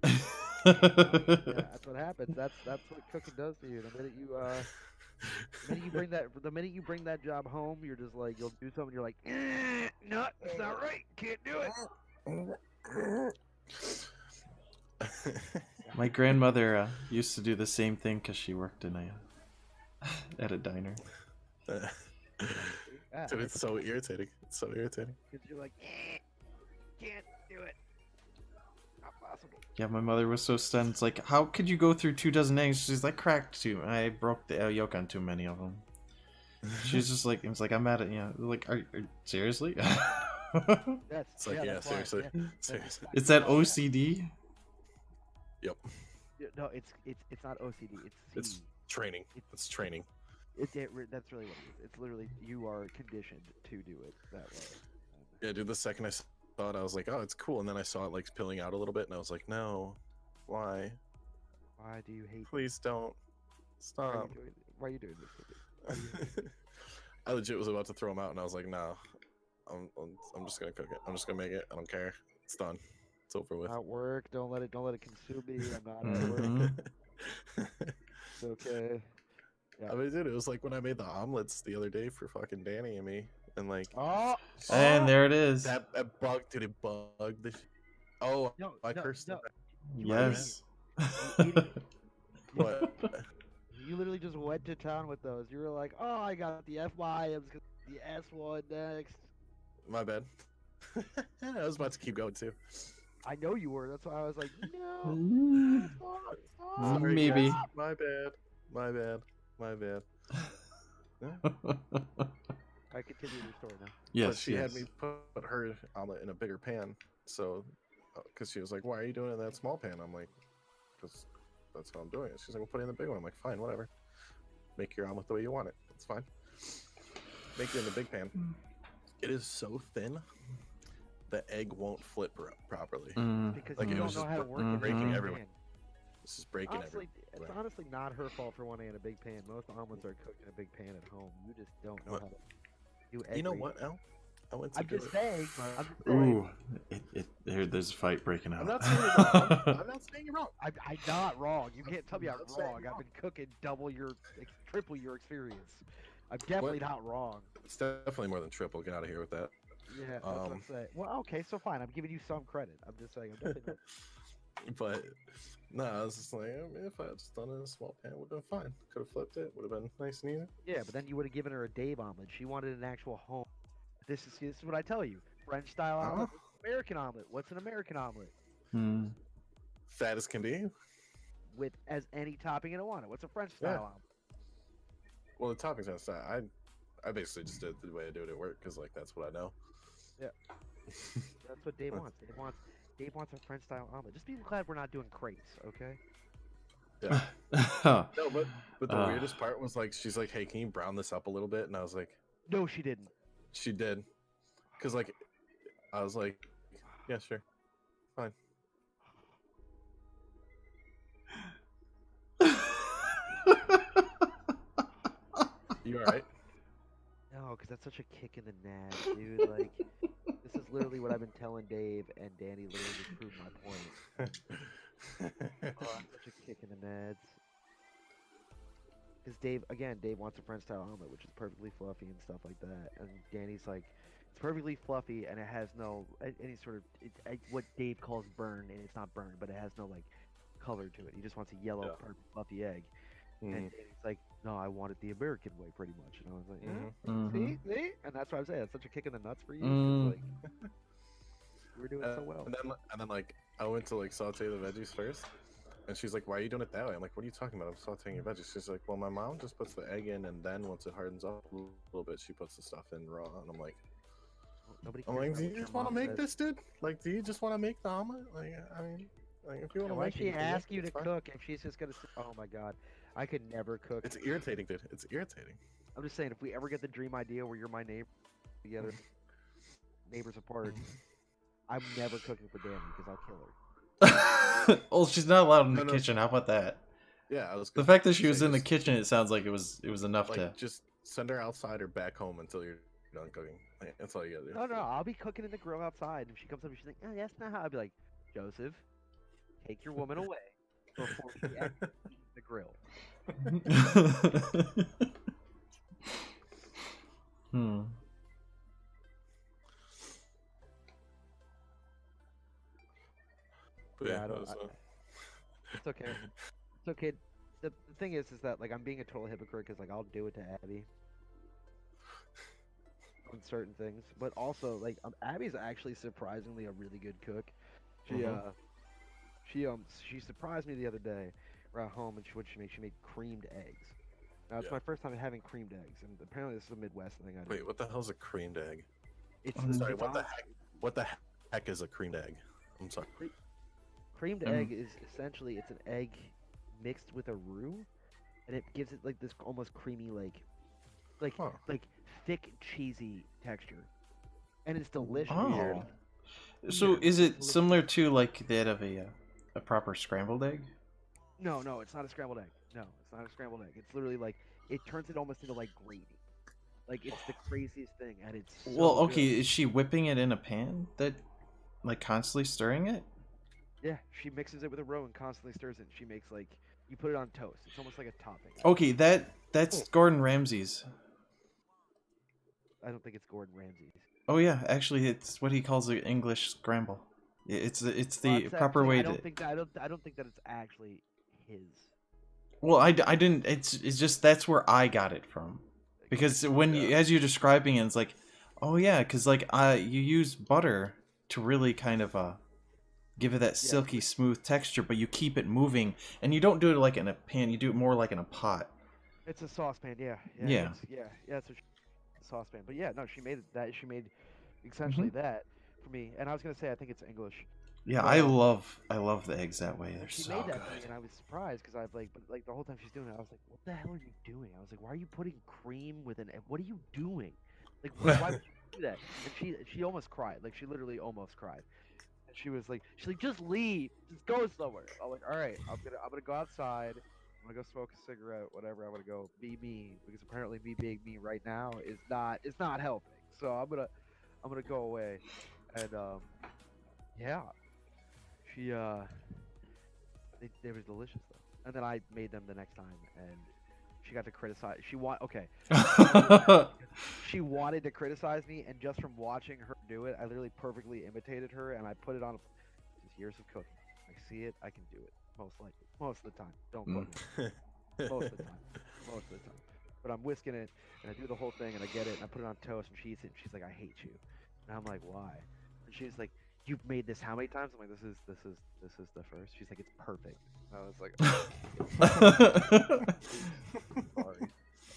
Yeah, that's what happens. That's what cooking does to you. The minute you bring that job home, you're just like, you'll do something. You're like, no, it's not right. Can't do it. My grandmother used to do the same thing because she worked in at a diner. Dude, it's so irritating. It's so irritating. Because you're like, can't do it. Not possible. Yeah, my mother was so stunned. It's like, how could you go through 2 dozen eggs? She's like, cracked 2. I broke the yolk on too many of them. She's just like, it's like, I'm mad at you. Like, are seriously? It's like, yeah, seriously. Seriously. It's that OCD? Yep. No, it's not OCD. It's training. It's training. That's really what it is. It's literally you are conditioned to do it that way. Yeah, dude. The second I saw it, I was like, "Oh, it's cool," and then I saw it like spilling out a little bit, and I was like, "No, why? Why do you hate? Please don't stop." Why are you doing this? I legit was about to throw them out, and I was like, "No, I'm just gonna cook it. I'm just gonna make it. I don't care. It's done." It's over with. At work, don't let it consume me. I'm not at work. It's okay. Yeah. I mean, dude, it was like when I made the omelets the other day for fucking Danny and me, and like, Oh, And there it is. that bug, dude, it bugged the. Oh, no, I no, cursed no. it. Yes. You idiot. But You literally just went to town with those. You were like, "Oh, I got the FYMs, the S1 next." my bad. I was about to keep going too. I know you were. That's why I was like, "No, Mm, stop." Sorry, Maybe. guys. My bad. My bad. My bad. I continue your story now. Yes, But she yes. had me put her omelet in a bigger pan. So, because she was like, "Why are you doing it in that small pan?" I'm like, "Because that's how I'm doing it." She's like, "We'll put it in the big one." I'm like, "Fine, whatever. Make your omelet the way you want it. It's fine. Make it in the big pan." It is so thin, the egg won't flip properly. Mm, Because Like, you it don't was know just how to work it in a breaking big everywhere. pan. This is breaking Honestly, it's everywhere. honestly not her fault for wanting in a big pan. Most omelets are cooked in a big pan at home. You just don't know What? how to do egg. You know ratio. what, Al? I went to I'm do just it. saying. I'm just saying. Ooh, there's a fight breaking out. I'm not saying you're wrong. I'm not saying you're wrong. I'm not wrong. You can't tell me I'm not saying wrong. you're I've been cooking triple your experience. I'm definitely not wrong. It's definitely more than triple. Get out of here with that. Yeah, that's what I'm saying. Well, okay, so fine. I'm giving you some credit. I'm just saying. I'm definitely not. But no, I was just like, I mean, if I had just done it in a small pan, it would have been fine. Could have flipped it. Would have been nice and easy. Yeah, but then you would have given her a Dave omelet. She wanted an actual home. This is what I tell you. French style omelet, American omelet. What's an American omelet? Hmm. Fat as can be. With as any topping in it want it. What's a French style Yeah. omelet? Well, the toppings on side. I basically just did it the way I do it at work because like that's what I know. Yeah. That's what Dave wants. Dave wants a French style omelet. Just be glad we're not doing crates, okay? Yeah. No, but the weirdest part was like she's like, "Hey, can you brown this up a little bit?" And I was like, No, she didn't. "She did," because like I was like, "Yeah, sure, fine." You all right? No, because that's such a kick in the nads, dude. Like, this is literally what I've been telling Dave, and Danny literally just proved my point. Oh, that's such a kick in the nads. Because Dave wants a French style omelet, which is perfectly fluffy and stuff like that. And Danny's like, it's perfectly fluffy and it has no any sort of what Dave calls burn, and it's not burn, but it has no like color to it. He just wants a yellow, perfect fluffy egg. And Danny's like, no, I want it the American way, pretty much. And I was like, see, and that's what I'm saying. It's such a kick in the nuts for you. 'Cause, like, we're doing so well. And then like I went to like saute the veggies first. And she's like, "Why are you doing it that way?" I'm like, "What are you talking about? I'm sauteing your veggies." She's like, "Well, my mom just puts the egg in, and then once it hardens up a little bit, she puts the stuff in raw." And I'm like, Nobody "I'm cares like, about do you what your just want to mom make says. this, dude? Like, do you just want to make the omelet? Like, I mean, like if you want to Why make she it, you can make ask it, you to it's fine." cook if she's just gonna? Oh my god, I could never cook. It's irritating, dude. It's irritating. I'm just saying, if we ever get the dream idea where you're my neighbor together, neighbors apart, I'm never cooking for Danny because I'll kill her. Well, she's not allowed in the No. kitchen. How about that? Yeah, I was. The fact that she say was in the just- kitchen, it sounds like it was enough like, to. just send her outside or back home until you're done cooking. Like, that's all you gotta do. No, I'll be cooking in the grill outside. And if she comes up and she's like, "Oh, that's not how," I'll be like, "Joseph, take your woman away before she actually eats the grill." Hmm. But Yeah, yeah, I don't- that was, It's okay. It's okay. The thing is that like I'm being a total hypocrite because like I'll do it to Abby on certain things, but also like Abby's actually surprisingly a really good cook. She surprised me the other day. We're at home and she made creamed eggs. Now it's Yeah. my first time having creamed eggs, and apparently this is a Midwest thing. I do. Wait, what the hell's a creamed egg? It's Sorry, it's what the honest- heck? What the heck is a creamed egg? I'm sorry. Creamed egg is essentially it's an egg mixed with a roux, and it gives it like this almost creamy Huh. like thick cheesy texture, and it's delicious. Oh. So is it similar to like that of a proper scrambled egg? No, it's not a scrambled egg. No, it's not a scrambled egg. It's literally like it turns it almost into like gravy. Like it's the craziest thing, and it's so Well, okay, good. is she whipping it in a pan that like constantly stirring it? Yeah, she mixes it with a roe and constantly stirs it. And she makes like you put it on toast. It's almost like a topping. Okay, that's Gordon Ramsay's. I don't think it's Gordon Ramsay's. Oh yeah, actually, it's what he calls an English scramble. It's Well, the proper way to. I don't think that it's actually his. Well, I didn't. It's just that's where I got it from, because when you, as you're describing it, it's like, oh yeah, because like you use butter to really kind of give it that silky smooth texture, but you keep it moving, and you don't do it like in a pan. You do it more like in a pot. It's a saucepan, yeah. Yeah. It's a saucepan. But yeah, no, she made that. She made essentially that for me. And I was gonna say I think it's English. Yeah, But, I love the eggs that way. They're she so made that good. for me, and I was surprised because I've like, but like the whole time she's doing it, I was like, what the hell are you doing? I was like, why are you putting cream with an egg? What are you doing? Like, why would you do that? And she almost cried. Like, she literally almost cried. And she's like, just leave, just go somewhere. I'm like, all right, I'm gonna go outside. I'm gonna go smoke a cigarette, whatever. I'm gonna go be me because apparently me being me right now is not helping. So I'm gonna go away, and yeah, she they were delicious though. And then I made them the next time, and she got to criticize. She wanted to criticize me, and just from watching her do it, I literally perfectly imitated her, and I put it on. Just years of cooking. I see it, I can do it. Most likely, most of the time. Don't quote me. Most of the time, most of the time. But I'm whisking it, and I do the whole thing, and I get it, and I put it on toast, and she eats it, and she's like, "I hate you," and I'm like, "Why?" And she's like, "You've made this how many times?" I'm like, "This is the first." She's like, "It's perfect." And I was like, "Sorry."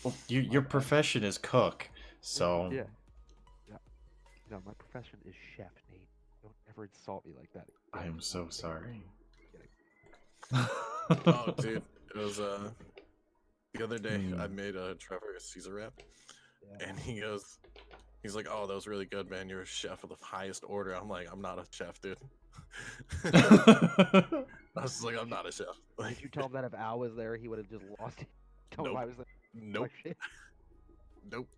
Well, your profession is cook, so Yeah. No, my profession is chef, Nate. Don't ever insult me like that. I am so sorry. Oh, dude, it was the other day I made Trevor a Caesar wrap, and he's like, "Oh, that was really good, man. You're a chef of the highest order." I'm like, "I'm not a chef, dude." I was just like, "I'm not a chef." Like, Did you tell him that if Al was there, he would have just lost it? Told him I was there. Nope. Nope.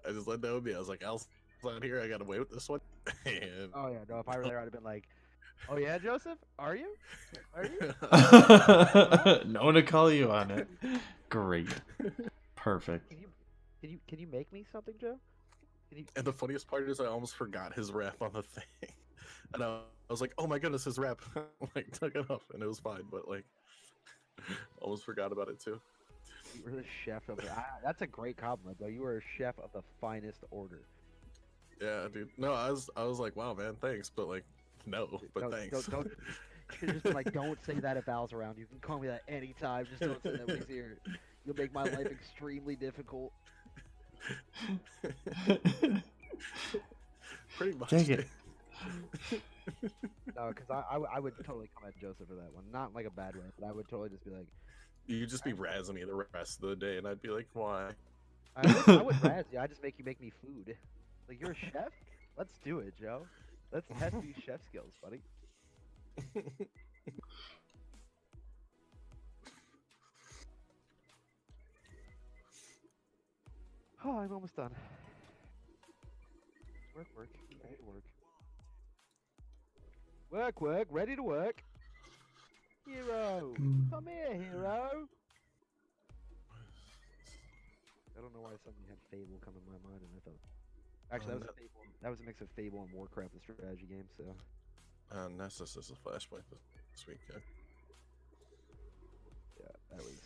I just let that with me. I was like, "Al's not here. I got away with this one." And Oh yeah, no. If I were there, I'd have been like, "Oh yeah, Joseph, are you? Are you?" No one to call you on it. Great. Perfect. Can you make me something, Joe? And the funniest part is I almost forgot his rap on the thing. And I was like, "Oh my goodness, his rap." Like, took it off, and it was fine, but like, almost forgot about it too. You were the chef of the. That's a great compliment, though. You were a chef of the finest order. Yeah, dude. No, I was like, "Wow, man, thanks," but like, no, but thanks. Don't you should just been like, don't say that if Al's around. You can call me that anytime. Just don't say that when he's here. You'll make my life extremely difficult. Pretty much. Dang it. No, because I would totally come at Joseph for that one. Not in like a bad way, but I would totally just be like, You'd just be razzing me the rest of the day, and I'd be like, "Why?" I would razz you. I just make you make me food. Like, you're a chef? Let's do it, Joe. Let's test these chef skills, buddy. Oh, I'm almost done. Work, ready to work. Work, ready to work. Hero, come here, hero. I don't know why suddenly had Fable come in my mind, and I thought, actually, that was a mix of Fable and Warcraft, the strategy game. So, Nessus is a flashpoint this weekend. yeah, that was.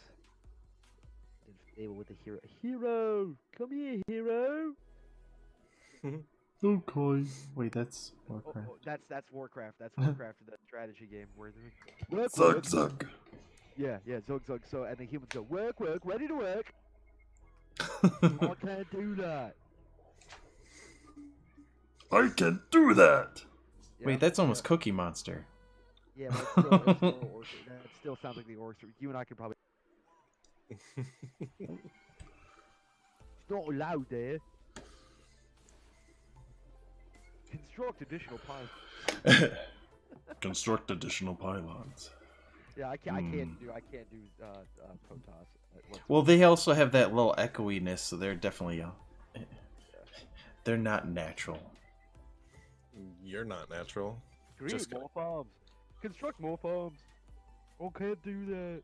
Did Fable with the hero. Hero, come here, hero. Okay. Wait, that's Warcraft. That's Warcraft. That's Warcraft, the strategy game where Zug. Yeah, Zug. So, and the humans go work, ready to work. I can't do that. I can do that. Yeah, Wait, that's almost Cookie Monster. Yeah, but it's still orcs. That still sounds like the orcs. You and I could probably. It's not allowed there. Construct additional pylons. Construct additional pylons. Yeah, I can't do Protoss. Well, they also have that little echoiness, so they're definitely they're not natural. You're not natural. Great, more farms. Construct more farms. Oh, can't do that.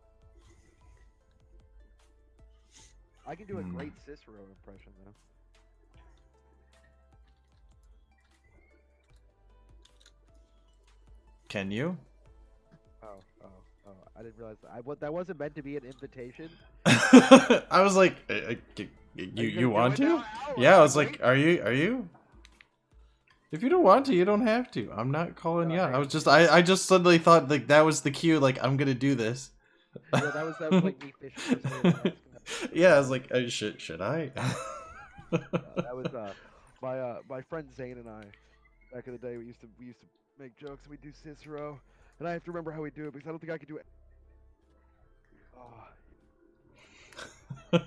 I can do a great Cicero impression though. Can you? I didn't realize that. That wasn't meant to be an invitation. I was like, you want to? Yeah, I was like, are you? If you don't want to, you don't have to. I'm not calling you out. I just suddenly thought like that was the cue. Like I'm gonna do this. Yeah, that was like me fishing for somebody to ask. Yeah, I was like, should I? That was my friend Zane and I back in the day. We used to make jokes and we do Cicero, and I have to remember how we do it because I don't think I could do it. I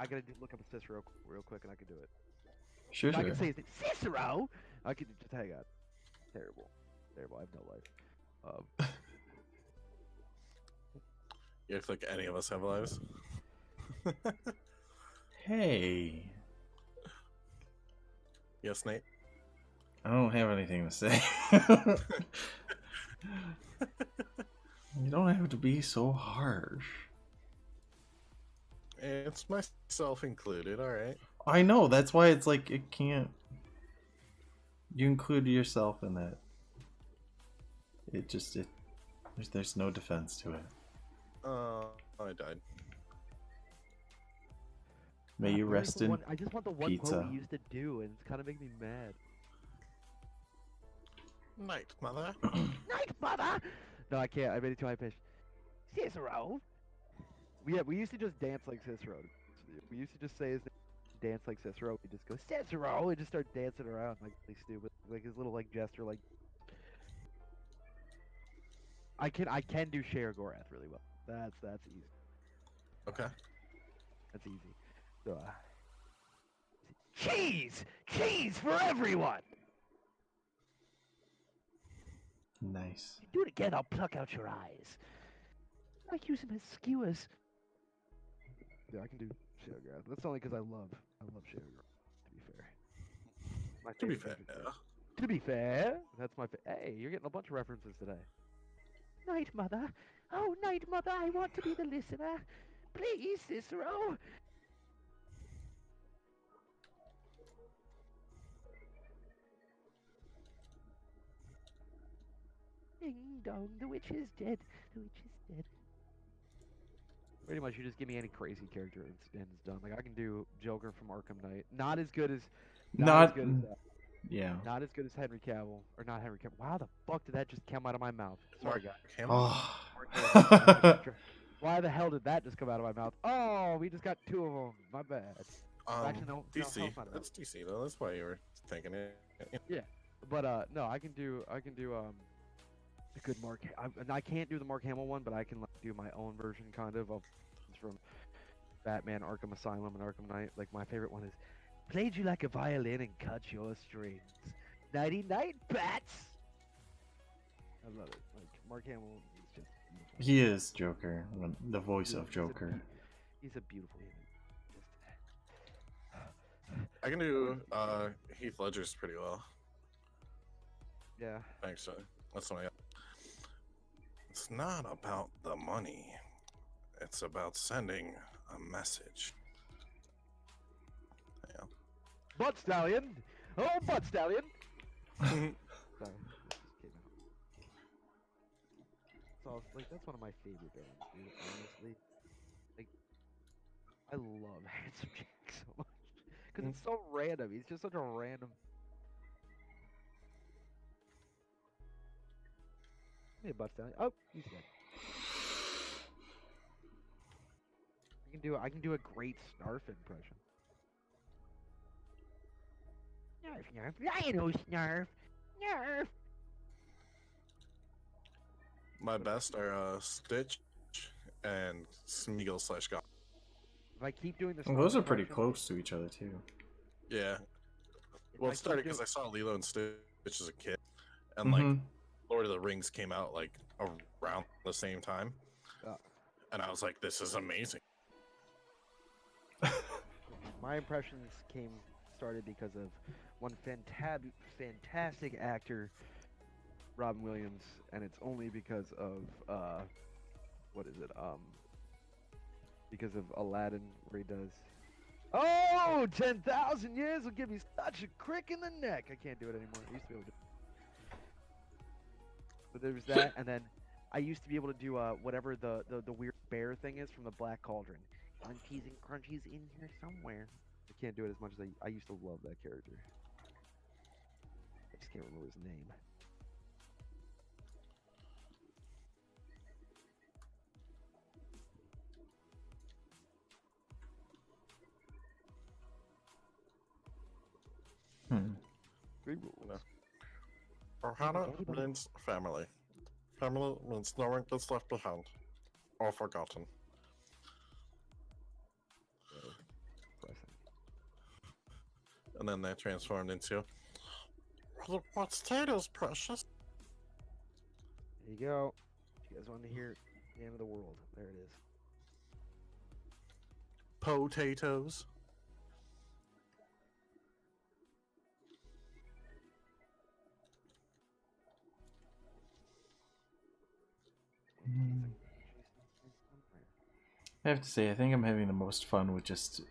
gotta look up a Cicero real quick and I can do it. Sure. I can say his name, Cicero. I can just hang on. Terrible. I have no life. You act like any of us have lives. Hey. Yes, Nate. I don't have anything to say. You don't have to be so harsh. It's myself included, alright. I know, that's why it's like, it can't... You include yourself in that. There's no defense to it. I died. May you rest in I just want the one pizza. quote we used to do, and it's kind of making me mad. Night, mother. Night, mother! No, I can't. I made it too high pitched. Cicero! We used to just dance like Cicero. We used to just say his name, dance like Cicero. We just go, Cicero! And just start dancing around like really stupid. Like his little like gesture, like... I can do Cher Gorath really well. That's easy. Okay. That's easy. So, cheese! Cheese for everyone! Nice. Do it again, I'll pluck out your eyes. I use him as skewers. Yeah, I can do Cher Gorath. That's only because I love Cher Gorath, to be fair. My To be favorite fair. character. To be fair, that's my hey, you're getting a bunch of references today. Night, mother. Oh, night, mother, I want to be the listener. Please, Cicero. Ding dong, the witch is dead. The witch is dead. Pretty much, you just give me any crazy character and it's done. Like I can do Joker from Arkham Knight. Not as good as Not as good as yeah. not as good as Henry Cavill or not Henry Cavill. Wow, the fuck did that just come out of my mouth? Sorry, guys. Oh. Why the hell did that just come out of my mouth? Oh, we just got two of them. My bad. Actually, no, DC. No, That's DC though. That's why you were thinking it. Yeah, but no, I can do a good Mark. I can't do the Mark Hamill one, but I can like, do my own version kind of from Batman, Arkham Asylum, and Arkham Knight. Like my favorite one is played you like a violin and cut your strings. Nighty night, bats. I love it. Like Mark Hamill is just beautiful. He is Joker, the voice of Joker. He's a beautiful human. I can do Heath Ledger's pretty well. Yeah. Thanks, that's what I got. It's not about the money. It's about sending a message. Yeah. Butt Stallion! Oh, Butt Stallion! Sorry. So, like, that's one of my favorite bands, dude, honestly. Like, I love Handsome Jack so much. Because it's so random. He's just such a random... Hey, Butt Stallion. Oh, he's dead. I can do a great Snarf impression. Snarf, Snarf. I know Snarf. Snarf. My best are Stitch and Smeagol / Goth. If I keep doing this, Well, those are pretty close to each other too. Yeah. Well, it started because I saw Lilo and Stitch as a kid, and like Lord of the Rings came out like around the same time, and I was like, "This is amazing." My impressions started because of one fantastic actor Robin Williams, and it's only because of what is it? Because of Aladdin, where he does. Oh, 10,000 years will give you such a crick in the neck. I can't do it anymore. I used to be able to. But there was that, and then I used to be able to do whatever the weird bear thing is from the Black Cauldron. Crunchies and crunchies in here somewhere. I can't do it as much as I used to love that character. I just can't remember his name. Three rules. No. Ohana means family. Family means no one gets left behind or forgotten. Depressing. And then they transformed into what's potatoes, precious? There you go. If you guys want to hear the end of the world, there it is. Potatoes. I have to say, I think I'm having the most fun with just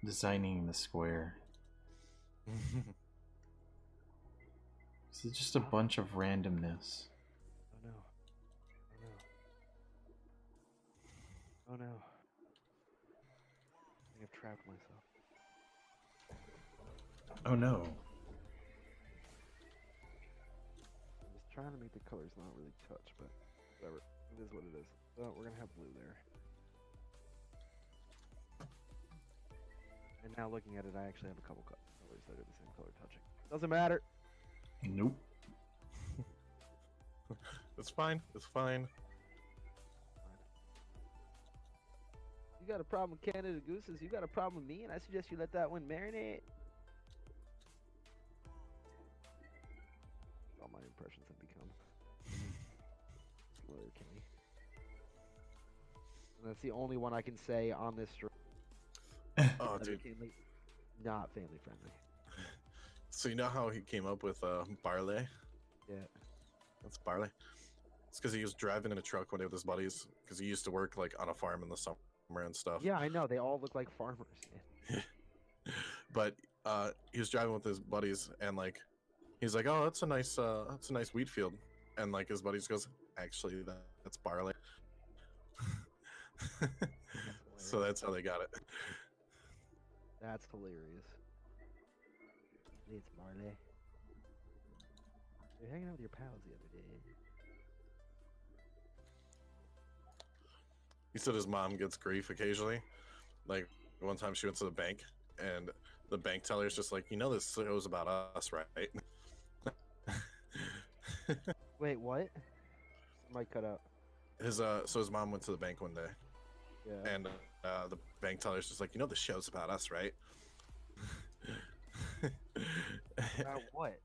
designing the square. It's just a bunch of randomness. Oh no. Oh no. Oh no. I think I've trapped myself. Oh no. I'm just trying to make the colors not really touch, but whatever. It is what it is. So we're gonna have blue there. And now looking at it, I actually have a couple colors that are the same color touching. Doesn't matter. Nope. It's fine. It's fine. You got a problem with Canada Gooses, you got a problem with me, and I suggest you let that one marinate. That's all my impressions have become. Letterkenny. And that's the only one I can say on this stream. Oh, dude. Letterkenny, not family friendly. So you know how he came up with barley? Yeah. That's barley. It's because he was driving in a truck one day with his buddies because he used to work like on a farm in the summer and stuff. Yeah, I know. They all look like farmers. But he was driving with his buddies and like he's like, "Oh, that's a nice wheat field," and like his buddies goes, "Actually, that's barley." So that's how they got it. That's hilarious. It's barley. You're hanging out with your pals the other day. He said his mom gets grief occasionally. Like one time she went to the bank and the bank teller's just like, "You know this show's about us, right?" Wait, what? Might cut out. His mom went to the bank one day Yeah. and the bank teller's just like, "You know the show's about us, right?" About what?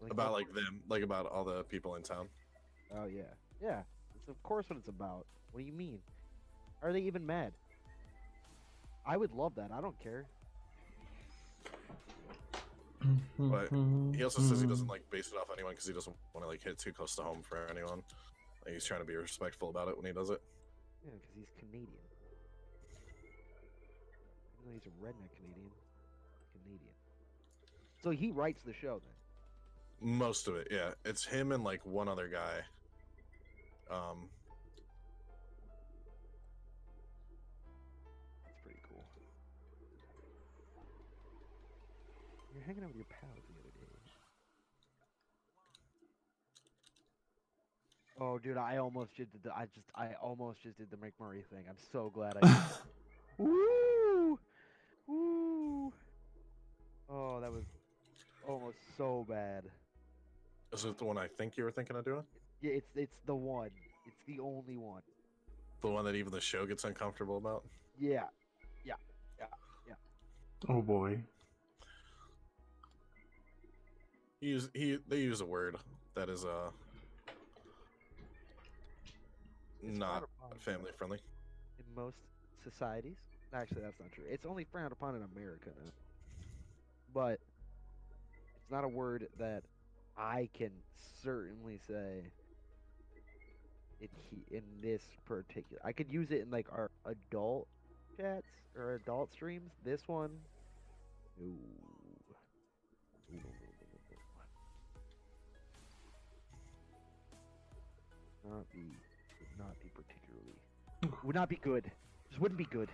About what? like them, like about all the people in town. Oh yeah, yeah. It's of course what it's about. What do you mean? Are they even mad? I would love that. I don't care. But he also says he doesn't like base it off anyone because he doesn't want to like hit too close to home for anyone. Like, he's trying to be respectful about it when he does it. Yeah, because he's Canadian. Even though he's a redneck Canadian. Canadian. So he writes the show then. Most of it, yeah. It's him and like one other guy. That's pretty cool. You're hanging out with your pals the other day. Oh, dude, I almost just did I almost just did the McMurray thing. I'm so glad I did. Woo! Woo! Oh, that was almost so bad. Is it the one I think you were thinking of doing? Yeah, it's the one. It's the only one. The one that even the show gets uncomfortable about? Yeah. Oh boy. They use a word that is It's not frowned upon family friendly. in most societies. Actually, that's not true. It's only frowned upon in America, but it's not a word that I can certainly say in this particular, I could use it in like our adult chats or adult streams. This one, no, no, no, no, no, no, no. Would not be particularly, would not be good. Just wouldn't be good.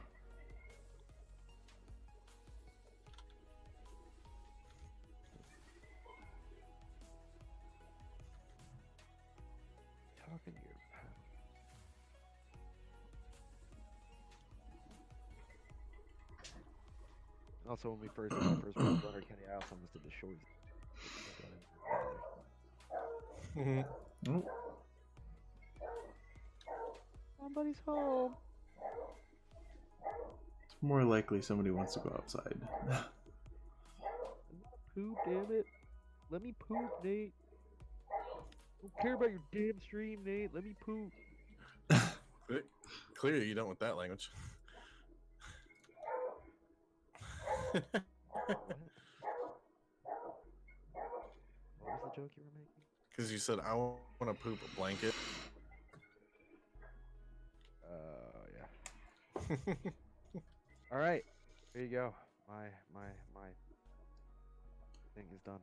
Talking to your pal. Also, when I first watched Letterkenny, I also listed the shorts. Oh, Somebody's home. it's more likely somebody wants to go outside. Poop, damn it. Let me poop, Nate. Don't care about your damn stream, Nate. Let me poop. Clearly, you don't want that language. What? What was the joke you were making? Because you said, I want to poop a blanket. Yeah. All right. There you go. My thing is done.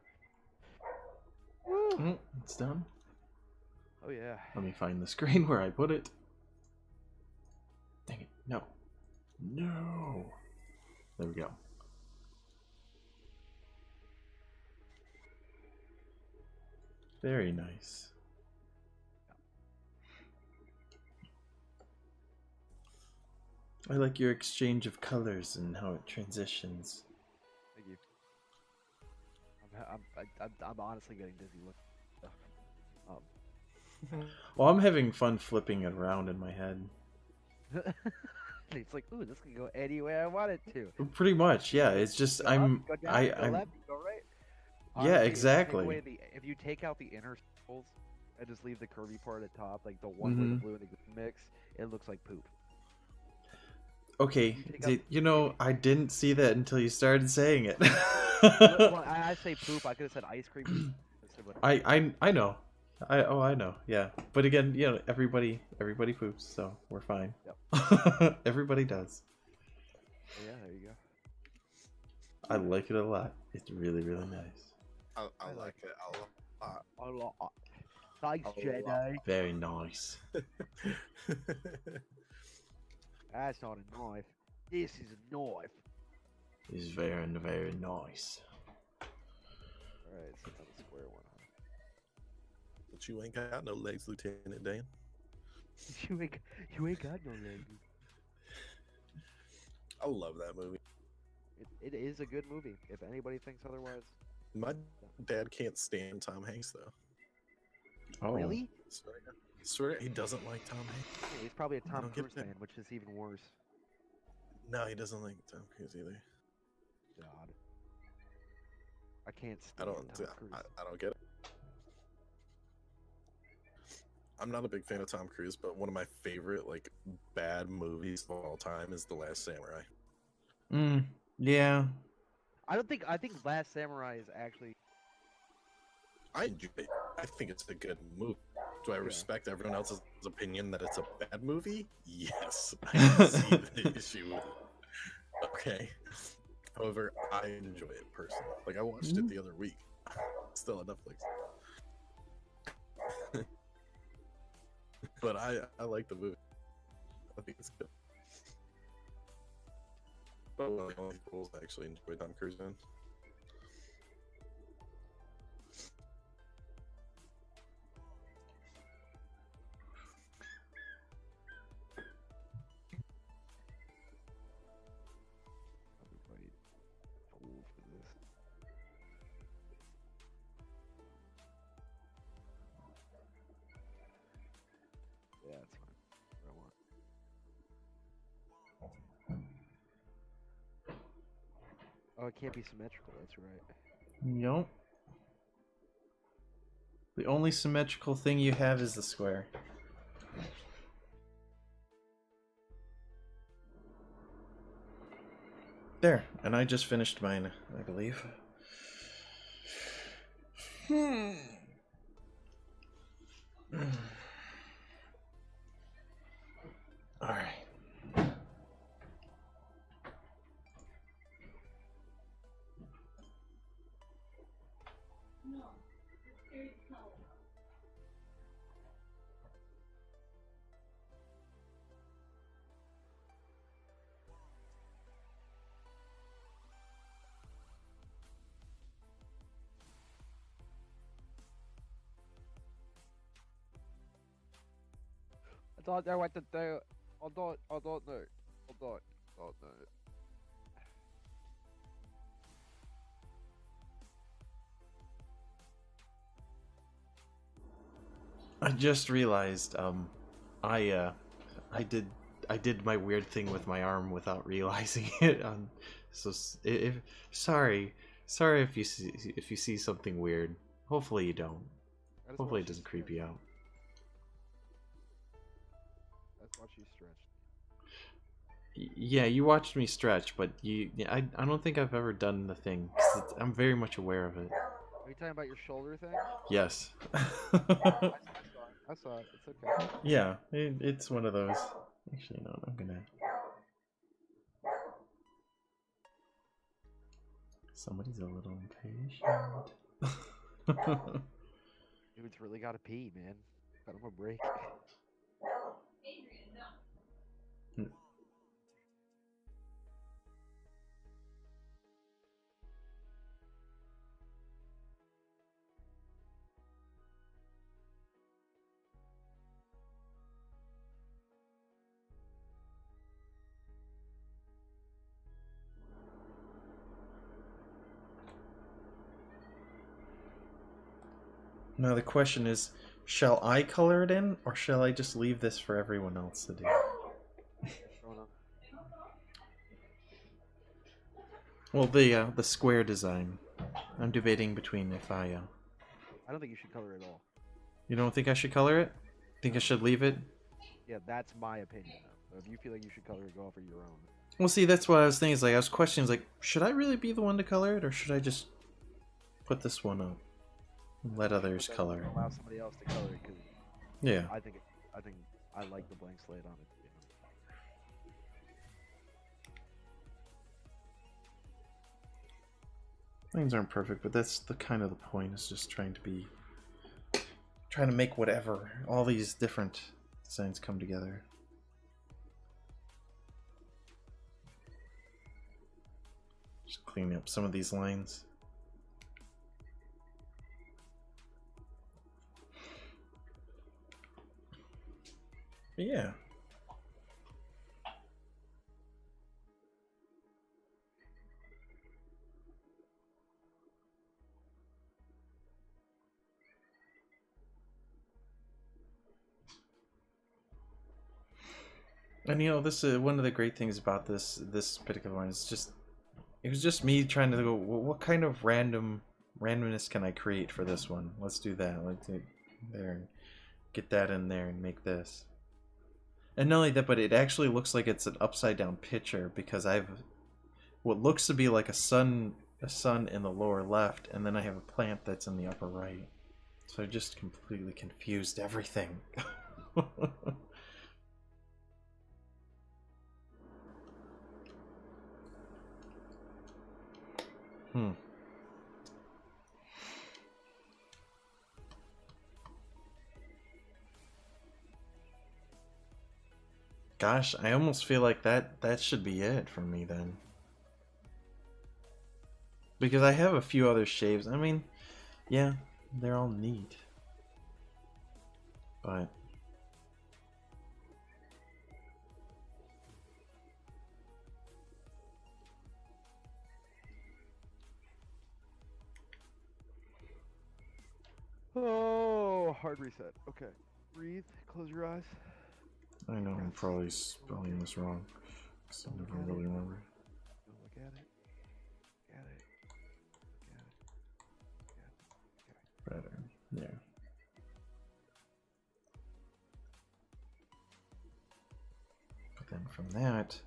Woo! Oh, it's done. Oh yeah. Let me find the screen where I put it. Dang it. No. No. There we go. Very nice. I like your exchange of colors and how it transitions. Thank you. I'm honestly getting dizzy looking. Well, I'm having fun flipping it around in my head. It's like, ooh, this can go any way I want it to. Pretty much, yeah. It's just Go up, go down, go left, go right. Yeah, Honestly, exactly. if you take out the inner circles and just leave the curvy part at top, like the one where the blue and the green mix, it looks like poop. Okay, you know, I didn't see that until you started saying it. Well, I say poop. I could have said ice cream. I know. I know. Yeah, but again, you know, everybody poops, so we're fine. Yep. Everybody does. Yeah, there you go. I like it a lot. It's really nice. I like it a lot. A lot. Thanks, Jedi. Very nice. That's not a knife. This is a knife. It's very nice. Alright, so now the square one. But you ain't got no legs, Lieutenant Dan. You ain't got no legs. I love that movie. It is a good movie. If anybody thinks otherwise. My dad can't stand Tom Hanks, though. Oh, Really? Swear he doesn't like Tom Hanks. Yeah, he's probably a I Tom don't get Cruise that. fan, which is even worse. No, he doesn't like Tom Cruise either. God. I can't I stand don't. Tom Cruise. I don't get it. I'm not a big fan of Tom Cruise, but one of my favorite like bad movies of all time is The Last Samurai. Yeah. I think Last Samurai is actually. I enjoy it. I think it's a good movie. Do I respect everyone else's opinion that it's a bad movie? Yes, I can see the issue with it. Okay. However, I enjoy it personally. Like I watched it the other week. Still on Netflix. But I like the movie. I think it's good. But one of the only people I actually enjoy Tom Cruise in. Everybody fool for this. Yeah, that's fine. What I want. Oh, it can't be symmetrical. That's right. Yup. The only symmetrical thing you have is the square. There, and I just finished mine, I believe. All right. I don't know what to do. I don't know. I don't know. I just realized, I, I did, I did my weird thing with my arm without realizing it. So if sorry if you see something weird. Hopefully you don't. I just Hopefully it watched you doesn't creep stretch. you out. I just watched you stretch. Yeah, you watched me stretch, but I don't think I've ever done the thing. 'Cause I'm very much aware of it. Are you talking about your shoulder thing? Yes. I saw it. It's okay. Yeah, it's one of those. Actually, no, I'm gonna. Somebody's a little impatient. Dude's really gotta pee, man. Got him a break. Now the question is, shall I color it in, or shall I just leave this for everyone else to do? Going on. Well, the square design. I'm debating between if I. I don't think you should color it all. You don't think I should color it? Think I should leave it? Yeah, that's my opinion. Though. So if you feel like you should color it, go for your own. Well, see, that's what I was thinking. Is like I was questioning, like, should I really be the one to color it, or should I just put this one up and let others color it? Allow somebody else to color it because Yeah. I think I like the blank slate on it. To be honest. Things aren't perfect, but that's the kind of the point. Is just trying to make whatever all these different designs come together. Just clean up some of these lines. But yeah. And you know, this is one of the great things about this particular one. It's just it was just me trying to go, well, what kind of randomness can I create for this one? Let's do that. Let's do there and get that in there and make this. And not only that, but it actually looks like it's an upside down picture because I've what looks to be like a sun in the lower left, and then I have a plant that's in the upper right. So I just completely confused everything. Gosh, I almost feel like that should be it for me then. Because I have a few other shaves. I mean, yeah, they're all neat. But Oh, hard reset. Okay, breathe. Close your eyes. I know I'm probably spelling this wrong. Because I never really remember. Look at it. Look at it. Look at it. Look at it. Okay. Better. Yeah. But then from that,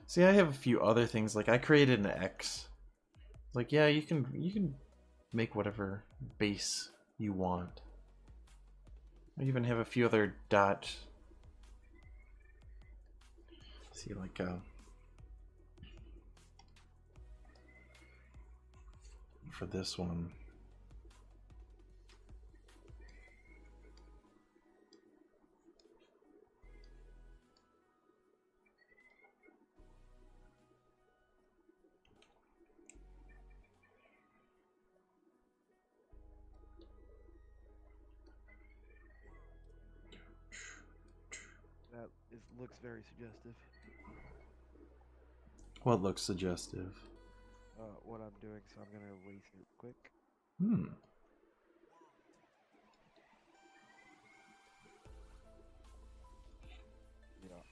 see, I have a few other things. Like I created an X. Like yeah, you can make whatever base you want. I even have a few other dot. See, like for this one. Looks very suggestive. What looks suggestive? What I'm doing, so I'm gonna erase it quick. Hmm. Yeah.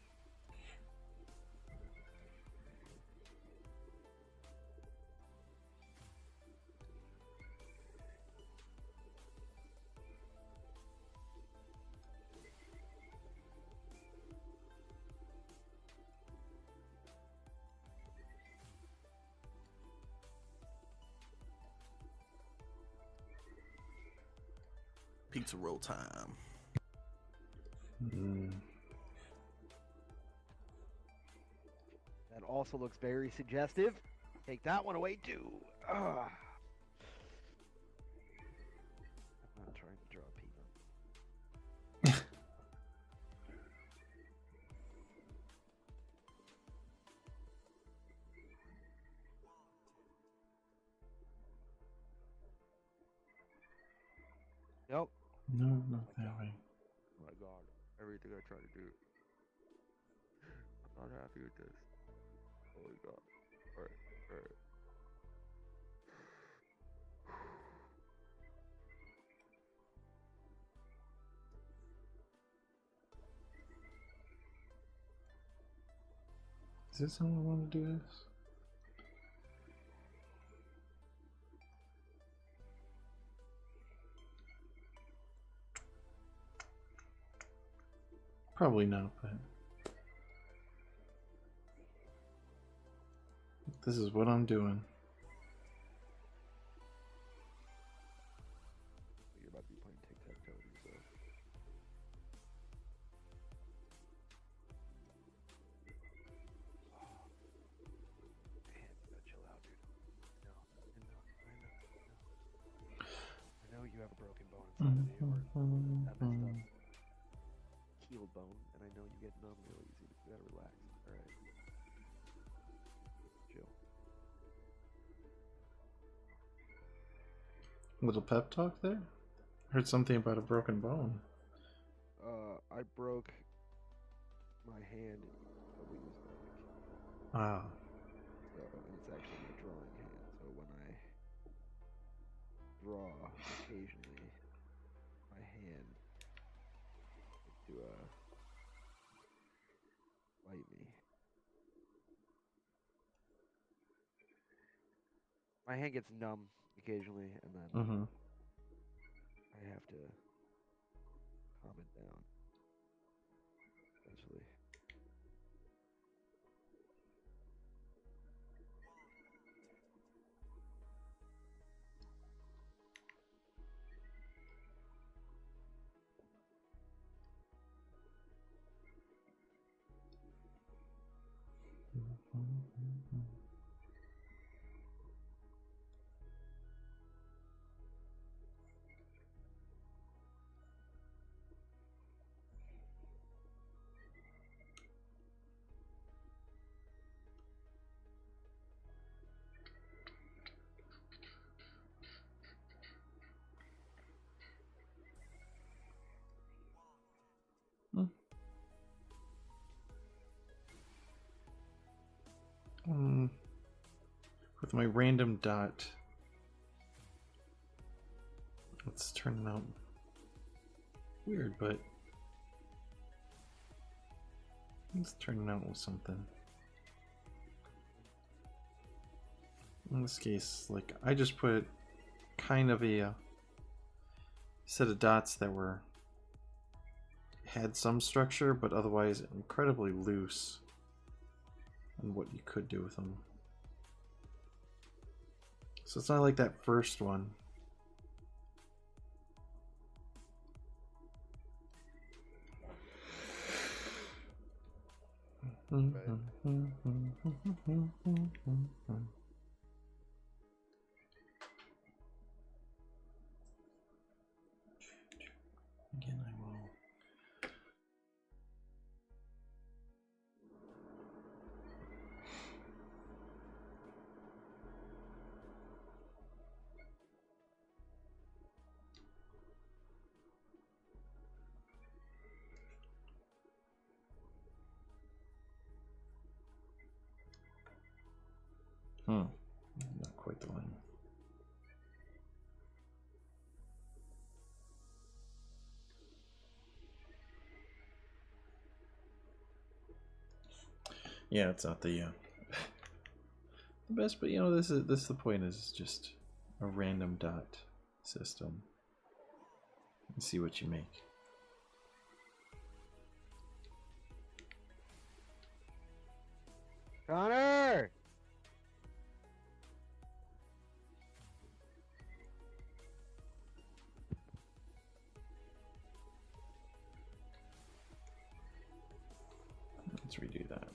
Pizza roll time. Mm. That also looks very suggestive. Take that one away too. I'm not trying to draw a peanut. Nope. No, not that way. Oh my god. Everything I try to do. I'm not happy with this. Oh my god. Alright, alright. Is this how I want to do this? Probably not, but this is what I'm doing. You're about to be playing tic-tac-toe with yourself. Man, you gotta chill out, dude. I know you have a broken bone inside of you, or that messed up keeled bone, and I know you get numb real easy, but you gotta relax. Alright. Chill. Little pep talk there? Heard something about a broken bone. I broke my hand a couple years back. Wow. So, and it's actually my drawing hand. So when I draw, occasionally, my hand like to bite me. My hand gets numb occasionally, and then Mm-hmm. I have to calm it down. Essentially. With my random dot, it's turning out weird, but it's turning out with something. In this case, like, I just put kind of a set of dots that had some structure, but otherwise incredibly loose on what you could do with them. So it's not like that first one. Right. Again, I will. Not quite the line. Yeah, it's not the the best, but you know, this is the point, is just a random dot system and see what you make. Connor! Let's redo that.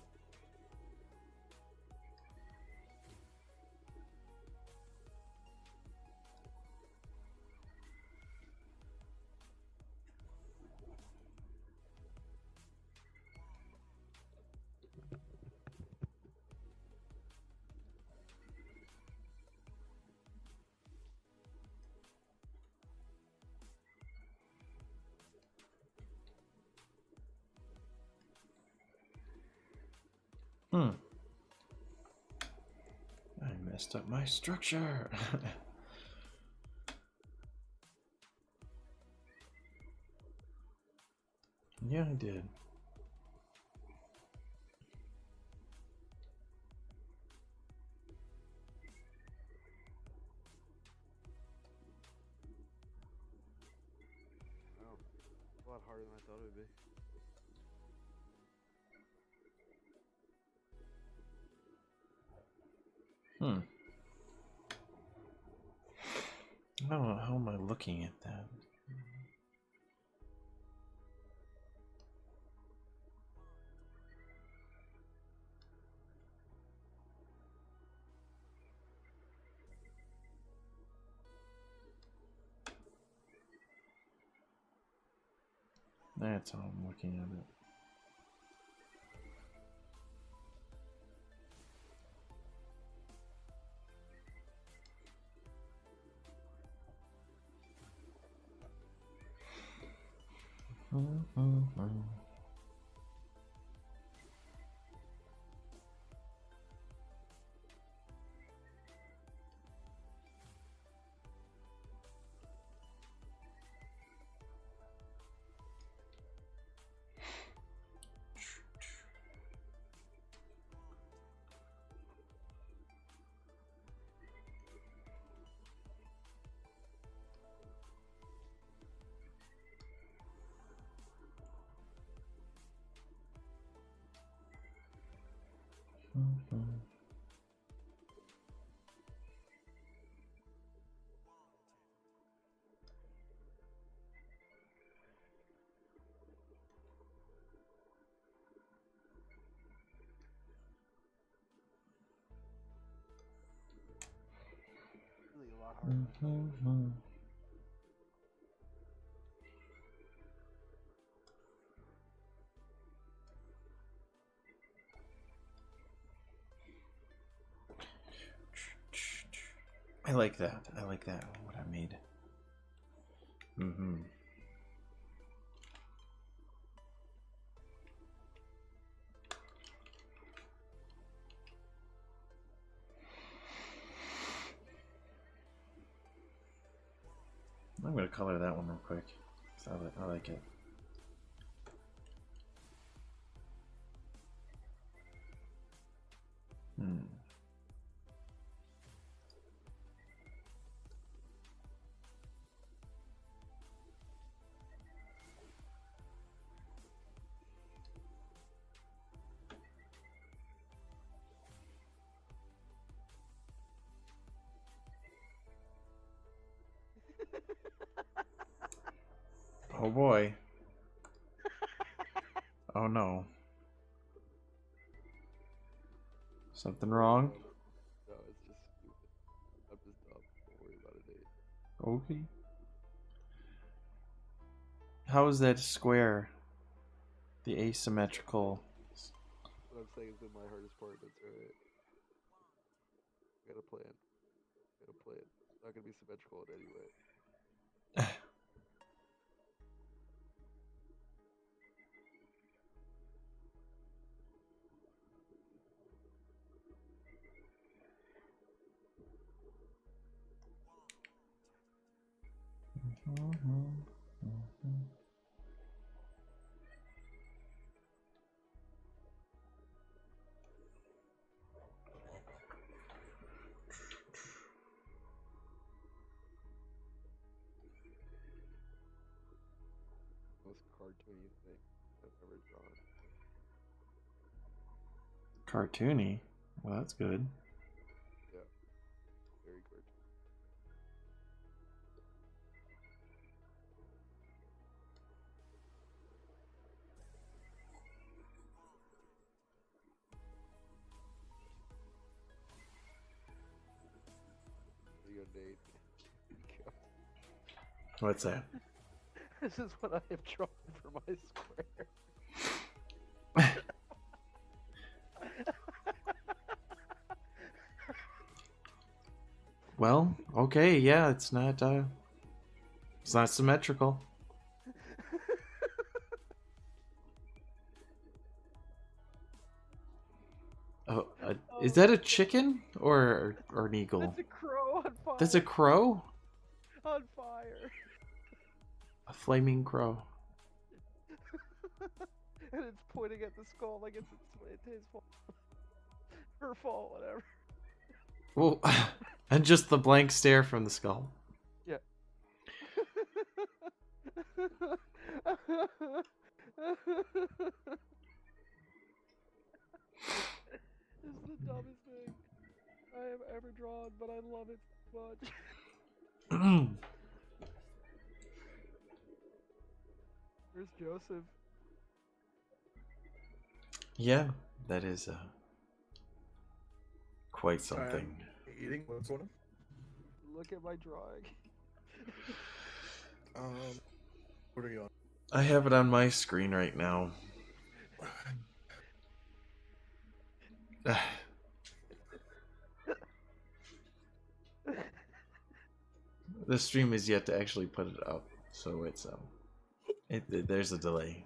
I messed up my structure. Yeah, I did. Oh, a lot harder than I thought it would be. How am I looking at that? That's how I'm looking at it. Really a lot harder than I thought it would be. I like that. I like that. What I made. I'm gonna color that one real quick. I like it. Oh boy. Oh no. Something wrong? No, it's just stupid. I'm just dumb. Don't worry about it, Nate. Okay. How is that square? The asymmetrical. What I'm saying is in my hardest part, that's alright. I got a plan. Got a plan. It's not gonna be symmetrical in any way. Most cartoony thing I've ever drawn. Cartoony? Well, that's good. Yeah, very cartoony. There you go, Nate. What's that? This is what I have drawn for my square. Well, okay, yeah, it's not symmetrical. Oh, is that a chicken or an eagle? That's a crow on fire. That's a crow? On fire. A flaming crow. And it's pointing at the skull like it's his fault. Her fault, whatever. Well, and just the blank stare from the skull. Yeah. This is the dumbest thing I have ever drawn, but I love it so much. Where's Joseph? Yeah, that is quite something. Eating? What's going on? Look at my drawing. What are you on? I have it on my screen right now. The stream is yet to actually put it up, so it's there's a delay.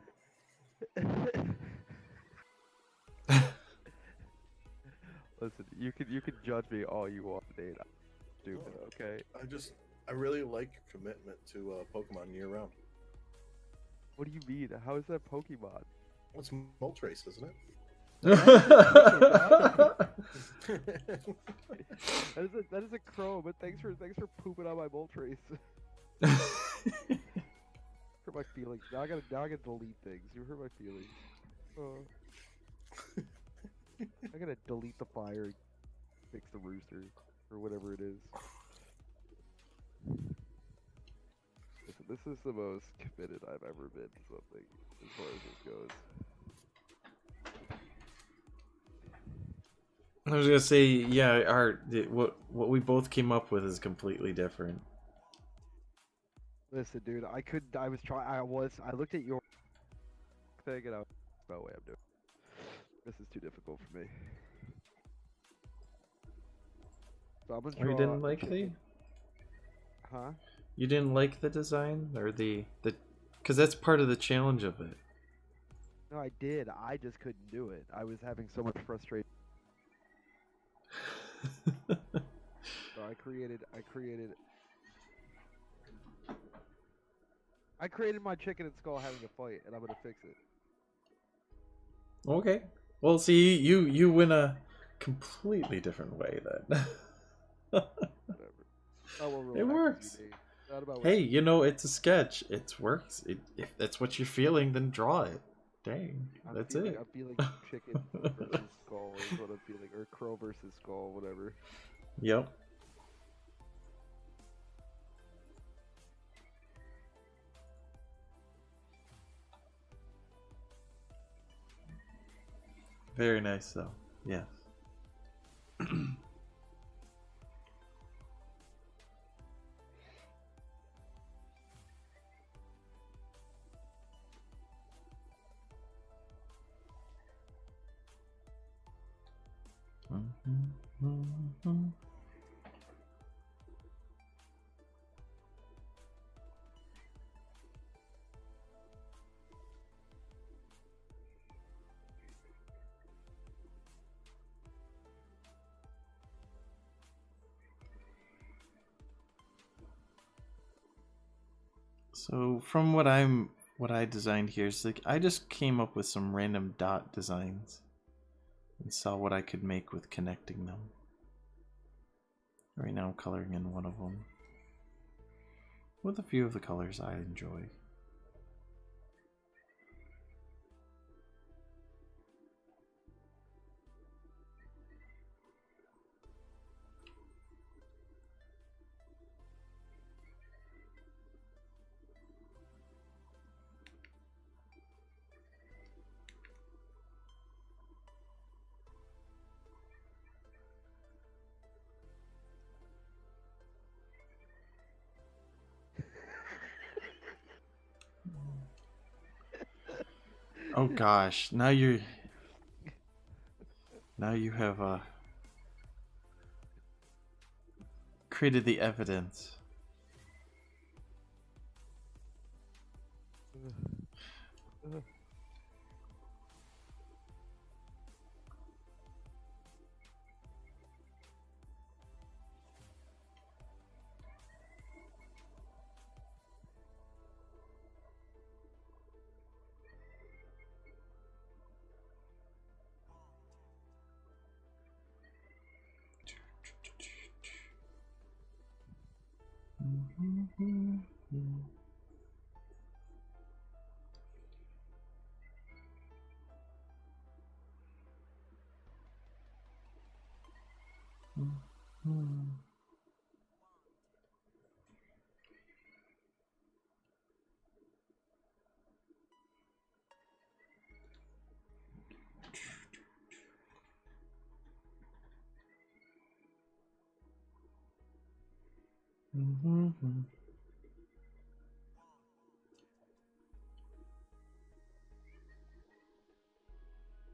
Listen, you can judge me all you want, Nate. I'm stupid, okay? I really like your commitment to Pokemon year round. What do you mean? How is that Pokemon? Well, it's Moltres, isn't it? That is a crow, but thanks for pooping on my Moltres. Hurt my feelings. Now I gotta delete things. You hurt my feelings. I gotta delete the fire and fix the rooster or whatever it is. Listen, this is the most committed I've ever been to something as far as this goes. I was gonna say, yeah, what we both came up with is completely different. Listen, dude, I looked at your thing and I was no way I'm doing. This is too difficult for me. So I'm gonna draw. You didn't like the? Huh? You didn't like the design or the because that's part of the challenge of it. No, I did. I just couldn't do it. I was having so much frustration. So I created my chicken and skull having a fight, and I'm gonna fix it. Okay. Well, see, you win a completely different way then. Whatever. I will relax It works. you, Dave. Not about Hey, you know, it's a sketch. It works. If that's what you're feeling, then draw it. Dang, that's it. I'm feeling chicken versus skull is what I'm feeling, or crow versus skull, whatever. Yep. Very nice, though. Yes. So from what I designed here is like I just came up with some random dot designs and saw what I could make with connecting them. Right now I'm coloring in one of them with a few of the colors I enjoy. Oh gosh, now you have created the evidence.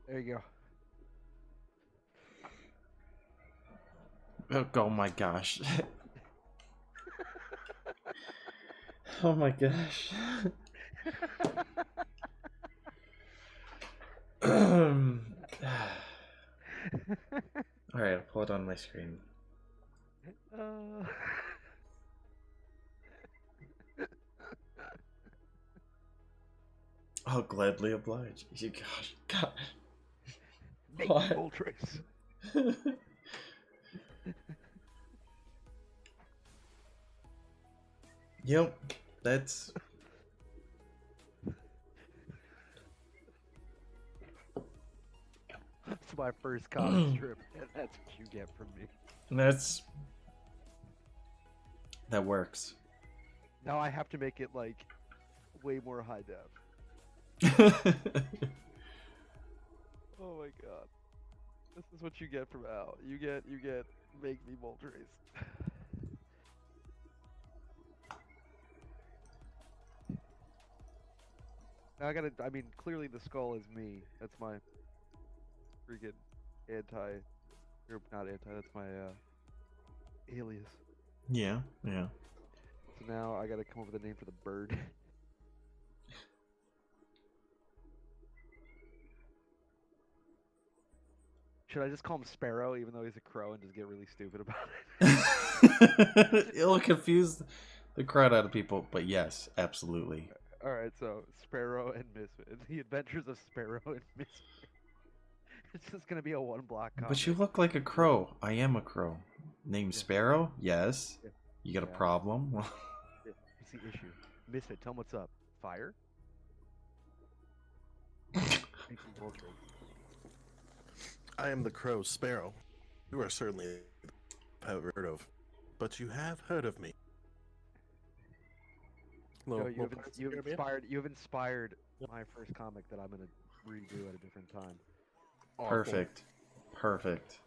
There you Oh my gosh. Oh my gosh. Alright, I'll pull it on my screen. go. I'll gladly oblige. You gosh, God. Make What? Ultras. Yep, that's That's my first comic strip, and that's what you get from me. that works. Now I have to make it like way more high def. Oh my god. This is what you get from Al. You get make me Moltres. Now I mean clearly the skull is me. That's my freaking anti or not anti, that's my alias. Yeah, yeah. So now I gotta come up with a name for the bird. Should I just call him Sparrow even though he's a crow and just get really stupid about it? It'll confuse the crowd out of people, but yes, absolutely. Alright, so Sparrow and Misfit. The Adventures of Sparrow and Misfit. It's just gonna be a one block comic. But you look like a crow. I am a crow. Named Yeah. Sparrow? Yes. Yeah. You got a Yeah. problem? What's the issue? Misfit, tell him what's up. Fire? Make me Moltres. I am the crow Sparrow. You are certainly have heard of, but you have heard of me. No, you've inspired my first comic that I'm gonna redo at a different time. Perfect. Perfect.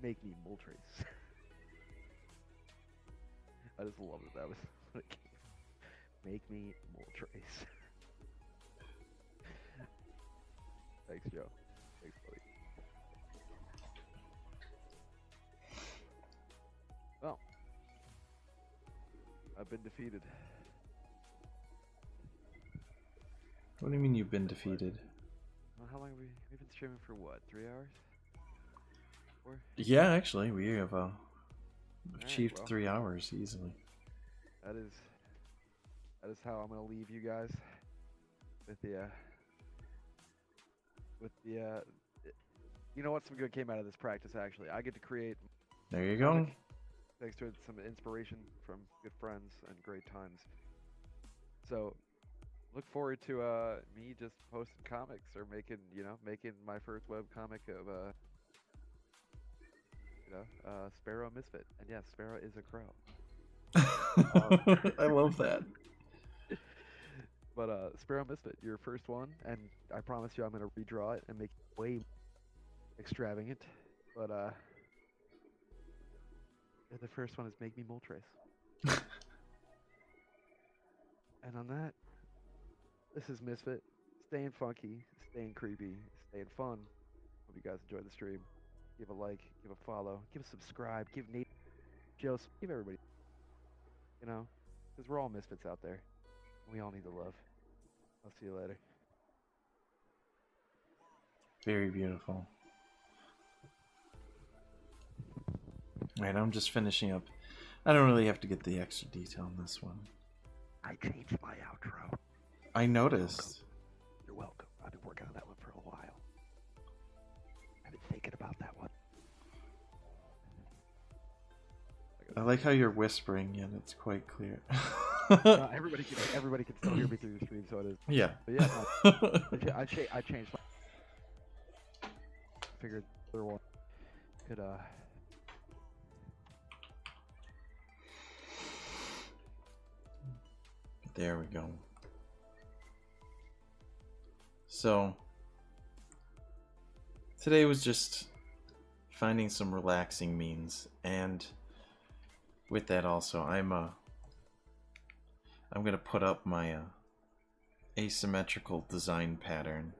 Make me Moltres. I just love that was like, make me Moltres. Thanks, Joe. Thanks, buddy. Well, I've been defeated. What do you mean you've been defeated? Well, how long have we've been streaming for? What, 3 hours? 4? Yeah, actually, we have achieved well. 3 hours easily. That is how I'm gonna leave you guys with the you know what, some good came out of this practice actually. I get to create There you go. comic, thanks to some inspiration from good friends and great times. So look forward to me just posting comics or making my first web comic of Sparrow Misfit. And yes, Sparrow is a crow. I love that. But Sparrow Misfit, your first one, and I promise you I'm gonna redraw it and make it way extravagant. But the first one is Make Me Moltres. And on that, this is Misfit, staying funky, staying creepy, staying fun. Hope you guys enjoyed the stream. Give a like, give a follow, give a subscribe, give Nate, Joseph, give everybody, because we're all misfits out there. We all need the love. I'll see you later. Very beautiful. Right, I'm just finishing up. I don't really have to get the extra detail on this one. I changed my outro. I noticed. You're welcome. I've been working on that one for a while. I've been thinking about that one. I like how you're whispering, yet it's quite clear. Everybody can still hear me through the stream, so it is. Yeah. But yeah, I changed my. Figured the other one could There we go. So today was just finding some relaxing means, and with that also I'm gonna put up my asymmetrical design pattern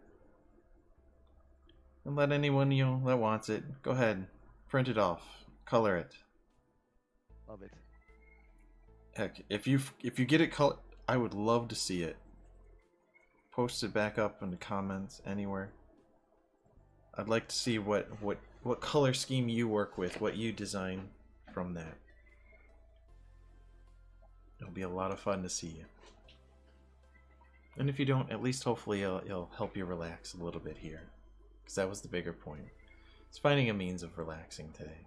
and let anyone that wants it go ahead, print it off, color it. love it. Heck, if you get it color, I would love to see it. Post it back up in the comments anywhere. I'd like to see what color scheme you work with, what you design from that. It'll be a lot of fun to see you. And if you don't, at least hopefully it'll help you relax a little bit here, because that was the bigger point. It's finding a means of relaxing today.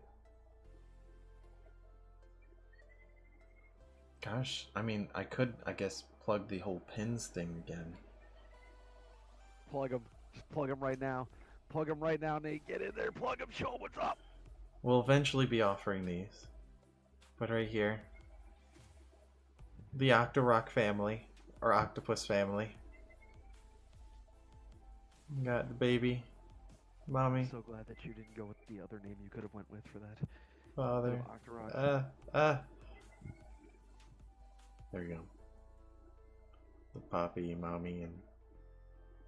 Gosh, I mean, I could, I guess, plug the whole pins thing again. Plug them. Just plug them right now. Plug them right now, Nate. Get in there. Plug them. Show 'em what's up. We'll eventually be offering these. But right here, the Octorock family, or Octopus family. Got the baby, mommy, I'm so glad that you didn't go with the other name you could have went with for that. father. Octorock. There you go. The Poppy, mommy, and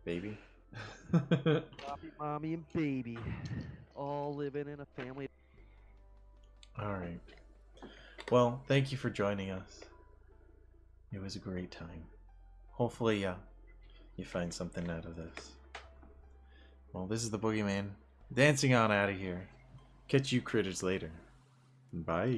baby. Poppy, mommy, and baby, all living in a family. Alright. Well, thank you for joining us. It was a great time. Hopefully, you find something out of this. Well, this is the BoogieMan, dancing on out of here. Catch you critters later. Bye.